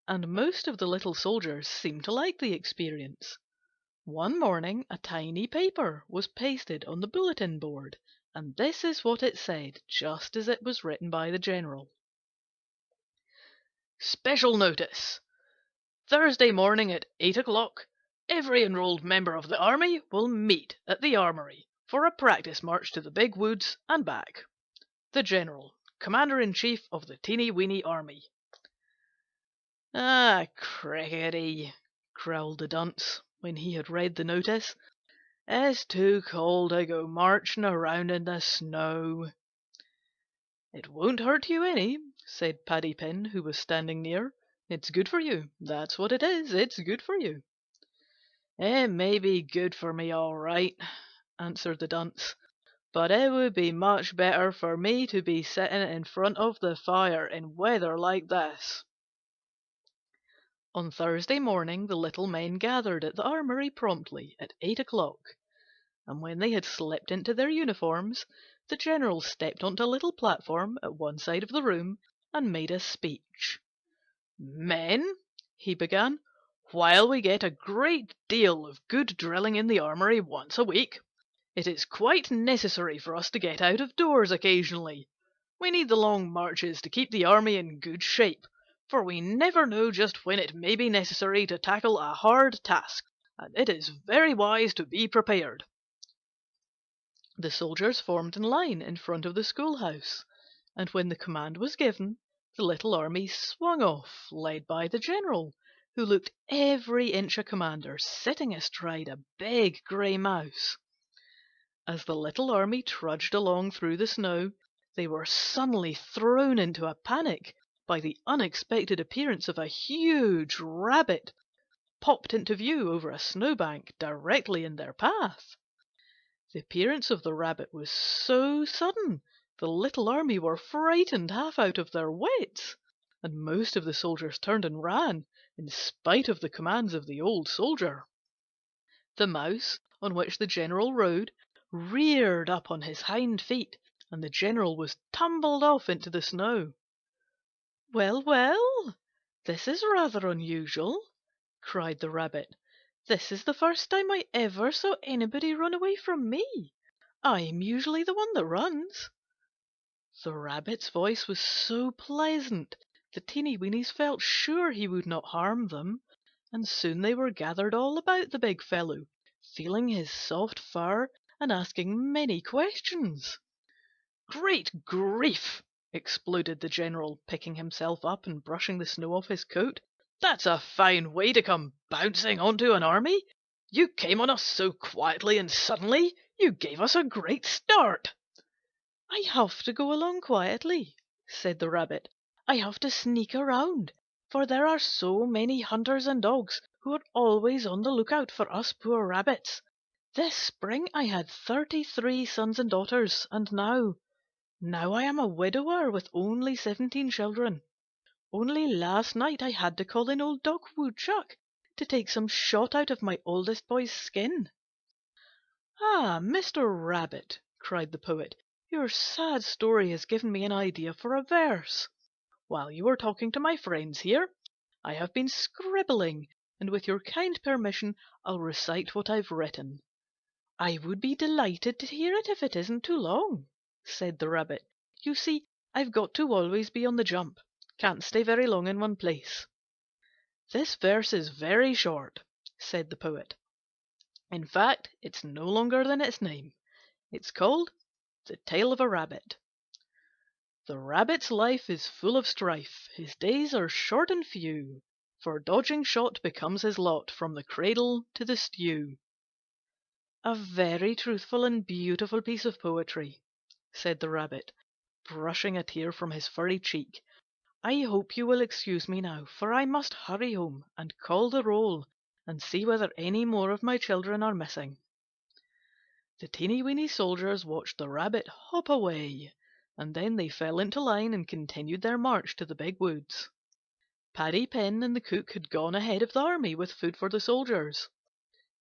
and most of the little soldiers seemed to like the experience. One morning a tiny paper was pasted on the bulletin board, and this is what it said, just as it was written by the general. "Special notice. Thursday morning at 8 o'clock, every enrolled member of the army will meet at the armory for a practice march to the big woods and back. The General, Commander-in-Chief of the Teenie Weenie Army." "Ah, crickety," growled the dunce, when he had read the notice. "It's too cold to go marching around in the snow." "It won't hurt you any," said Paddy Pin, who was standing near. "It's good for you. That's what it is. It's good for you." "It may be good for me, all right," answered the dunce, "but it would be much better for me to be sitting in front of the fire in weather like this." On Thursday morning the little men gathered at the armory promptly at 8 o'clock, and when they had slipped into their uniforms, the general stepped onto a little platform at one side of the room and made a speech. "Men," he began, "while we get a great deal of good drilling in the armory once a week, it is quite necessary for us to get out of doors occasionally. We need the long marches to keep the army in good shape, for we never know just when it may be necessary to tackle a hard task, and it is very wise to be prepared." The soldiers formed in line in front of the schoolhouse, and when the command was given, the little army swung off, led by the general, who looked every inch a commander, sitting astride a big grey mouse. As the little army trudged along through the snow, they were suddenly thrown into a panic by the unexpected appearance of a huge rabbit, popped into view over a snowbank directly in their path. The appearance of the rabbit was so sudden the little army were frightened half out of their wits, and most of the soldiers turned and ran, in spite of the commands of the old soldier. The mouse, on which the general rode, reared up on his hind feet, and the general was tumbled off into the snow. "Well, well, this is rather unusual," cried the rabbit. "This is the first time I ever saw anybody run away from me. I'm usually the one that runs." The rabbit's voice was so pleasant the Teenie Weenies felt sure he would not harm them, and soon they were gathered all about the big fellow, feeling his soft fur and asking many questions. "Great grief!" exploded the general, picking himself up and brushing the snow off his coat. "That's a fine way to come bouncing onto an army! You came on us so quietly and suddenly you gave us a great start." "I have to go along quietly," said the rabbit. "I have to sneak around, for there are so many hunters and dogs who are always on the lookout for us poor rabbits. This spring I had 33 sons and daughters, and now I am a widower with only 17 children. Only last night I had to call in old Dog Woodchuck to take some shot out of my oldest boy's skin." "Ah, Mr. Rabbit," cried the poet, "your sad story has given me an idea for a verse. While you were talking to my friends here, I have been scribbling, and with your kind permission I'll recite what I've written." "I would be delighted to hear it if it isn't too long," said the rabbit. "You see, I've got to always be on the jump. Can't stay very long in one place." "This verse is very short," said the poet. "In fact, it's no longer than its name. It's called The Tale of a Rabbit. The rabbit's life is full of strife, his days are short and few, for dodging shot becomes his lot from the cradle to the stew. "A very truthful and beautiful piece of poetry," said the Rabbit, brushing a tear from his furry cheek. "I hope you will excuse me now, for I must hurry home and call the roll and see whether any more of my children are missing." The teeny weeny soldiers watched the Rabbit hop away, and then they fell into line and continued their march to the big woods. Paddy Pen and the cook had gone ahead of the army with food for the soldiers.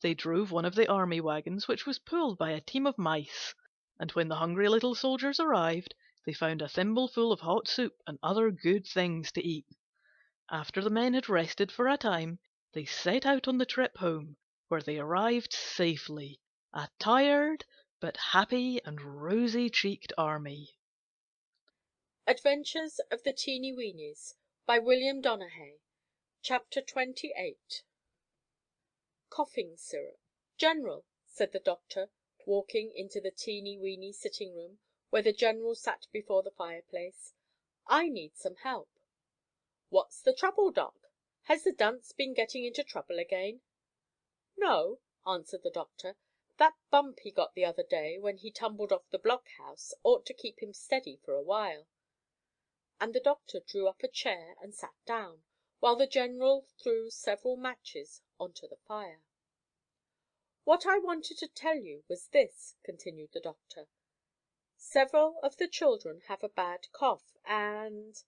They drove one of the army wagons, which was pulled by a team of mice, and when the hungry little soldiers arrived, they found a thimbleful of hot soup and other good things to eat. After the men had rested for a time, they set out on the trip home, where they arrived safely, a tired but happy and rosy-cheeked army. Adventures of the Teenie Weenies by William Donehey. Chapter 28. Coughing Syrup. "General," said the doctor, walking into the Teenie Weenie sitting room, where the General sat before the fireplace, "I need some help." "What's the trouble, Doc? Has the dunce been getting into trouble again?" "No," answered the doctor. "That bump he got the other day when he tumbled off the block-house ought to keep him steady for a while." And the doctor drew up a chair and sat down, while the General threw several matches onto the fire. "What I wanted to tell you was this," continued the doctor. "Several of the children have a bad cough, and—"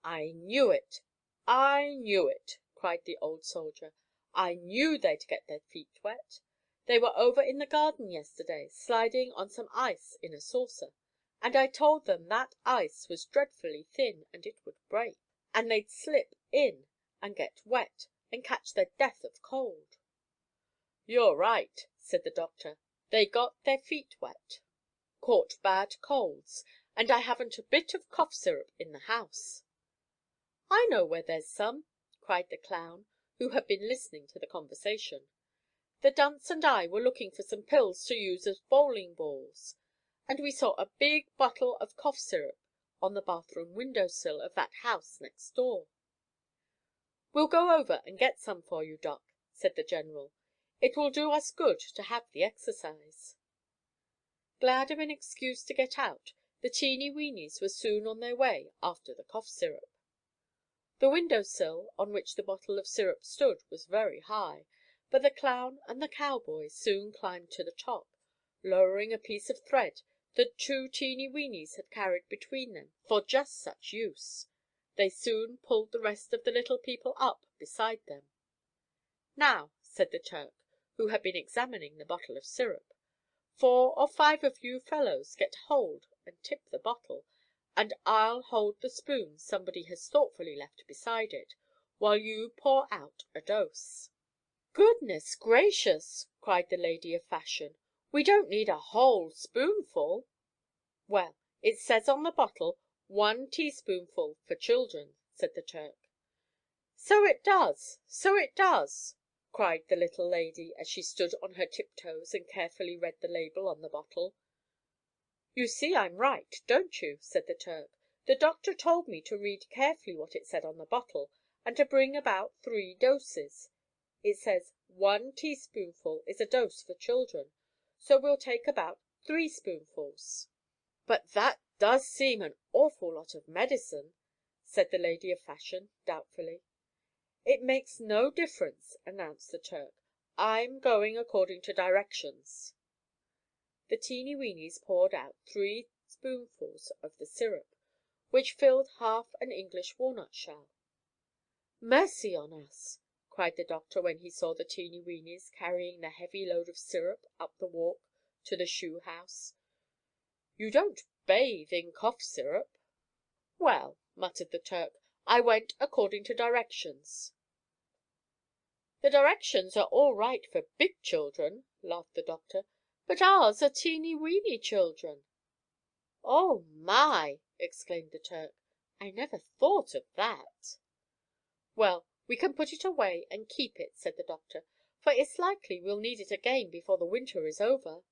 "I knew it! I knew it!" cried the old soldier. "I knew they'd get their feet wet. They were over in the garden yesterday, sliding on some ice in a saucer, and I told them that ice was dreadfully thin and it would break, and they'd slip in and get wet and catch their death of cold." "You're right," said the doctor. "They got their feet wet, caught bad colds, and I haven't a bit of cough syrup in the house." "I know where there's some," cried the clown, who had been listening to the conversation. "The dunce and I were looking for some pills to use as bowling balls, and we saw a big bottle of cough syrup on the bathroom window sill of that house next door." "We'll go over and get some for you, Doc," said the General. "It will do us good to have the exercise." Glad of an excuse to get out, the Teenie Weenies were soon on their way after the cough syrup. The window sill on which the bottle of syrup stood was very high, but the clown and the cowboy soon climbed to the top, lowering a piece of thread that two Teenie Weenies had carried between them for just such use. They soon pulled the rest of the little people up beside them. "Now," said the Turk, who had been examining the bottle of syrup, "4 or 5 of you fellows get hold and tip the bottle, and I'll hold the spoon somebody has thoughtfully left beside it, while you pour out a dose." "Goodness gracious!" cried the lady of fashion. "We don't need a whole spoonful." "Well, it says on the bottle 1 teaspoonful for children," said the Turk. "So it does! So it does!" cried the little lady, as she stood on her tiptoes and carefully read the label on the bottle. "You see I'm right, don't you?" said the Turk. "The doctor told me to read carefully what it said on the bottle, and to bring about 3 doses. It says 1 teaspoonful is a dose for children, so we'll take about 3 spoonfuls." "But that does seem an awful lot of medicine," said the lady of fashion, doubtfully. "It makes no difference," announced the Turk. "I'm going according to directions." The Teenie Weenies poured out 3 spoonfuls of the syrup, which filled half an English walnut shell. "Mercy on us!" cried the doctor when he saw the Teenie Weenies carrying the heavy load of syrup up the walk to the shoe house. "You don't bathe in cough syrup." "Well," muttered the Turk, "I went according to directions." "The directions are all right for big children," laughed the doctor, "but ours are teeny weeny children." "Oh, my!" exclaimed the Turk. "I never thought of that." "Well, we can put it away and keep it," said the doctor, "for it's likely we'll need it again before the winter is over."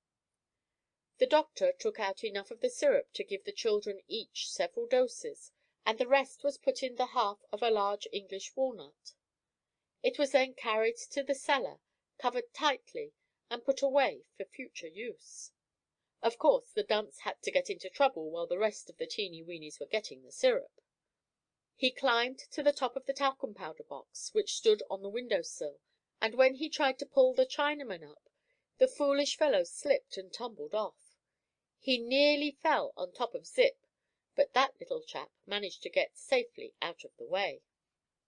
The doctor took out enough of the syrup to give the children each several doses, and the rest was put in the half of a large English walnut. It was then carried to the cellar, covered tightly, and put away for future use. Of course, the dunce had to get into trouble while the rest of the Teenie Weenies were getting the syrup. He climbed to the top of the talcum powder box, which stood on the window sill, and when he tried to pull the Chinaman up, the foolish fellow slipped and tumbled off. He nearly fell on top of Zip, but that little chap managed to get safely out of the way.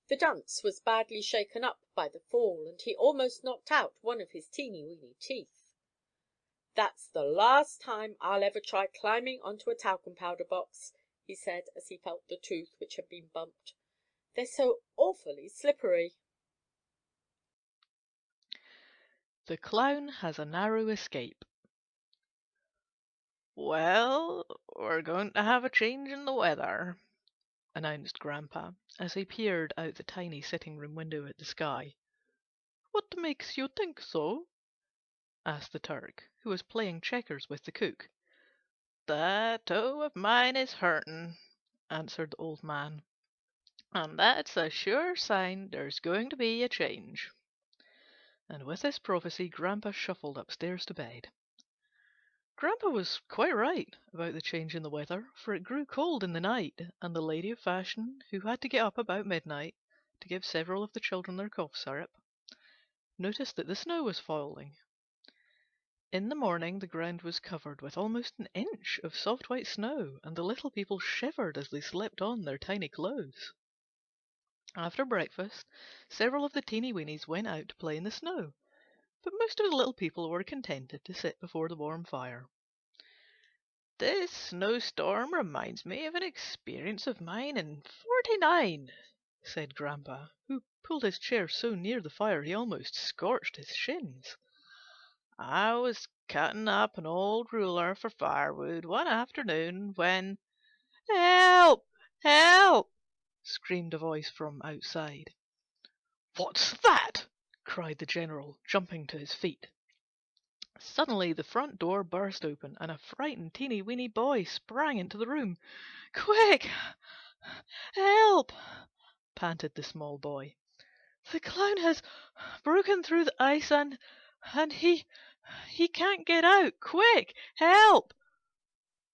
The dunce was badly shaken up by the fall, and he almost knocked out one of his teeny weeny teeth. "That's the last time I'll ever try climbing onto a talcum powder box," he said, as he felt the tooth which had been bumped. "They're so awfully slippery." The Clown has a narrow escape. "Well, we're going to have a change in the weather," announced Grandpa, as he peered out the tiny sitting-room window at the sky. "What makes you think so?" asked the Turk, who was playing checkers with the cook. "That toe of mine is hurting," answered the old man, "and that's a sure sign there's going to be a change." And with this prophecy Grandpa shuffled upstairs to bed. Grandpa was quite right about the change in the weather, for it grew cold in the night, and the lady of fashion, who had to get up about midnight to give several of the children their cough syrup, noticed that the snow was falling. In the morning the ground was covered with almost an inch of soft white snow, and the little people shivered as they slipped on their tiny clothes. After breakfast, several of the Teenie Weenies went out to play in the snow, but most of the little people were contented to sit before the warm fire. "This snowstorm reminds me of an experience of mine in '49, said Grandpa, who pulled his chair so near the fire he almost scorched his shins. "I was cutting up an old ruler for firewood one afternoon when—" "Help! Help!" screamed a voice from outside. "What's that?" cried the General, jumping to his feet. Suddenly the front door burst open, and a frightened teeny weeny boy sprang into the room. "Quick! Help!" panted the small boy. "The Clown has broken through the ice and he can't get out. Quick! Help!"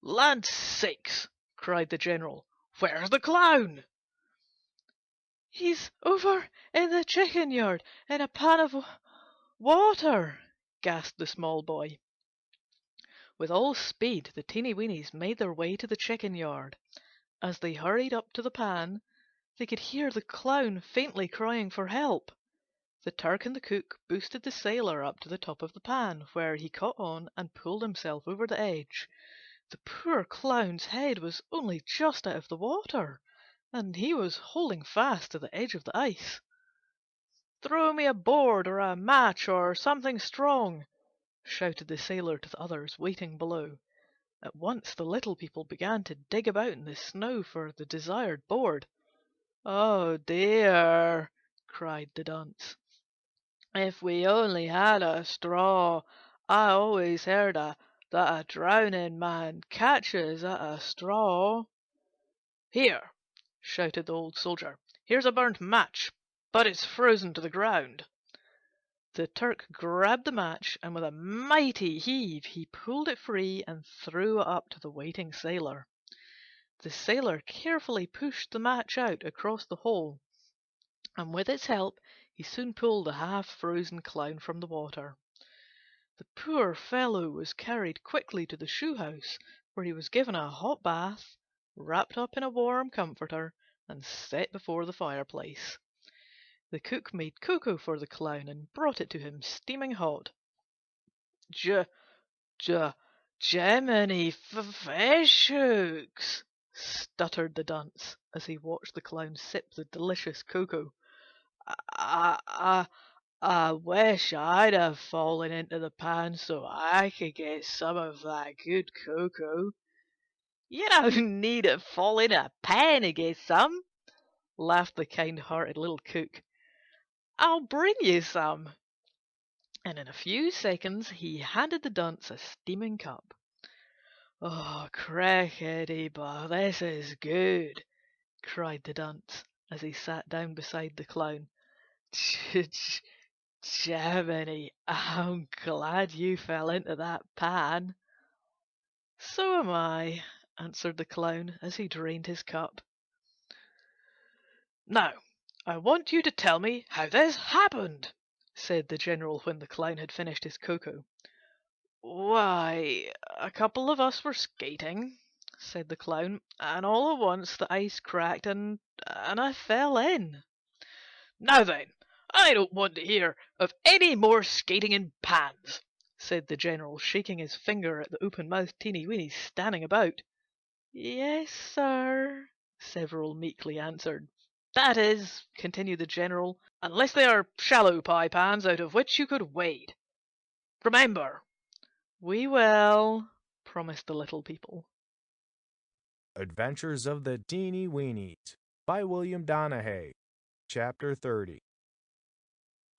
"Land sakes!" cried the General. "Where's the Clown?" "He's over in the chicken yard in a pan of water," gasped the small boy. With all speed the Teenie Weenies made their way to the chicken yard. As they hurried up to the pan, they could hear the Clown faintly crying for help. The Turk and the cook boosted the sailor up to the top of the pan, where he caught on and pulled himself over the edge. The poor Clown's head was only just out of the water, and he was holding fast to the edge of the ice. "Throw me a board or a match or something strong," shouted the sailor to the others waiting below. At once the little people began to dig about in the snow for the desired board. "Oh dear!" cried the dunce. "If we only had a straw! I always heard that a drowning man catches at a straw." "Here!" shouted the old soldier. "Here's a burnt match, but it's frozen to the ground." The Turk grabbed the match, and with a mighty heave he pulled it free and threw it up to the waiting sailor. The sailor carefully pushed the match out across the hole, and with its help he soon pulled the half-frozen Clown from the water. The poor fellow was carried quickly to the shoe-house, where he was given a hot bath, wrapped up in a warm comforter, and set before the fireplace. The cook made cocoa for the Clown and brought it to him steaming hot. "J j Gemini fish hooks!" stuttered the dunce, as he watched the Clown sip the delicious cocoa. I I wish I'd have fallen into the pan so I could get some of that good cocoa." "You don't need to fall in a pan to get some," laughed the kind-hearted little cook. "I'll bring you some." And in a few seconds he handed the dunce a steaming cup. "Oh, crickety, but this is good!" cried the dunce, as he sat down beside the Clown. Jeminy, I'm glad you fell into that pan. So am I, answered the clown as he drained his cup. Now, I want you to tell me how this happened, said the general when the clown had finished his cocoa. Why, a couple of us were skating, said the clown, and all at once the ice cracked and I fell in. Now then, I don't want to hear of any more skating in pans, said the general, shaking his finger at the open-mouthed Teenie Weenies standing about. Yes, sir, several meekly answered. That is, continued the general, unless they are shallow pie pans out of which you could wade. Remember. We will, promised the little people. Adventures of the Teenie Weenies by William Donahue. Chapter 30.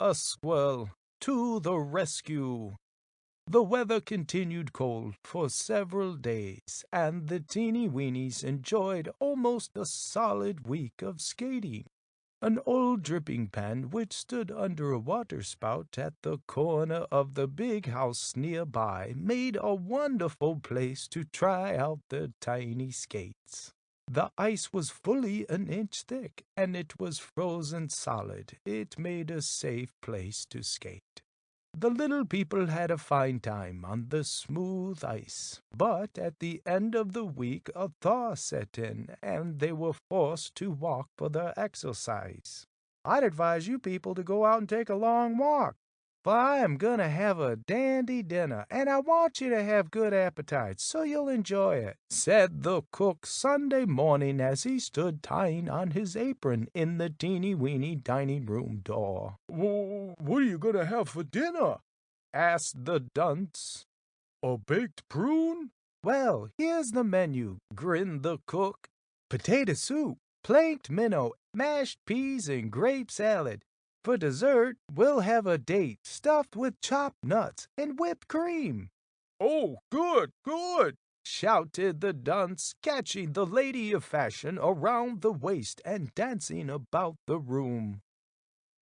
A squirrel to the rescue. The weather continued cold for several days, and the Teenie Weenies enjoyed almost a solid week of skating. An old dripping pan which stood under a water spout at the corner of the big house nearby made a wonderful place to try out their tiny skates. The ice was fully an inch thick, and it was frozen solid. It made a safe place to skate. The little people had a fine time on the smooth ice, but at the end of the week a thaw set in, and they were forced to walk for their exercise. I'd advise you people to go out and take a long walk, for I am going to have a dandy dinner, and I want you to have good appetite, so you'll enjoy it, said the cook Sunday morning as he stood tying on his apron in the Teenie Weenie dining room door. What are you going to have for dinner? Asked the dunce. A baked prune? Well, here's the menu, grinned the cook. Potato soup, planked minnow, mashed peas, and grape salad. For dessert, we'll have a date stuffed with chopped nuts and whipped cream. Oh, good, good, shouted the dunce, catching the lady of fashion around the waist and dancing about the room.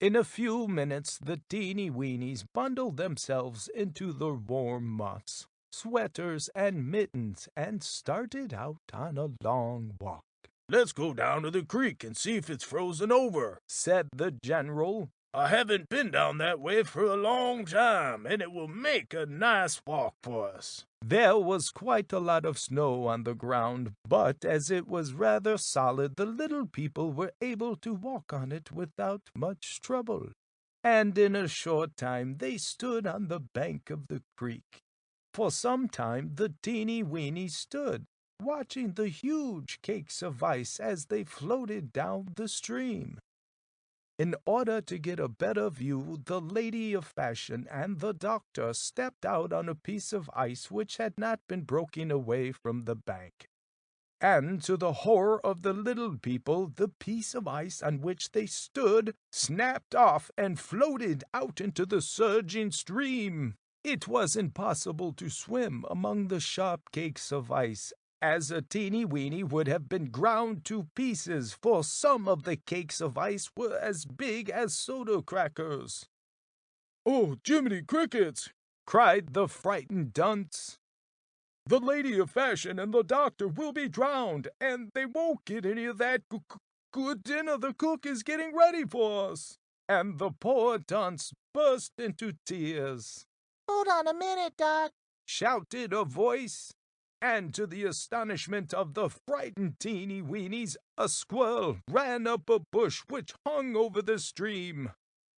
In a few minutes, the Teenie Weenies bundled themselves into the warm muffs, sweaters, and mittens and started out on a long walk. Let's go down to the creek and see if it's frozen over, said the general. I haven't been down that way for a long time, and it will make a nice walk for us. There was quite a lot of snow on the ground, but as it was rather solid, the little people were able to walk on it without much trouble. And in a short time they stood on the bank of the creek. For some time the Teenie Weenie stood, watching the huge cakes of ice as they floated down the stream. In order to get a better view, the lady of fashion and the doctor stepped out on a piece of ice which had not been broken away from the bank. And to the horror of the little people, the piece of ice on which they stood snapped off and floated out into the surging stream. It was impossible to swim among the sharp cakes of ice, as a Teenie Weenie would have been ground to pieces, for some of the cakes of ice were as big as soda crackers. Oh, Jiminy Crickets! Cried the frightened dunce. The lady of fashion and the doctor will be drowned, and they won't get any of that good dinner the cook is getting ready for us. And the poor dunce burst into tears. Hold on a minute, Doc, shouted a voice. And to the astonishment of the frightened Teenie Weenies, a squirrel ran up a bush which hung over the stream.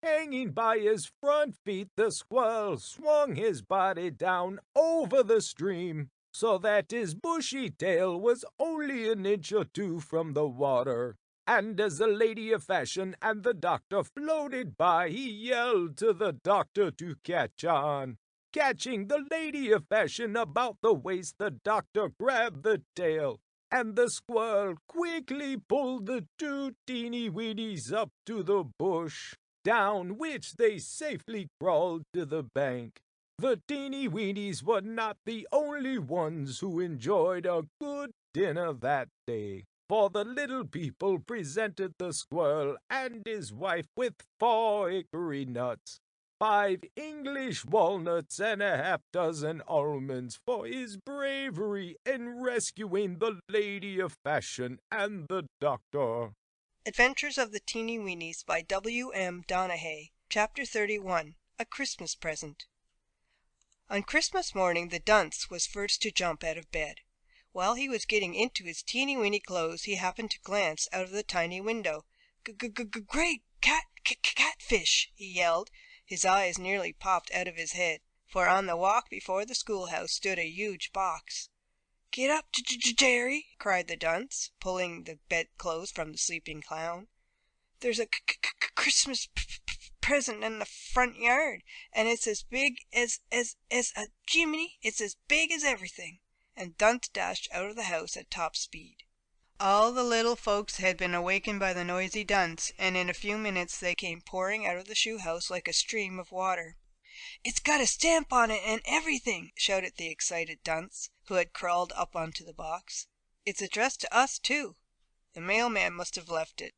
Hanging by his front feet, the squirrel swung his body down over the stream, so that his bushy tail was only an inch or two from the water. And as the lady of fashion and the doctor floated by, he yelled to the doctor to catch on. Catching the lady of fashion about the waist, the doctor grabbed the tail, and the squirrel quickly pulled the two Teenie Weenies up to the bush, down which they safely crawled to the bank. The Teenie Weenies were not the only ones who enjoyed a good dinner that day, for the little people presented the squirrel and his wife with 4 hickory nuts, 5 English walnuts and a half-dozen almonds for his bravery in rescuing the Lady of Fashion and the doctor. Adventures of the Teenie Weenies by W.M. Donaghy. Chapter 31. A Christmas Present. On Christmas morning the dunce was first to jump out of bed. While he was getting into his teeny weeny clothes he happened to glance out of the tiny window. "Great catfish!" he yelled. His eyes nearly popped out of his head, for on the walk before the schoolhouse stood a huge box. "Get up, Jerry!" cried the dunce, pulling the bedclothes from the sleeping clown. "There's a Christmas present in the front yard, and it's as big as a Jiminy! It's as big as everything!" And Dunce dashed out of the house at top speed. All the little folks had been awakened by the noisy dunce, and in a few minutes they came pouring out of the shoe house like a stream of water. "It's got a stamp on it and everything!" shouted the excited dunce, who had crawled up onto the box. "It's addressed to us, too. The mailman must have left it.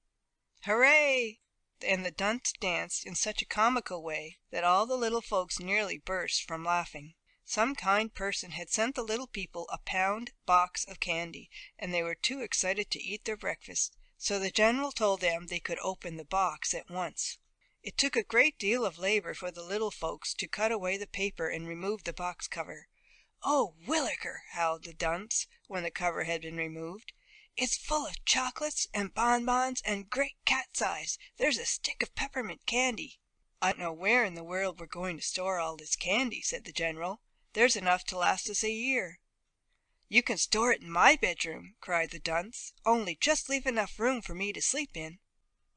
Hooray!" And the dunce danced in such a comical way that all the little folks nearly burst from laughing. Some kind person had sent the little people a pound box of candy, and they were too excited to eat their breakfast, so the general told them they could open the box at once. It took a great deal of labor for the little folks to cut away the paper and remove the box cover. "Oh, Williker!" howled the dunce, when the cover had been removed. "It's full of chocolates and bonbons and great cat's eyes. There's a stick of peppermint candy." "I don't know where in the world we're going to store all this candy," said the general. "There's enough to last us a year." "You can store it in my bedroom," cried the dunce, "only just leave enough room for me to sleep in."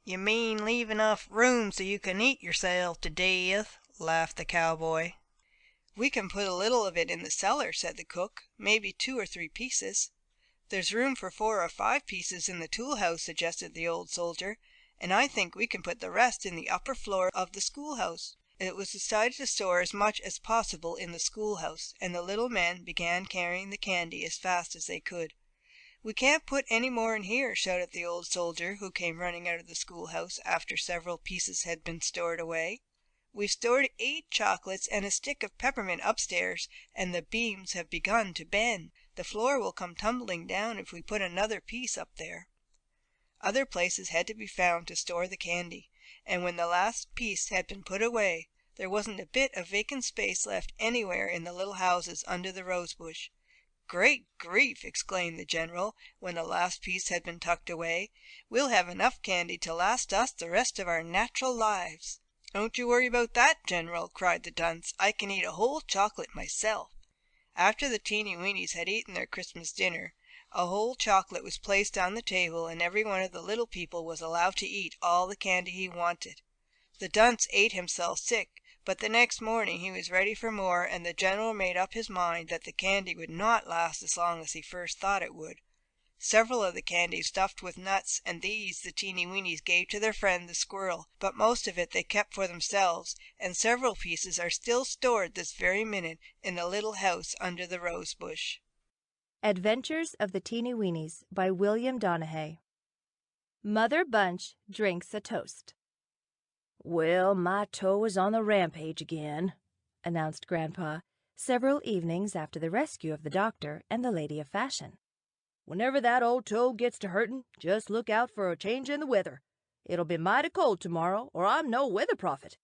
"You mean leave enough room so you can eat yourself to death," laughed the cowboy. "We can put a little of it in the cellar," said the cook, "maybe 2 or 3 pieces." "There's room for 4 or 5 pieces in the tool house," suggested the old soldier, "and I think we can put the rest in the upper floor of the schoolhouse." It was decided to store as much as possible in the schoolhouse, and the little men began carrying the candy as fast as they could. "We can't put any more in here," shouted the old soldier, who came running out of the schoolhouse after several pieces had been stored away. "We've stored 8 chocolates and a stick of peppermint upstairs, and the beams have begun to bend. The floor will come tumbling down if we put another piece up there." Other places had to be found to store the candy, and when the last piece had been put away, there wasn't a bit of vacant space left anywhere in the little houses under the rose bush. "Great grief!" exclaimed the general, when the last piece had been tucked away. "We'll have enough candy to last us the rest of our natural lives." "Don't you worry about that, General," cried the dunce. "I can eat a whole chocolate myself." After the Teenie Weenies had eaten their Christmas dinner, a whole chocolate was placed on the table, and every one of the little people was allowed to eat all the candy he wanted. The dunce ate himself sick, but the next morning he was ready for more, and the general made up his mind that the candy would not last as long as he first thought it would. Several of the candy was stuffed with nuts, and these the Teenie Weenies gave to their friend the squirrel, but most of it they kept for themselves, and several pieces are still stored this very minute in the little house under the rose bush. Adventures of the Teenie Weenies by William Donaghy. Mother Bunch drinks a toast. "Well, my toe is on the rampage again," announced Grandpa, several evenings after the rescue of the doctor and the Lady of Fashion. "Whenever that old toe gets to hurtin', just look out for a change in the weather. It'll be mighty cold tomorrow, or I'm no weather prophet."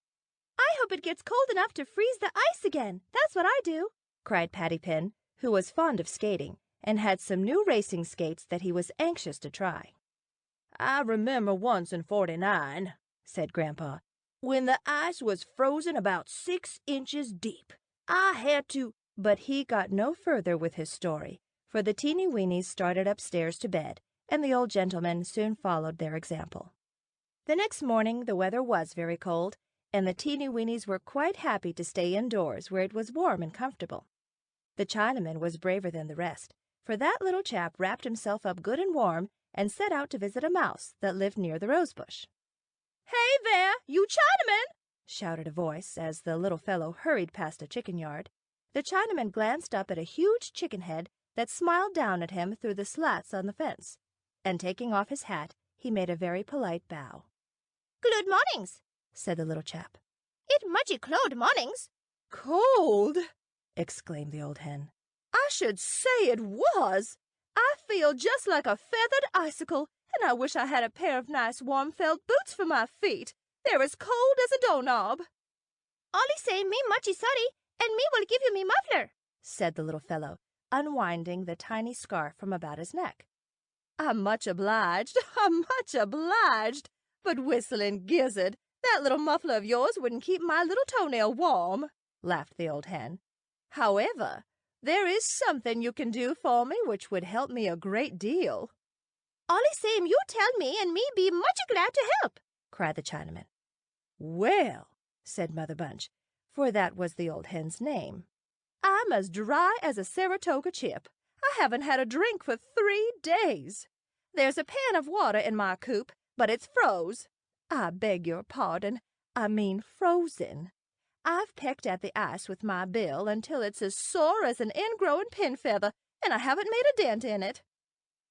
"I hope it gets cold enough to freeze the ice again. That's what I do," cried Patty Pin, who was fond of skating and had some new racing skates that he was anxious to try. "I remember once in '49," said Grandpa, "when the ice was frozen about 6 inches deep. I had to—" But he got no further with his story, for the Teenie Weenies started upstairs to bed, and the old gentleman soon followed their example. The next morning the weather was very cold, and the Teenie Weenies were quite happy to stay indoors where it was warm and comfortable. The Chinaman was braver than the rest, for that little chap wrapped himself up good and warm and set out to visit a mouse that lived near the rose bush. "Hey there, you Chinaman!" shouted a voice as the little fellow hurried past a chicken yard. The Chinaman glanced up at a huge chicken head that smiled down at him through the slats on the fence, and taking off his hat, he made a very polite bow. "Good mornings," said the little chap. It muchy cold mornings." "Cold!" exclaimed the old hen. "I should say it was. I feel just like a feathered icicle, and I wish I had a pair of nice warm felt boots for my feet. They're as cold as a doorknob." "Ollie say me muchy sorry, and me will give you me muffler," said the little fellow, unwinding the tiny scarf from about his neck. "I'm much obliged, I'm much obliged, but Whistling Gizzard, that little muffler of yours wouldn't keep my little toenail warm," laughed the old hen. "However, there is something you can do for me which would help me a great deal." "Ollie say you tell me, and me be much glad to help," cried the Chinaman. "Well," said Mother Bunch, for that was the old hen's name, "I'm as dry as a Saratoga chip. I haven't had a drink for 3 days. There's a pan of water in my coop, but it's froze. I beg your pardon, I mean frozen. I've pecked at the ice with my bill until it's as sore as an ingrowing pin feather, and I haven't made a dent in it."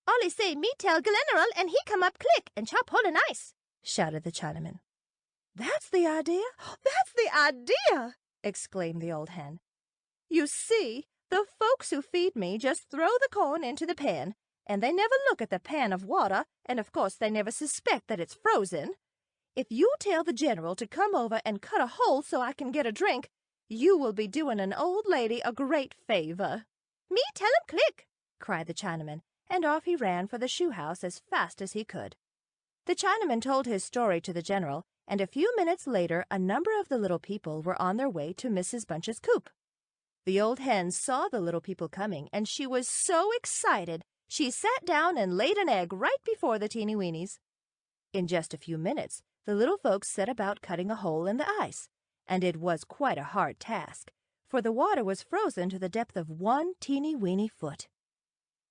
"Ollie say me tell General, and he come up click and chop hole in ice," shouted the Chinaman. "That's the idea! That's the idea!" exclaimed the old hen. "You see, the folks who feed me just throw the corn into the pan, and they never look at the pan of water, and of course they never suspect that it's frozen. If you tell the general to come over and cut a hole so I can get a drink, you will be doing an old lady a great favor." "Me tell him click," cried the Chinaman, and off he ran for the shoe house as fast as he could. The Chinaman told his story to the general, and a few minutes later a number of the little people were on their way to Mrs. Bunch's coop. The old hen saw the little people coming, and she was so excited she sat down and laid an egg right before the Teenie Weenies. In just a few minutes the little folks set about cutting a hole in the ice, and it was quite a hard task, for the water was frozen to the depth of 1 teeny weeny foot.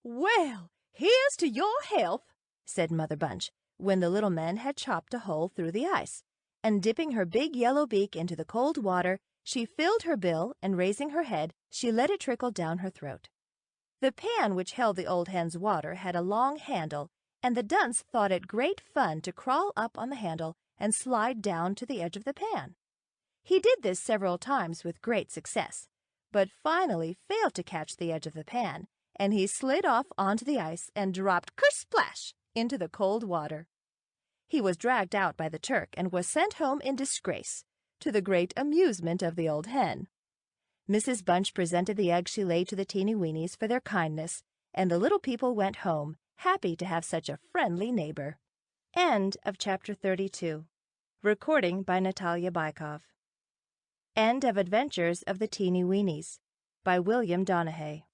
"Well, here's to your health," said Mother Bunch, when the little men had chopped a hole through the ice, and dipping her big yellow beak into the cold water, she filled her bill, and raising her head, she let it trickle down her throat. The pan which held the old hen's water had a long handle, and the dunce thought it great fun to crawl up on the handle and slide down to the edge of the pan. He did this several times with great success, but finally failed to catch the edge of the pan, and he slid off onto the ice and dropped kersplash into the cold water. He was dragged out by the Turk and was sent home in disgrace, to the great amusement of the old hen. Mrs. Bunch presented the egg she laid to the Teenie Weenies for their kindness, and the little people went home, happy to have such a friendly neighbor. End of Chapter 32. Recording by Natalia Bykov. End of Adventures of the Teenie Weenies by William Donehey.